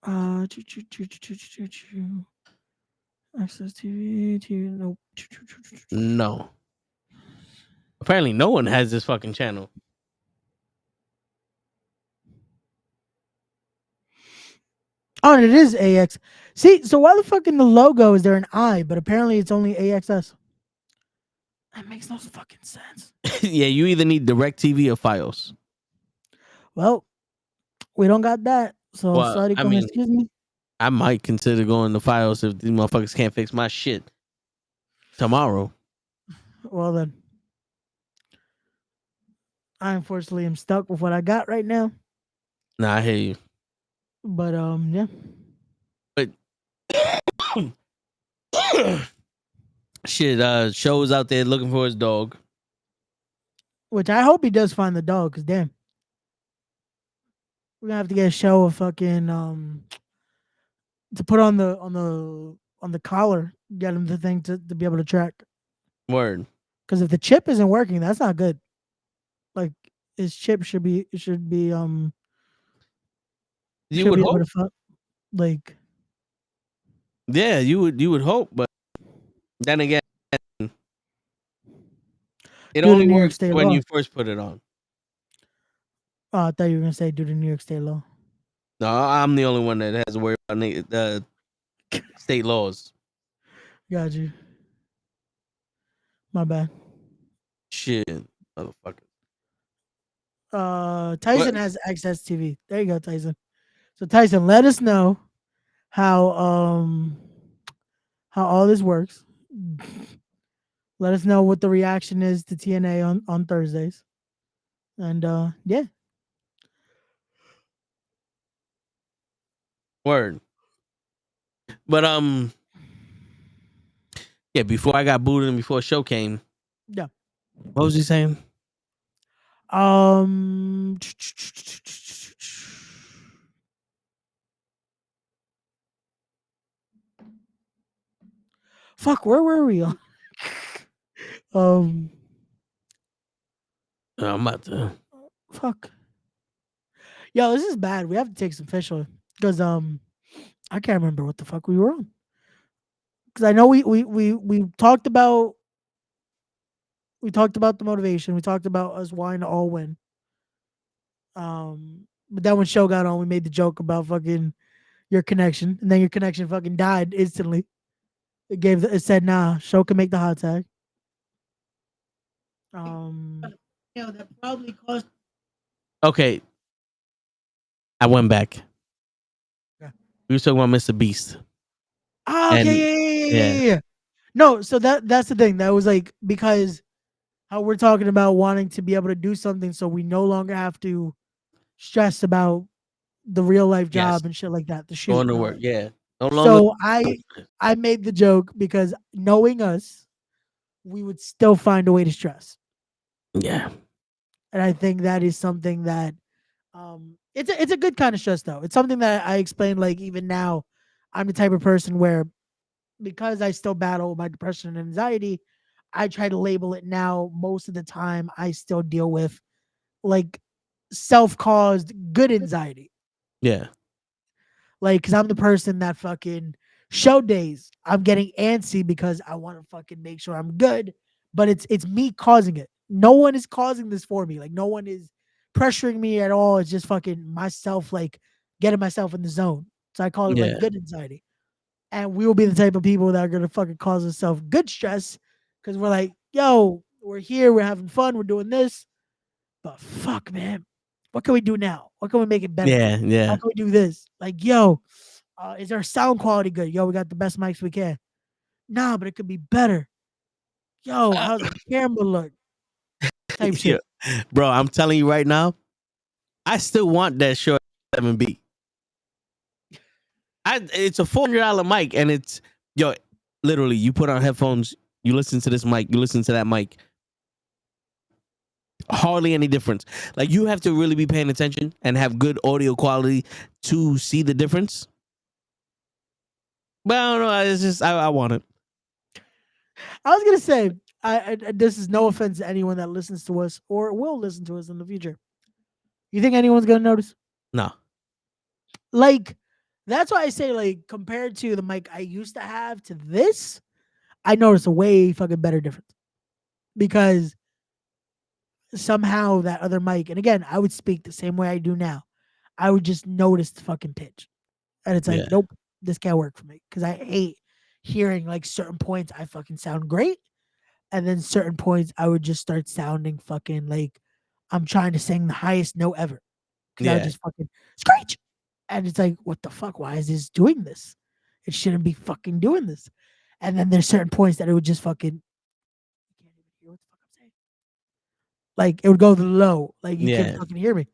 Access TV. Nope. No. Apparently, no one has this fucking channel. Oh, and it is AX. See, so why the fuck in the logo is there an I, but apparently it's only AXS? That makes no fucking sense. Yeah, you either need DirecTV or Fios. Well, we don't got that. So Well, sorry, I come mean, excuse me. I might consider going to Fios if these motherfuckers can't fix my shit tomorrow. Well then, I unfortunately am stuck with what I got right now. Nah, I hear you. But yeah. But shit, Show's out there looking for his dog. Which I hope he does find the dog, cause damn. We're gonna have to get a show of fucking to put on the collar, get him the thing to be able to track. Word. Because if the chip isn't working, that's not good. Like his chip should be You should would be able hope. to like Yeah, you would hope, but then again, it due to only New York works State when law. you first put it on. Oh, I thought you were gonna say due to New York State law. No, I'm the only one that has to worry about the state laws. Got you. My bad. Shit, motherfucker. Tyson has Access TV. There you go, Tyson. So Tyson, let us know how all this works. Let us know what the reaction is to TNA on Thursdays. And yeah. Word. But yeah, before I got booted and before show came, Yeah. what was he saying? Um Fuck, where were we on? um I'm about to. Fuck. Yo, this is bad. We have to take some fish oil. Because I can't remember what the fuck we were on. Because I know we talked about the motivation. We talked about us wanting to all win. But then when show got on, we made the joke about fucking your connection, and then your connection fucking died instantly. It said, nah, show can make the hot tag. That probably cost. Okay, I went back. Yeah. We were talking about Mr. Beast. Oh, okay, yeah. No, so that's the thing. That was like because how we're talking about wanting to be able to do something so we no longer have to stress about the real life job Yes. and shit like that. The shoot. Going to work, yeah. No longer. So I made the joke because knowing us, we would still find a way to stress. Yeah. And I think that is something that it's a good kind of stress though. It's something that I explained like even now, I'm the type of person where because I still battle my depression and anxiety, I try to label it now. Most of the time I still deal with like self-caused good anxiety. Yeah. Like, cause I'm the person that fucking show days, I'm getting antsy because I want to fucking make sure I'm good, but it's me causing it. No one is causing this for me. Like, no one is pressuring me at all. It's just fucking myself, like getting myself in the zone. So I call it like Yeah. good anxiety. And we will be the type of people that are gonna fucking cause ourselves good stress because we're like, yo, we're here, we're having fun, we're doing this. But fuck, man, what can we do now? What can we make it better? Yeah. Yeah. How can we do this? Like, yo, is our sound quality good? Yo, we got the best mics we can. Nah, but it could be better. Yo, how's the camera look? type shit. Yeah. Bro, I'm telling you right now, I still want that Shure 7B. It's a $400 mic, and it's literally you put on headphones, you listen to this mic, you listen to that mic. Hardly any difference. Like, you have to really be paying attention and have good audio quality to see the difference. But I don't know. It's just I want it. I was gonna say, this is no offense to anyone that listens to us or will listen to us in the future. You think anyone's gonna notice? No. Like, that's why I say, like, compared to the mic I used to have to this, I noticed a way fucking better difference. Because somehow that other mic, and again, I would speak the same way I do now. I would just notice the fucking pitch. And it's like, Yeah. nope, this can't work for me. Because I hate hearing like certain points I fucking sound great. And then certain points I would just start sounding fucking like I'm trying to sing the highest note ever. Because I would Yeah. just fucking screech. And it's like, what the fuck? Why is this doing this? It shouldn't be fucking doing this. And then there's certain points that it would just fucking, you can't even hear what the fuck I'm saying. Like, it would go low. Like, you Yeah. couldn't fucking hear me.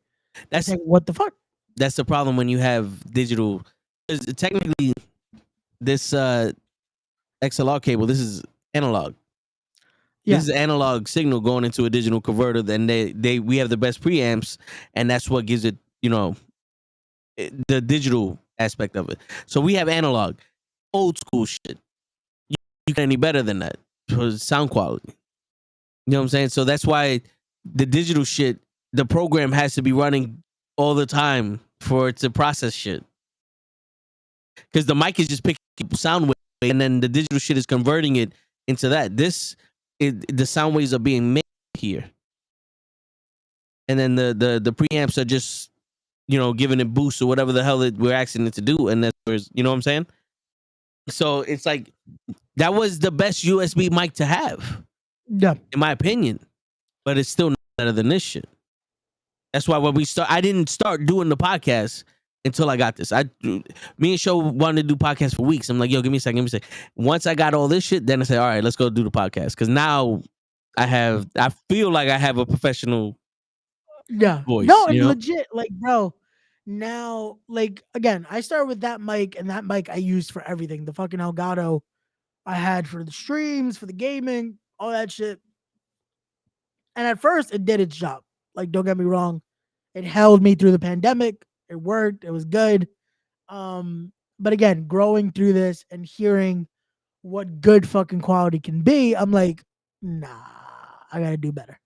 That's It's like, what the fuck? that's the problem when you have digital. 'Cause technically, this XLR cable, this is analog. Yeah. This is analog signal going into a digital converter. Then we have the best preamps, and that's what gives it, the digital aspect of it. So we have analog, old school shit. You can any better than that for sound quality. You know what I'm saying? So that's why the digital shit, the program has to be running all the time for it to process shit. Because the mic is just picking up sound wave, and then the digital shit is converting it into that. The sound waves are being made here, and then the preamps are just giving it boosts or whatever the hell we're asking it to do, and that's where you know what I'm saying. So it's like that was the best USB mic to have, Yeah. in my opinion, but it's still not better than this shit. That's why when I didn't start doing the podcast until I got this. Me and Show wanted to do podcasts for weeks. I'm like, yo, give me a second. Once I got all this shit, then I said, all right, let's go do the podcast. Because now I feel like I have a professional Yeah. voice. No, and legit, like, bro, now, like, again, I started with that mic, and that mic I used for everything. The fucking Elgato I had for the streams, for the gaming, all that shit. And at first, it did its job. Like, don't get me wrong. It held me through the pandemic. It worked. It was good. But again, growing through this and hearing what good fucking quality can be, I'm like, nah, I gotta do better.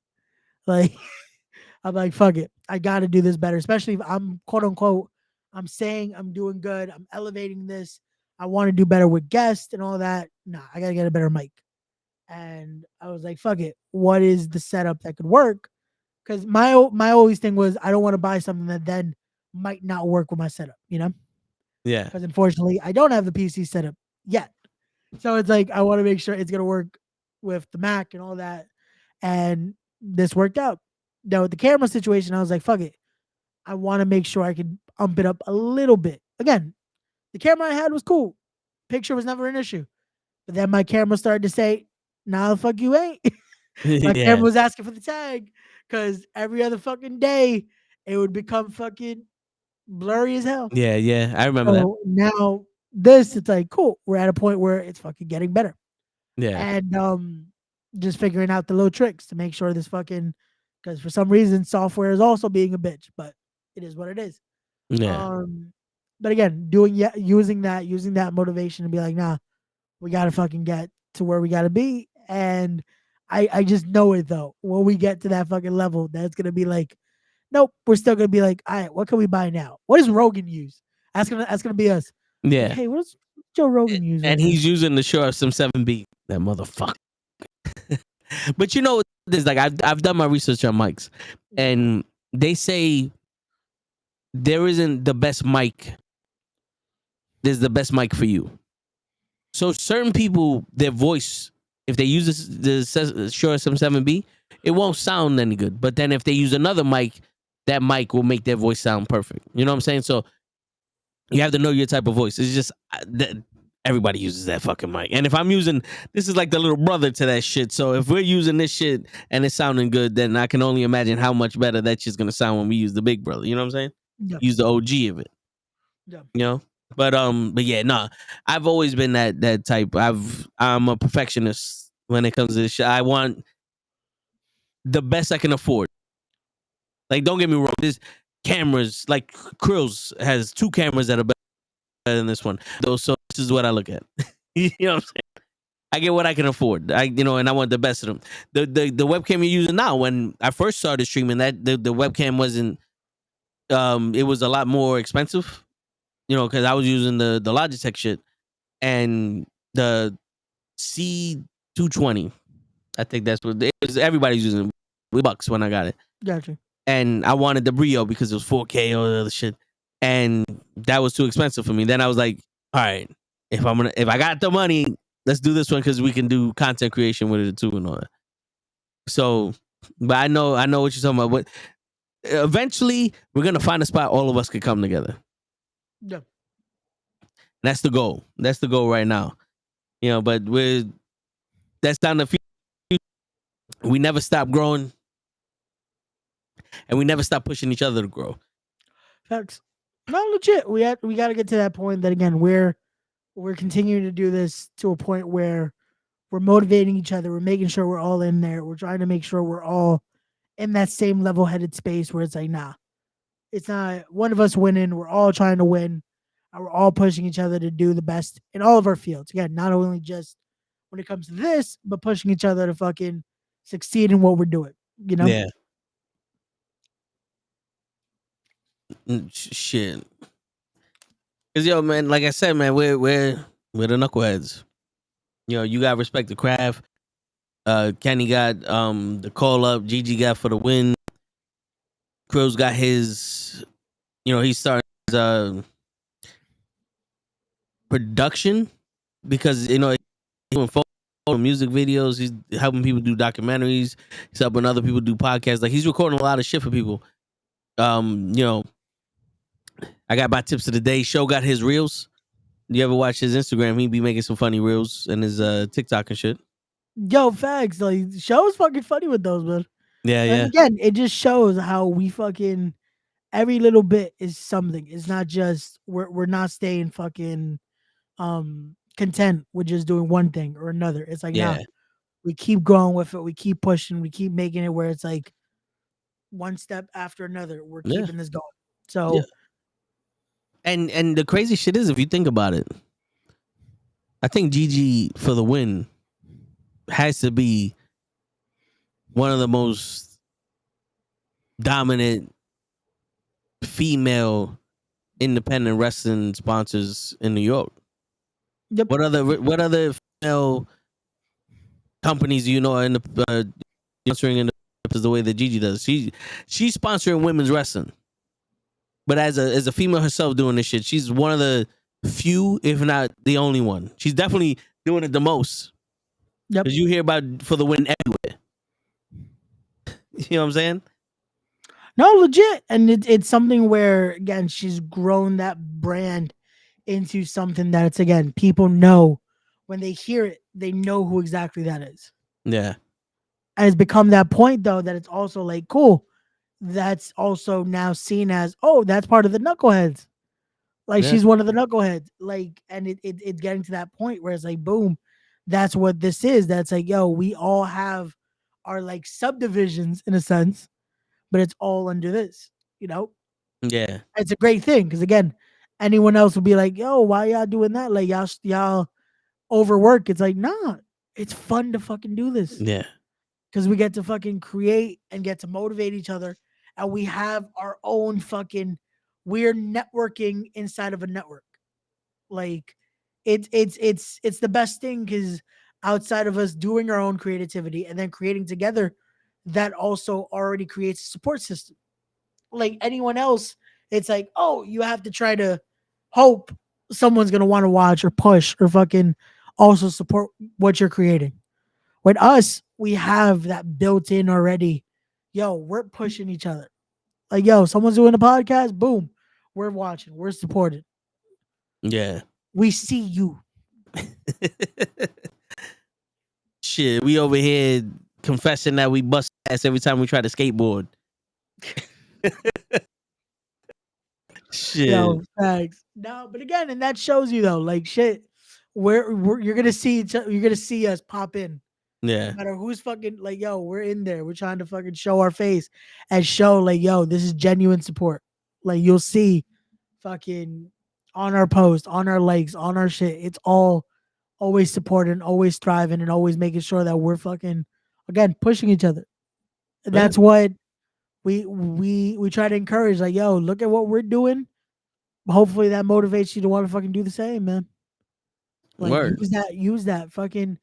Like, I'm like, fuck it. I gotta do this better, especially if I'm quote unquote, I'm saying I'm doing good. I'm elevating this. I want to do better with guests and all that. Nah, I gotta get a better mic. And I was like, fuck it. What is the setup that could work? Because my always thing was I don't want to buy something that then might not work with my setup, Yeah. Because unfortunately I don't have the PC setup yet. So it's like I want to make sure it's gonna work with the Mac and all that. And this worked out. Now with the camera situation, I was like, fuck it. I want to make sure I can ump it up a little bit. Again, the camera I had was cool. Picture was never an issue. But then my camera started to say, nah, the fuck you ain't. My camera was asking for the tag because every other fucking day it would become fucking blurry as hell. Yeah. I remember that. So now it's like, cool. We're at a point where it's fucking getting better. Yeah. And just figuring out the little tricks to make sure this fucking, because for some reason software is also being a bitch, but it is what it is. Yeah. But again, using that motivation to be like, nah, we gotta fucking get to where we gotta be. And I just know it though. When we get to that fucking level, that's gonna be like, nope, we're still gonna be like, all right, what can we buy now? What does Rogan use? That's gonna be us. Yeah. Like, hey, what does Joe Rogan use? And right he's using the Shure some 7B. That motherfucker. But there's like I've done my research on mics, and they say there isn't the best mic. There's the best mic for you. So certain people, their voice, if they use the Shure SM7B, it won't sound any good. But then if they use another mic, that mic will make their voice sound perfect. You know what I'm saying? So you have to know your type of voice. It's just everybody uses that fucking mic. And if I'm using, this is like the little brother to that shit. So if we're using this shit and it's sounding good, then I can only imagine how much better that shit's gonna sound when we use the big brother. You know what I'm saying? Yeah. Use the OG of it. Yeah. You know? But yeah, nah. I've always been that type. I'm a perfectionist when it comes to this shit. I want the best I can afford. Like, don't get me wrong, there's cameras, like Krills has 2 cameras that are better than this one. Though, so this is what I look at. You know what I'm saying? I get what I can afford. And I want the best of them. The webcam you're using now, when I first started streaming, that the webcam wasn't it was a lot more expensive, because I was using the Logitech shit, and the C220. I think that's what everybody's using. $1 when I got it. Gotcha. And I wanted the Brio because it was 4K or the other shit, and that was too expensive for me. Then I was like, all right, if I got the money, let's do this one because we can do content creation with it too and all that. So, but I know what you're talking about. But eventually, we're gonna find a spot all of us could come together. Yeah. That's the goal. That's the goal right now. But that's down the future. We never stop growing, and we never stop pushing each other to grow. Facts. No, legit. We got to get to that point that again we're continuing to do this to a point where we're motivating each other. We're making sure we're all in there. We're trying to make sure we're all in that same level-headed space where it's like, nah, it's not one of us winning. We're all trying to win, and we're all pushing each other to do the best in all of our fields. Again, not only just when it comes to this, but pushing each other to fucking succeed in what we're doing. Yeah. Shit. Cause man, like I said, man, we're the knuckleheads. You gotta respect the craft. Kenny got the call up. Gigi got for the win. Krill's got his. He started his, production because he's doing photo music videos. He's helping people do documentaries. He's helping other people do podcasts. Like, he's recording a lot of shit for people. I got my tips of the day. Show got his reels. You ever watch his Instagram? He be making some funny reels and his TikTok and shit. Yo, facts. Like, show's fucking funny with those, man. Yeah, And yeah. again, it just shows how we fucking every little bit is something. It's not just we're not staying fucking content with just doing one thing or another. It's like, Yeah. nah, we keep going with it. We keep pushing. We keep making it where it's like one step after another. We're Yeah. keeping this going. So Yeah. And the crazy shit is, if you think about it, I think Gigi for the win has to be one of the most dominant female independent wrestling sponsors in New York. Yep. What other female companies do you know are in the sponsoring in the way that Gigi does? She's sponsoring women's wrestling, but as a female herself doing this shit, she's one of the few, if not the only one. She's definitely doing it the most. Yep. Because you hear about for the win everywhere. You know what I'm saying? No, legit. And it's something where, again, she's grown that brand into something that's, again, people know when they hear it, they know who exactly that is. Yeah. And it's become that point, though, that it's also like, cool. That's also now seen as, oh, that's part of the knuckleheads. Like, Yeah. she's one of the knuckleheads. Like, and it's getting to that point where it's like, boom, that's what this is. That's like, yo, we all have our like subdivisions in a sense, but it's all under this, Yeah. It's a great thing because again, anyone else would be like, yo, why y'all doing that? Like, y'all overwork. It's like, nah, it's fun to fucking do this. Yeah. Because we get to fucking create and get to motivate each other. And we have our own fucking weird networking inside of a network. Like, it's the best thing because outside of us doing our own creativity and then creating together, that also already creates a support system. Like anyone else, it's like, oh, you have to try to hope someone's gonna want to watch or push or fucking also support what you're creating. With us, we have that built in already. Yo, we're pushing each other. Like, yo, someone's doing a podcast, boom, we're watching, we're supported. Yeah. We see you. Shit, we over here confessing that we bust ass every time we try to skateboard. Shit. Yo, facts. No, but again, and that shows you though, like shit, you're gonna see you're gonna see us pop in. Yeah. No matter who's fucking like, yo, we're in there. We're trying to fucking show our face and show like, yo, this is genuine support. Like you'll see fucking on our post, on our likes, on our shit. It's all always supporting, always thriving, and always making sure that we're fucking again pushing each other. And that's what we try to encourage. Like, yo, look at what we're doing. Hopefully that motivates you to want to fucking do the same, man. Like Word. use that fucking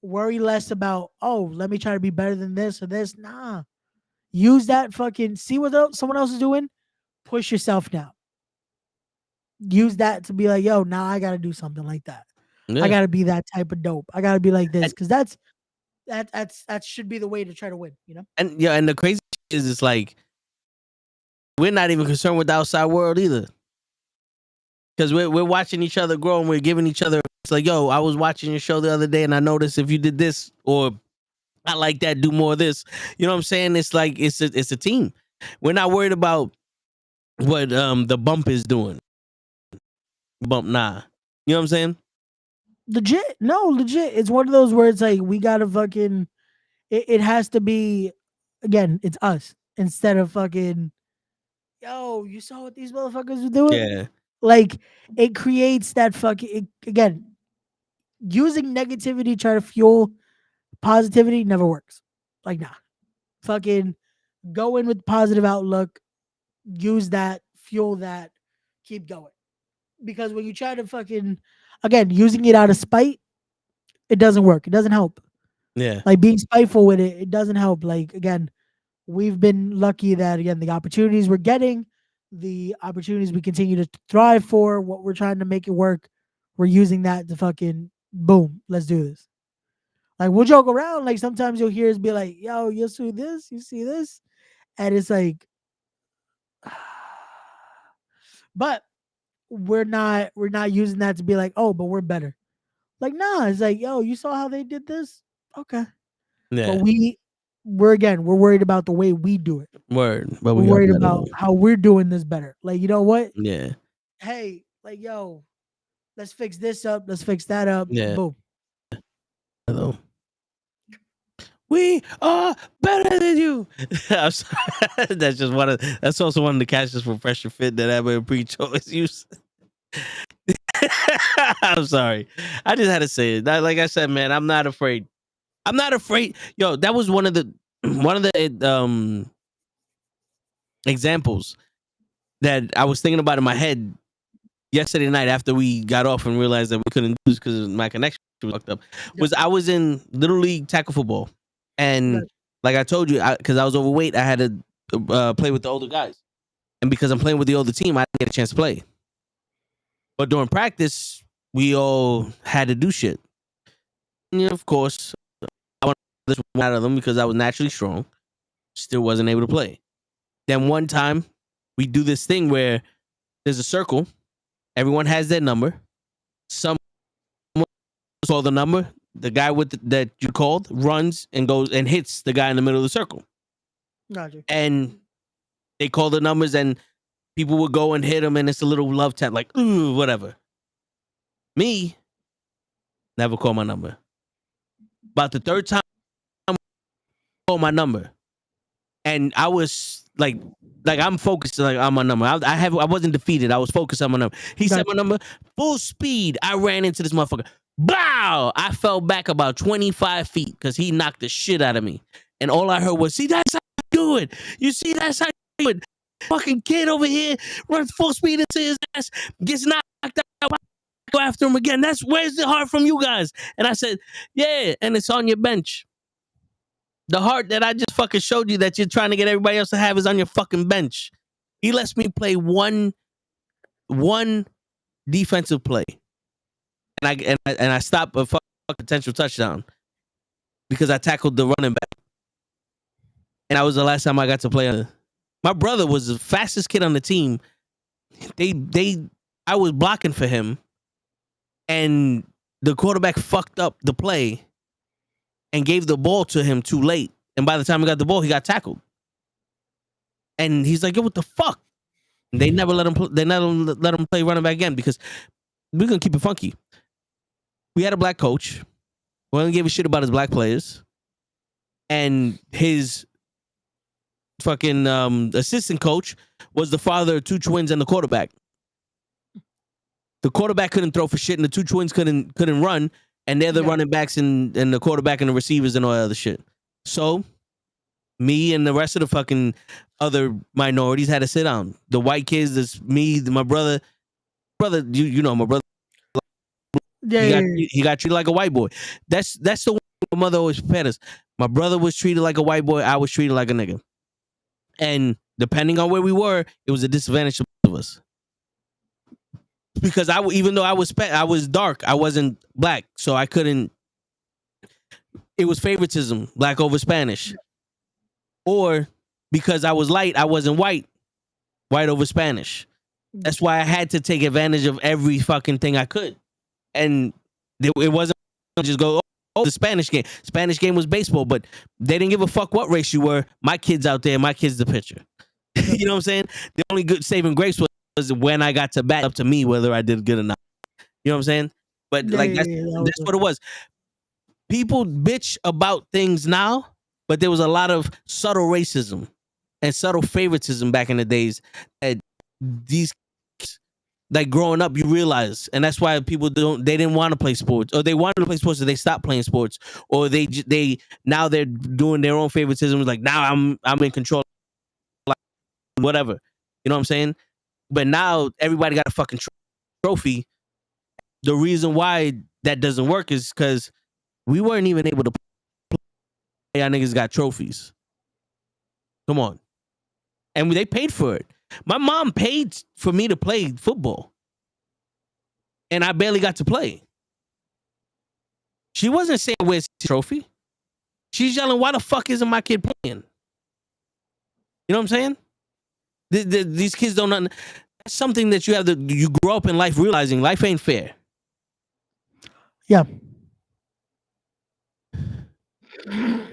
worry less about, oh, let me try to be better than this or this. Nah. Use that fucking see what someone else is doing. Push yourself now. Use that to be like, yo, now I gotta do something like that. Yeah. I gotta be that type of dope. I gotta be like this. Cause that should be the way to try to win, you know? And yeah, and the crazy is it's like we're not even concerned with the outside world either. Because we're watching each other grow and we're giving each other. It's like, yo, I was watching your show the other day and I noticed if you did this or I like that, do more of this. You know what I'm saying? It's like it's a team. We're not worried about what the bump is doing. Bump, nah. You know what I'm saying? Legit. No, legit. It's one of those where it's like we gotta fucking it has to be again, it's us instead of fucking yo, you saw what these motherfuckers were doing? Yeah. Like it creates that fucking again, using negativity try to fuel positivity never works. Like nah. Fucking go in with positive outlook, use that, fuel that, keep going. Because when you try to fucking again, using it out of spite, it doesn't work. It doesn't help. Yeah. Like being spiteful with it, it doesn't help. Like again, we've been lucky that again the opportunities we're getting, the opportunities we continue to thrive for, what we're trying to make it work, we're using that to fucking boom, let's do this. Like we'll joke around. Like sometimes you'll hear us be like, "Yo, you see this? You see this?" And it's like, but we're not using that to be like, "Oh, but we're better." Like, nah, it's like, "Yo, you saw how they did this? Okay." Yeah. But we're worried about the way we do it. Word. But We're we are worried better. about how we're doing this better. Like, you know what? Yeah. Hey, like, yo, let's fix this up. Let's fix that up. Yeah. Boom. Hello. We are better than you. I'm sorry. That's just that's also one of the catches for Pressure Fit that Abba Preach always use. I'm sorry. I just had to say it. Like I said, man, I'm not afraid. I'm not afraid. Yo, that was one of the examples that I was thinking about in my head yesterday night after we got off and realized that we couldn't do this because my connection was fucked up. Was I was in Little League tackle football, and like I told you, because I was overweight, I had to play with the older guys, and because I'm playing with the older team, I didn't get a chance to play. But during practice, we all had to do shit. And of course, I wanted this one out of them because I was naturally strong. Still wasn't able to play. Then one time, we do this thing where there's a circle. Everyone has their number. Someone call the number. The guy that you called runs and goes and hits the guy in the middle of the circle. Gotcha. And they call the numbers and people would go and hit them and it's a little love tap like, ooh, whatever. Me, never call my number. About the third time, I call my number. And I was like I'm focused like on my number. I wasn't defeated. I was focused on my number. He said my number, full speed. I ran into this motherfucker. Bow! I fell back about 25 feet because he knocked the shit out of me. And all I heard was, see, that's how you do it. You see, that's how you do it. Fucking kid over here runs full speed into his ass, gets knocked out. Go after him again. Where's the heart from you guys? And I said, yeah, and it's on your bench. The heart that I just fucking showed you that you're trying to get everybody else to have is on your fucking bench. He lets me play one defensive play, and I stopped a potential touchdown because I tackled the running back, and that was the last time I got to play. My brother was the fastest kid on the team. I was blocking for him, and the quarterback fucked up the play and gave the ball to him too late. And by the time he got the ball, he got tackled. And he's like, yo, what the fuck? And they never let him. They never let him play running back again because we're gonna keep it funky. We had a black coach. We only gave a shit about his black players, and his fucking assistant coach was the father of two twins and the quarterback. The quarterback couldn't throw for shit, and the two twins couldn't run, and they're the running backs and the quarterback and the receivers and all that other shit. So me and the rest of the fucking other minorities had to sit down. The white kids, that's me, my brother, you know my brother. Yeah, He got treated like a white boy. That's the one my mother always prepared us. My brother was treated like a white boy. I was treated like a nigga. And depending on where we were, it was a disadvantage to both of us. Because even though I was dark, I wasn't black, so I couldn't. It was favoritism, black over Spanish, or because I was light, I wasn't white over Spanish. That's why I had to take advantage of every fucking thing I could, and it wasn't just go. Oh, the Spanish game. Spanish game was baseball, but they didn't give a fuck what race you were. My kid's out there. My kid's the pitcher. You know what I'm saying? The only good saving grace was when I got to bat up to me whether I did good or not. You know what I'm saying? But that's what it was. People bitch about things now, but there was a lot of subtle racism and subtle favoritism back in the days that these kids, like growing up, you realize, and that's why people they didn't want to play sports, or they wanted to play sports, so they stopped playing sports, or they now they're doing their own favoritism. Like now I'm in control, like whatever. You know what I'm saying? But now everybody got a fucking trophy. The reason why that doesn't work is because we weren't even able to play. Y'all niggas got trophies. Come on. And they paid for it. My mom paid for me to play football. And I barely got to play. She wasn't saying, where's the trophy? She's yelling, why the fuck isn't my kid playing? You know what I'm saying? These kids don't know. That's something that you grow up in life realizing life ain't fair. Yeah.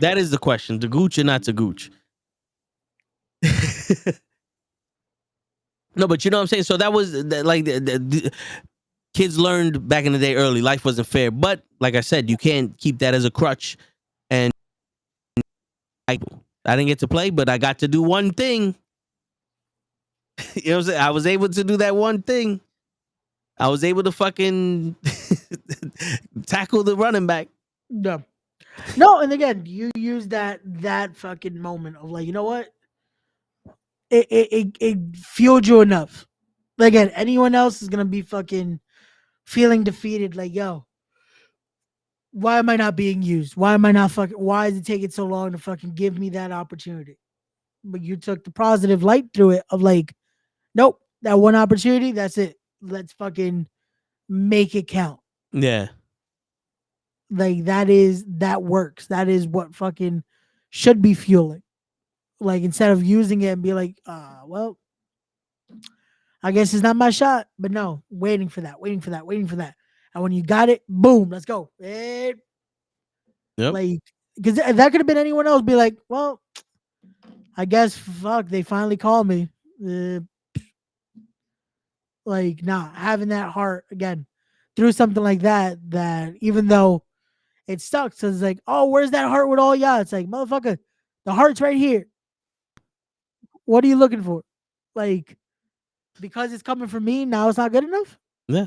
That is the question. To gooch or not to gooch? No, but you know what I'm saying? So that was like the kids learned back in the day early. Life wasn't fair. But like I said, you can't keep that as a crutch. And I didn't get to play, but I got to do one thing. You know what I'm saying? I was able to do that one thing. I was able to fucking tackle the running back. No, and again, you use that fucking moment of like, you know what? It fueled you enough. Like, again, anyone else is gonna be fucking feeling defeated. Like, yo, why am I not being used? Why am I not fucking? Why is it taking so long to fucking give me that opportunity? But you took the positive light through it of like, nope, that one opportunity, that's it. Let's fucking make it count. Yeah. Like that works. That is what fucking should be fueling. Like instead of using it and be like, well, I guess it's not my shot. But no, waiting for that. And when you got it, boom, let's go. Yep. Like, because that could have been anyone else. Be like, well, I guess fuck, they finally called me. Like, nah, having that heart again through something like that even though it stuck, so it's like, oh, where's that heart with all y'all? It's like, motherfucker, the heart's right here. What are you looking for? Like, because it's coming from me, now it's not good enough? Yeah.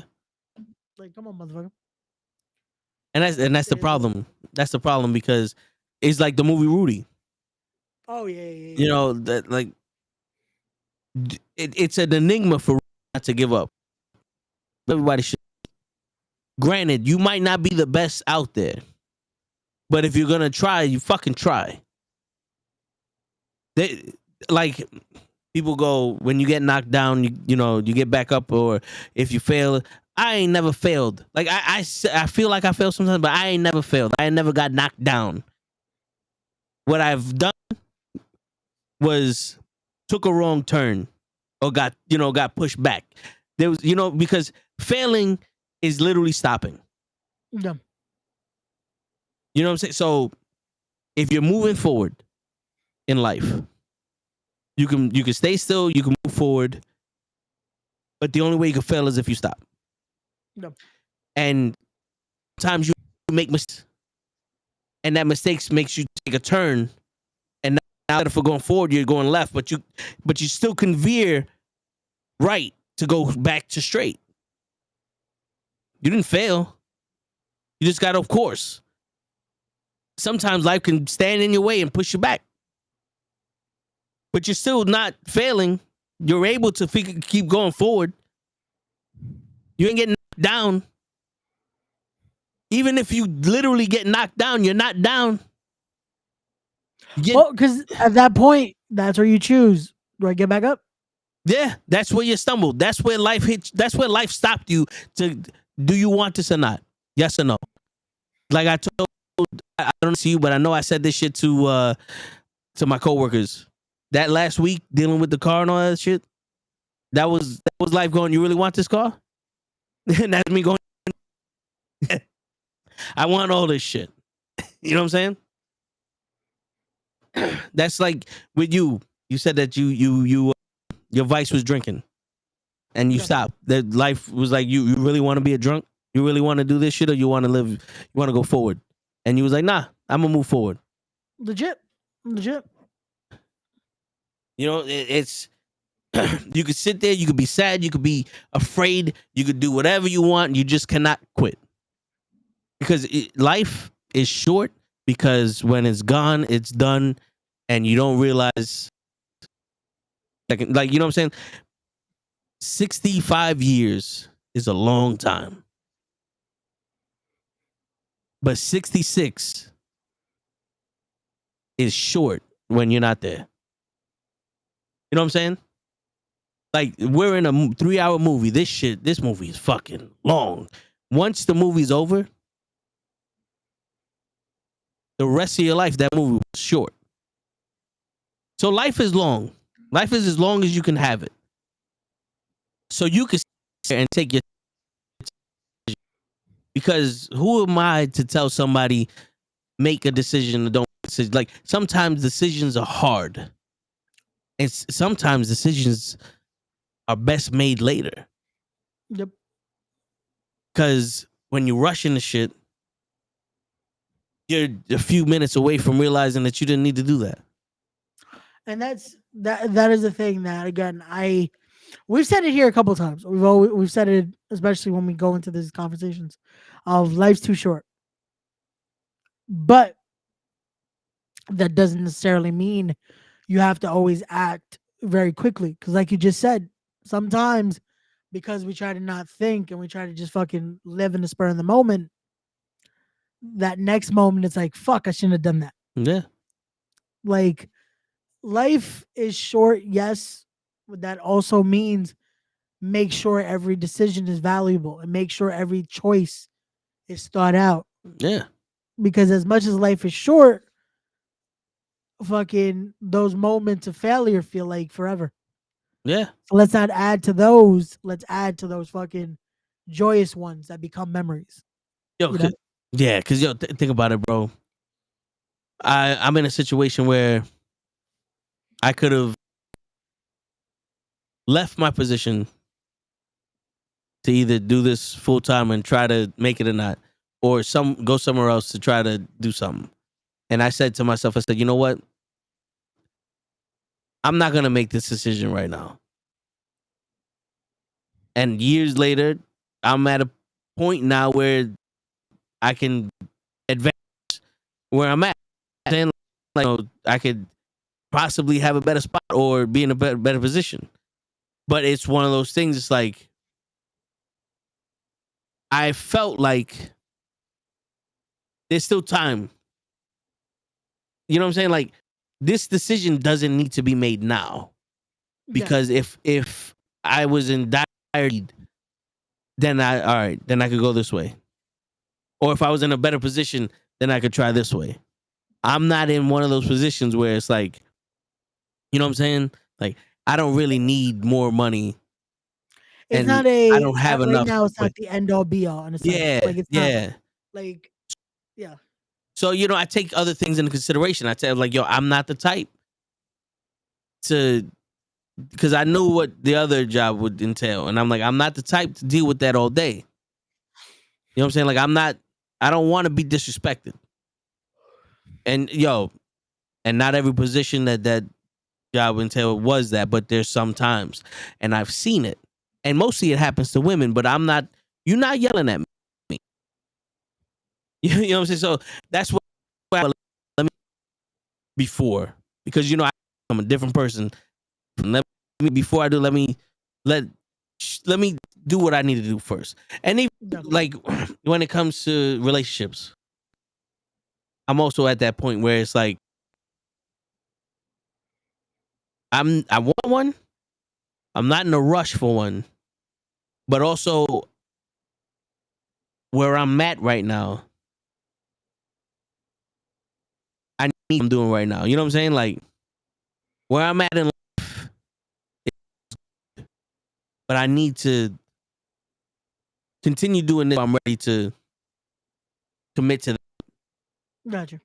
Like, come on, motherfucker. And that's the problem. That's the problem because it's like the movie Rudy. Oh yeah. You know, that like it's an enigma for not to give up. Everybody should. Granted, you might not be the best out there, but if you're gonna try, you fucking try. Like people go, when you get knocked down, you know you get back up, or if you fail. I ain't never failed. Like I feel like I failed sometimes, but I ain't never failed. I ain't never got knocked down. What I've done was took a wrong turn or got pushed back. There was, because failing is literally stopping. Yeah. You know what I'm saying? So if you're moving forward in life, you can stay still, you can move forward, but the only way you can fail is if you stop. Yeah. And sometimes you make mistakes, and that mistakes makes you take a turn. And now instead of going forward, you're going left, but you still can veer right to go back to straight. You didn't fail. You just got off course. Sometimes life can stand in your way and push you back, but you're still not failing. You're able to keep going forward. You ain't getting knocked down. Even if you literally get knocked down, you're not down. Well, because at that point, that's where you choose. Do I get back up? Yeah, that's where you stumbled. That's where life hit. That's where life stopped you. Do you want this or not? Yes or no? Like I told, I don't see you, but I know I said this shit to my coworkers. That last week dealing with the car and all that shit. That was life going. You really want this car? And that's me going. I want all this shit. You know what I'm saying? That's like with you. You said that your vice was drinking, and you stopped. That life was like you really want to be a drunk. You really want to do this shit, or you want to live? You want to go forward? And you was like, nah, I'm gonna move forward. Legit. You know, it's you could sit there, you could be sad, you could be afraid, you could do whatever you want. You just cannot quit because life is short. Because when it's gone, it's done, and you don't realize. Like you know what I'm saying? 65 years is a long time, but 66 is short when you're not there. You know what I'm saying? Like we're in a 3-hour movie. This movie is fucking long. Once the movie's over, the rest of your life, that movie was short. So life is long. Life is as long as you can have it. So you can sit there and take your decision. Because who am I to tell somebody make a decision or don't make a decision? Like sometimes decisions are hard. And sometimes decisions are best made later. Yep. Because when you rush into shit, you're a few minutes away from realizing that you didn't need to do that. And that is the thing that again we've said it here a couple of times. We've said it especially when we go into these conversations of life's too short. But that doesn't necessarily mean you have to always act very quickly. Because like you just said, sometimes because we try to not think and we try to just fucking live in the spur of the moment, that next moment it's like, fuck, I shouldn't have done that. Yeah. Like life is short, yes, but that also means make sure every decision is valuable and make sure every choice is thought out. Yeah. Because as much as life is short, fucking those moments of failure feel like forever. Yeah. So let's not add to those. Let's add to those fucking joyous ones that become memories. Yo, You know? yeah, because think about it, bro. I'm in a situation where I could have left my position to either do this full time and try to make it or not, or go somewhere else to try to do something. And I said to myself, I said, you know what? I'm not gonna make this decision right now. And years later, I'm at a point now where I can advance where I'm at. And like, I could possibly have a better spot or be in a better position. But it's one of those things. It's like I felt like there's still time. You know what I'm saying? Like this decision doesn't need to be made now, because if I was in dire need, then I could go this way. Or if I was in a better position, then I could try this way. I'm not in one of those positions where it's like, you know what I'm saying? Like I don't really need more money. It's And not I don't have right enough. now. It's not the end all be all. In a sense. Yeah, Like it's yeah. not. Like, yeah. So, you know, I take other things into consideration. I tell like, yo, I'm not the type to, because I knew what the other job would entail. And I'm like, I'm not the type to deal with that all day. You know what I'm saying? Like, I don't want to be disrespected. And and not every position that job would entail was that, but there's sometimes. And I've seen it. And mostly it happens to women, but you're not yelling at me. You know what I'm saying? So that's what let me before, because I'm a different person. Before I do, let me do what I need to do first. And even like when it comes to relationships, I'm also at that point where it's like I want one. I'm not in a rush for one, but also where I'm at right now, I need what I'm doing right now. You know what I'm saying? Like where I'm at in life, but I need to continue doing this. I'm ready to commit to that. Gotcha.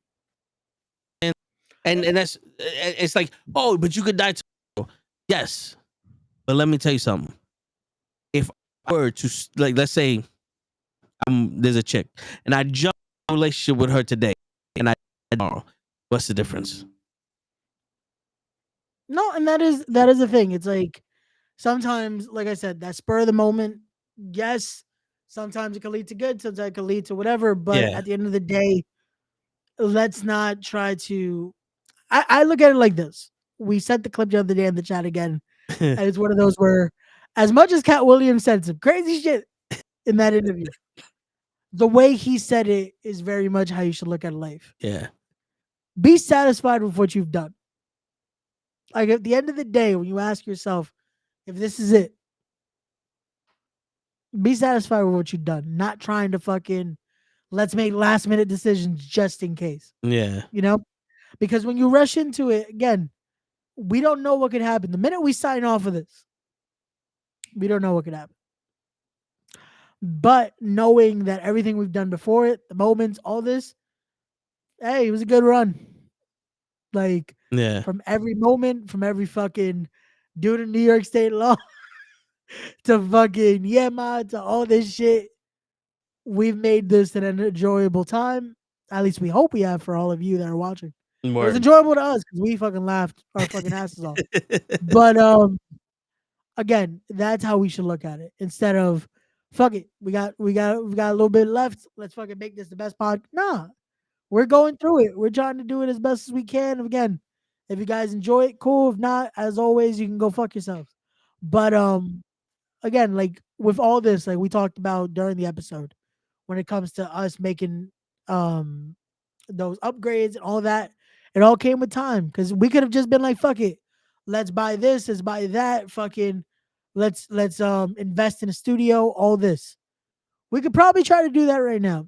And that's it's like, oh, but you could die tomorrow. Yes, but let me tell you something. If I were to, like, let's say there's a chick and I jump in a relationship with her today and I tomorrow, what's the difference? No, and that is the thing. It's like sometimes, like I said, that spur of the moment, yes, sometimes it can lead to good, sometimes it can lead to whatever. But Yeah. at the end of the day, let's not try to I look at it like this. We sent the clip the other day in the chat again. And it's one of those where as much as Cat Williams said some crazy shit in that interview, the way he said it is very much how you should look at life. Yeah. Be satisfied with what you've done. Like at the end of the day, when you ask yourself if this is it, be satisfied with what you've done. Not trying to fucking let's make last minute decisions just in case. Yeah. You know? Because when you rush into it, again, we don't know what could happen. The minute we sign off of this, we don't know what could happen. But knowing that everything we've done before it, the moments, all this, hey, it was a good run. Like, Yeah. from every moment, from every fucking dude in New York State law to fucking Yema to all this shit, we've made this an enjoyable time. At least we hope we have for all of you that are watching. It was enjoyable to us because we fucking laughed our fucking asses off. But again, that's how we should look at it. Instead of fuck it, we got a little bit left. Let's fucking make this the best pod. Nah, we're going through it. We're trying to do it as best as we can. Again, if you guys enjoy it, cool. If not, as always, you can go fuck yourselves. But again, like with all this, like we talked about during the episode, when it comes to us making those upgrades and all that, it all came with time. Because we could have just been like, fuck it. Let's buy this, let's buy that, fucking let's invest in a studio, all this. We could probably try to do that right now.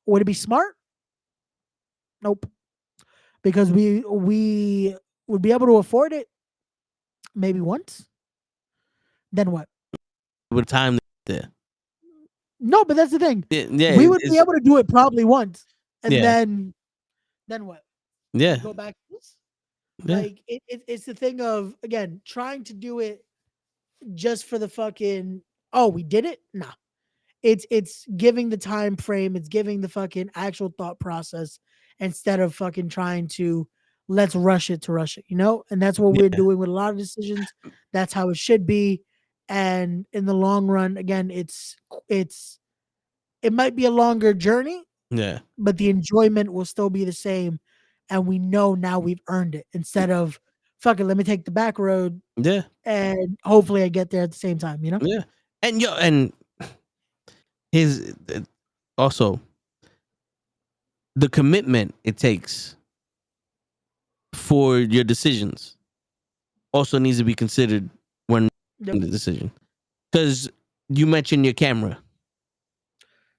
Would it be smart? Nope. Because we would be able to afford it maybe once. Then what? With time there. No, but that's the thing. Yeah. We would be able to do it probably once. And Yeah. then what? Yeah. Go back to this? Yeah. Like it's the thing of again trying to do it just for the fucking we did it. Nah, it's giving the time frame. It's giving the fucking actual thought process instead of fucking trying to let's rush it to rush it. You know, and that's what we're doing with a lot of decisions. That's how it should be. And in the long run, again, it might be a longer journey. Yeah. But the enjoyment will still be the same. And we know now we've earned it instead of fuck it, let me take the back road. Yeah. And hopefully I get there at the same time, you know? Yeah. And his also the commitment it takes for your decisions also needs to be considered when making the decision. Because you mentioned your camera.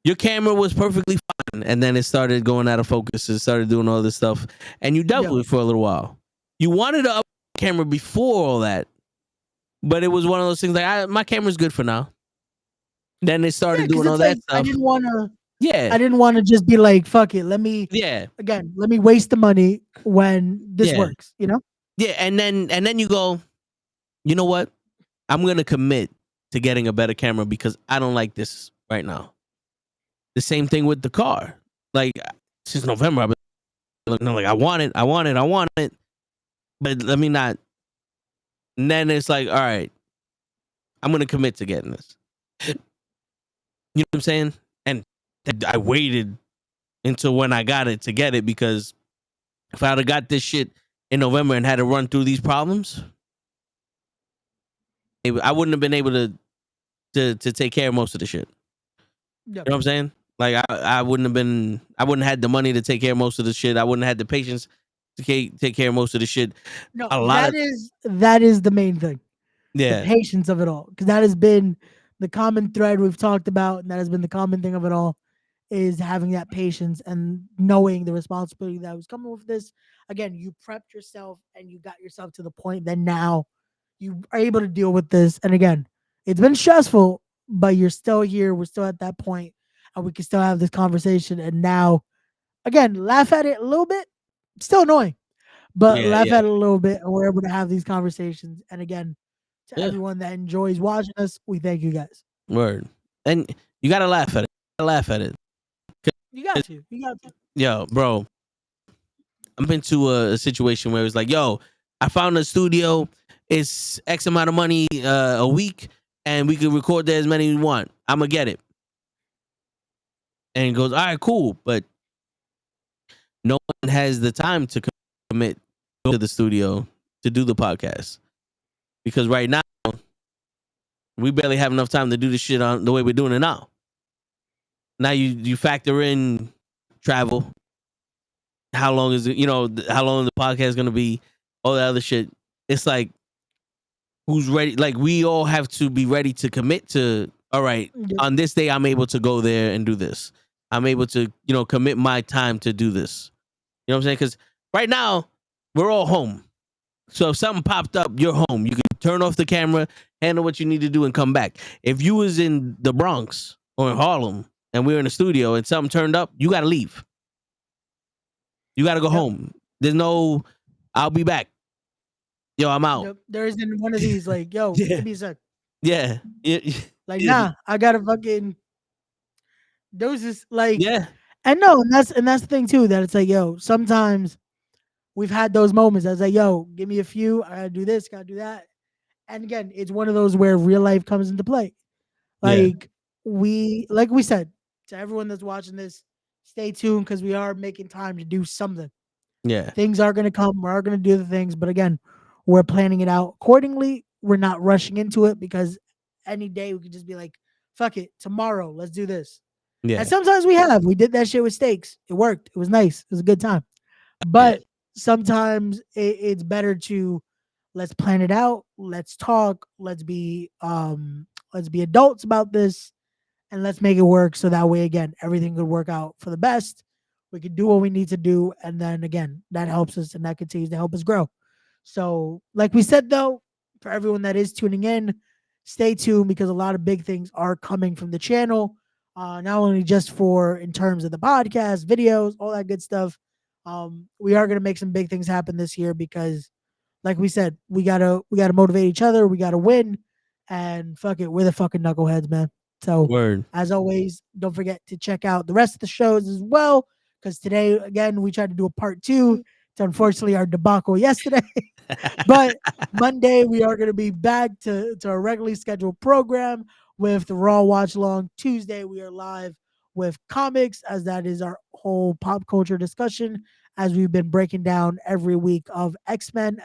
Your camera was perfectly fine, and then it started going out of focus. It started doing all this stuff, and you dealt with it for a little while. You wanted to up camera before all that, but it was one of those things like my camera's good for now. Then they started doing all that stuff. I didn't want to. Yeah, I didn't want to just be like, fuck it. Let me yeah, waste the money when this yeah, works, you know? yeah. And then you go, you know what? I'm gonna commit to getting a better camera because I don't like this right now. The same thing with the car. Like since November, I've been looking like I want it, I want it, I want it. But let me not. And then it's like, all right, I'm gonna commit to getting this. You know what I'm saying? And I waited until when I got it to get it because if I'd have got this shit in November and had to run through these problems, I wouldn't have been able to take care of most of the shit. Yep. You know what I'm saying? Like I wouldn't have had the money to take care of most of the shit. I wouldn't have had the patience to take care of most of the shit. No, A lot of that is the main thing. The yeah, patience of it all. Because that has been the common thread we've talked about, and that has been the common thing of it all is having that patience and knowing the responsibility that was coming with this. Again, you prepped yourself and you got yourself to the point that now you are able to deal with this. And again, it's been stressful, but you're still here. We're still at that point, and we can still have this conversation. And now, again, laugh at it a little bit. Still annoying, but yeah, laugh yeah, at it a little bit, and we're able to have these conversations. And again, to yeah. everyone that enjoys watching us, we thank you guys. Word. And you gotta laugh at it. Laugh at it. You got to. You got to. Yo, bro, I've been to a situation where it's like, yo, I found a studio. It's X amount of money a week, and we can record there as many as we want. I'm gonna get it. And he goes, all right, cool, but no one has the time to commit to the studio to do the podcast because right now we barely have enough time to do the shit on the way we're doing it now. Now you factor in travel, how long is it? You know how long the podcast is gonna be, all that other shit. It's like who's ready? Like we all have to be ready to commit to. All right, Yep. on this day I'm able to go there and do this. I'm able to commit my time to do this. You know what I'm saying? Because right now we're all home. So if something popped up, you're home. You can turn off the camera, handle what you need to do, and come back. If you was in the Bronx or in Harlem and we were in the studio and something turned up, you got to leave. You got to go Yep. home. There's no, I'll be back. Yo, I'm out. Yep. There isn't one of these like, yo, Yeah, give me a sec. yeah, yeah, Like, yeah, nah, I gotta fucking doses. Like, yeah, and no, and that's the thing too. That it's like, yo, sometimes we've had those moments. I was like, yo, give me a few. I gotta do this, gotta do that. And again, it's one of those where real life comes into play. yeah, Like we said to everyone that's watching this, stay tuned because we are making time to do something. yeah, Things are going to come. We are going to do the things, but again, we're planning it out accordingly. We're not rushing into it because any day we could just be like, "Fuck it, tomorrow, let's do this." And yeah, sometimes we have. We did that shit with steaks. It worked. It was nice. It was a good time. yeah, But sometimes it's better to let's plan it out. Let's talk. Let's be adults about this and let's make it work so that way again everything could work out for the best. We can do what we need to do, and then again that helps us and that continues to help us grow. So like we said though, for everyone that is tuning in, stay tuned because a lot of big things are coming from the channel, not only just for in terms of the podcast videos, all that good stuff. We are going to make some big things happen this year because like we said, we gotta motivate each other. We gotta win, and fuck it, we're the fucking knuckleheads, man. So word, as always, don't forget to check out the rest of the shows as well. Because today, again, we tried to do a part two. It's unfortunately our debacle yesterday, but Monday we are going to be back to our regularly scheduled program with the Raw Watch Long. Tuesday we are live with comics, as that is our whole pop culture discussion as we've been breaking down every week of X-Men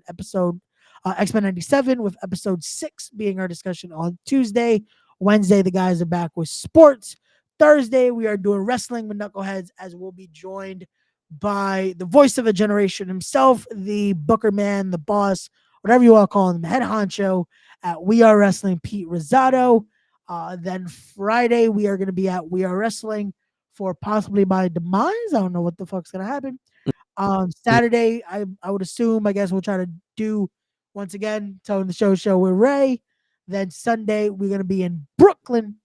episode X-Men 97 with episode 6 being our discussion on Tuesday. Wednesday, the guys are back with sports. Thursday, we are doing wrestling with Knuckleheads as we'll be joined by the voice of a generation himself, the Booker man, the boss, whatever you want to call him, the head honcho at We Are Wrestling, Pete Rosado. Then Friday, we are going to be at We Are Wrestling for possibly my demise. I don't know what the fuck's going to happen. Saturday, I would assume, I guess we'll try to do once again, telling the show with Ray. Then Sunday, we're going to be in Brooklyn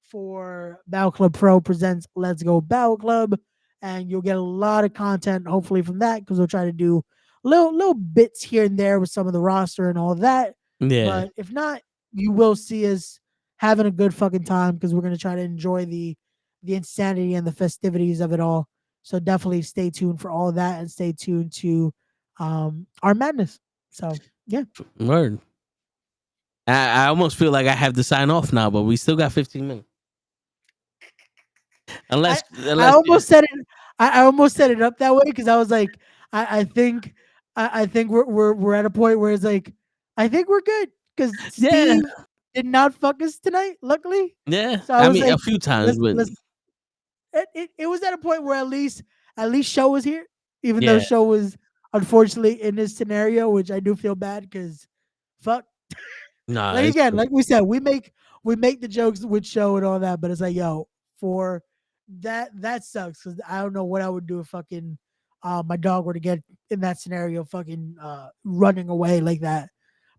for Battle Club Pro presents Let's Go Battle Club, and you'll get a lot of content hopefully from that because we'll try to do little bits here and there with some of the roster and all that. Yeah. But if not, you will see us having a good fucking time because we're gonna try to enjoy the insanity and the festivities of it all. So definitely stay tuned for all of that and stay tuned to our madness. So yeah. Word. I almost feel like I have to sign off now, but we still got 15 minutes. I, Unless I unless almost said it. I almost set it up that way because I was like, I think we're at a point where it's like, I think we're good because yeah, Steve did not fuck us tonight, luckily. yeah. So I I was mean, a like, few times, but let's. It was at a point where at least Show was here, even though yeah. Show was unfortunately in this scenario, which I do feel bad because fuck. Nah, Like it's again, cool. like we said, we make the jokes with Show and all that, but it's like, yo, for that sucks because I don't know what I would do if fucking my dog were to get in that scenario, fucking running away like that.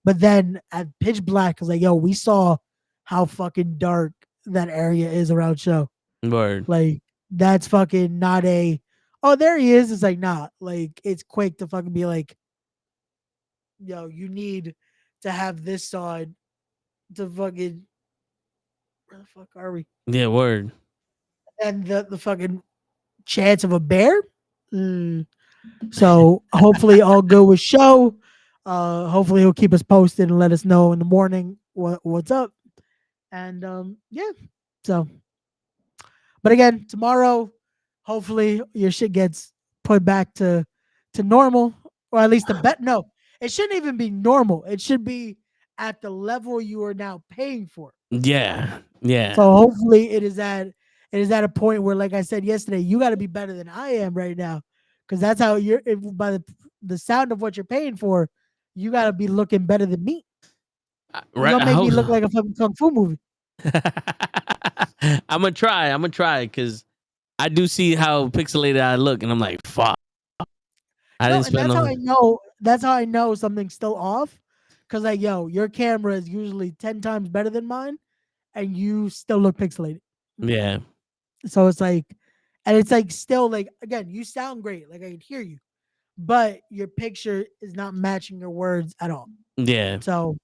But then at pitch black, cause like, yo, we saw how fucking dark that area is around Show. Word. Like that's fucking not a. Oh, there he is. It's like nah. Like it's quick to fucking be like, yo, you need to have this side to fucking. Where the fuck are we? Yeah, word. And the fucking chance of a bear. Mm. So hopefully all good with Show. Hopefully he'll keep us posted and let us know in the morning what's up. And yeah. So, but again, tomorrow, hopefully your shit gets put back to normal, or at least the bet. No, it shouldn't even be normal. It should be at the level you are now paying for. Yeah, yeah, So hopefully it is at a point where, like I said yesterday, you got to be better than I am right now, because that's how you're. By the sound of what you're paying for, you got to be looking better than me. You're right. gonna I make me hope look so. like a fucking kung fu movie. I'm gonna try. I'm gonna try because I do see how pixelated I look, and I'm like, fuck. I No, didn't and spend that's how no. I know. That's how I know something's still off. Cause like, yo, your camera is usually 10 times better than mine, and you still look pixelated. Yeah, So it's like, and it's like still like again, you sound great. Like I can hear you, but your picture is not matching your words at all. yeah, So,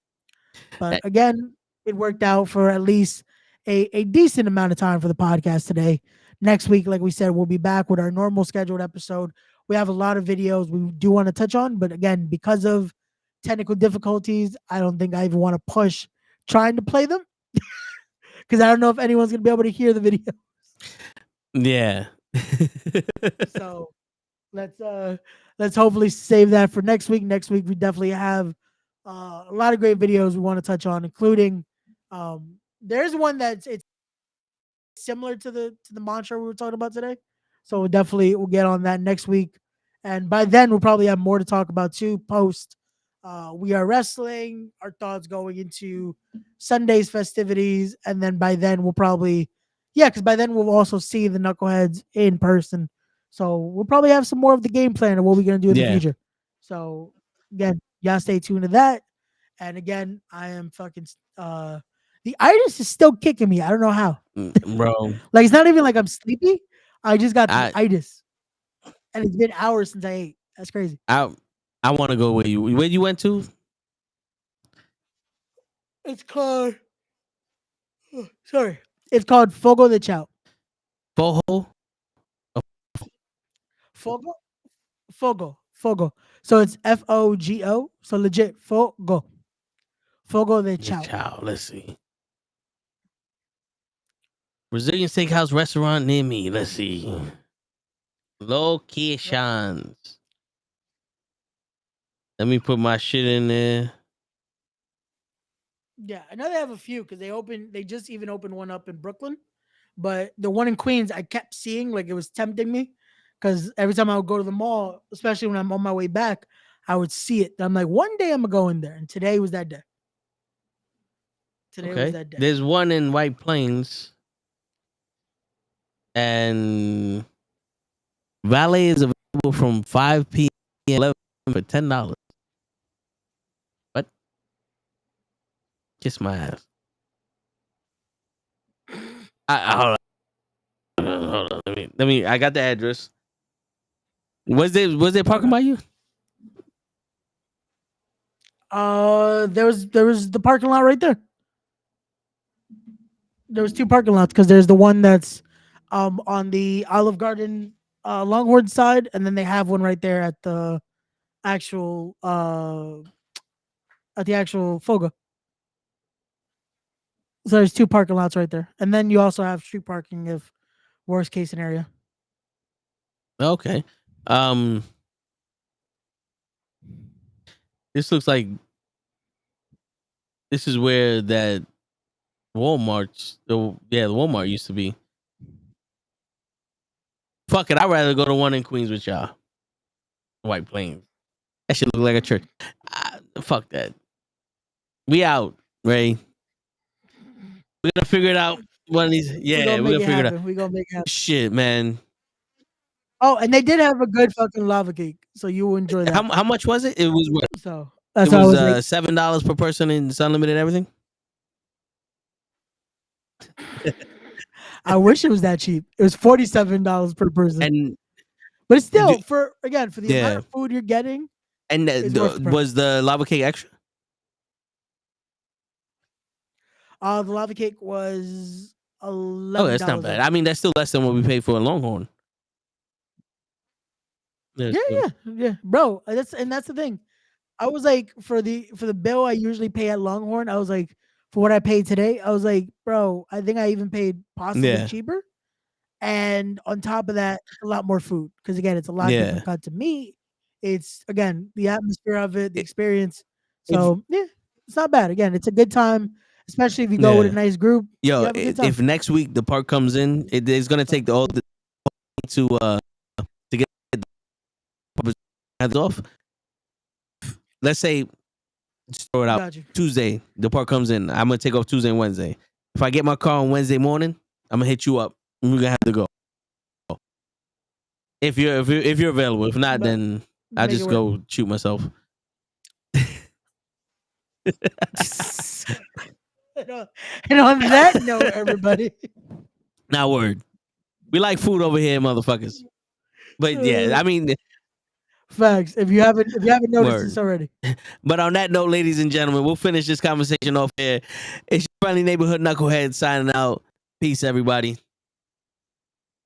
but Eh, again, it worked out for at least a decent amount of time for the podcast today. Next week, like we said, we'll be back with our normal scheduled episode. We have a lot of videos we do want to touch on, but again, because of technical difficulties, I don't think I even want to push trying to play them because I don't know if anyone's gonna be able to hear the video. yeah. So let's hopefully save that for next week. Next week we definitely have a lot of great videos we want to touch on, including there's one that's it's similar to the mantra we were talking about today. So we'll get on that next week. And by then we'll probably have more to talk about too, post We Are Wrestling, our thoughts going into Sunday's festivities, and then by then we'll probably because by then we'll also see the knuckleheads in person. So we'll probably have some more of the game plan of what we're gonna do in the Yeah, future. So again, y'all stay tuned to that. And again, I am fucking the itis is still kicking me. I don't know how. bro. Like it's not even like I'm sleepy. I just got the I itis, and it's been hours since I ate. That's crazy. I I want to go where you went to. It's called sorry. It's called Fogo de Chao. Boho. Fogo, Fogo. So it's Fogo. So legit Fogo de The Chao. child. Let's see. Brazilian steakhouse restaurant near me. Let's see. Locations. Let me put my shit in there. Yeah, I know they have a few because they just even opened one up in Brooklyn. But the one in Queens, I kept seeing like it was tempting me because every time I would go to the mall, especially when I'm on my way back, I would see it. I'm like, one day I'm gonna go in there, and today was that day. Today was Okay. that day. There's one in White Plains, and valet is available from 5 p.m. 11 for $10. What? Kiss my ass. Hold on. Hold on. Let me. I got the address. Was there parking by you? There was the parking lot right there. There was two parking lots because there's the one that's on the Olive Garden Longhorn side, and then they have one right there actual at the actual Foga. So there's two parking lots right there, and then you also have street parking if worst case scenario. Okay. This looks like this is where that the Walmart used to be. Fuck it, I'd rather go to one in Queens with y'all. White Plains. That shit look like a church. Fuck that. We out, Ray. We're gonna figure it out one of these. Yeah, we're gonna figure it out. We're gonna make it happen. Shit, man. Oh, and they did have a good fucking lava cake, so you will enjoy that. How much was it? It was what? So that's It how was I was $7 per person and it's unlimited everything. I wish it was that cheap. It was $47 per person, And but it's still for the amount Yeah. of food you're getting. and It's worth the price. was the lava cake extra? The lava cake was $11. Oh, that's not bad. I mean, that's still less than what we paid for a Longhorn. Yeah, bro. That's the thing. I was like, for the bill I usually pay at Longhorn, I was like, for what I paid today, I was like, bro, I think I even paid possibly Yeah. cheaper. And on top of that, a lot more food because again, it's a lot Yeah. different cut to meat. It's again the atmosphere of it, the If- experience. So yeah, it's not bad. Again, it's a good time, especially if you go with a Yeah. nice group. You Yo, have a good time. if next week the park comes in, it's gonna take all the to get the hands off. Let's say, just throw it out. Got you. Tuesday, the park comes in. I'm gonna take off Tuesday and Wednesday. If I get my car on Wednesday morning, I'm gonna hit you up. We're gonna have to go. If you're available. If not, But then I make it just work. go shoot myself. And on that note, everybody. Now, word. We like food over here, motherfuckers. But yeah, I mean, Facts. If you haven't noticed Word. this already. but on that note, ladies and gentlemen, we'll finish this conversation off here. It's your friendly neighborhood knucklehead signing out. Peace, everybody.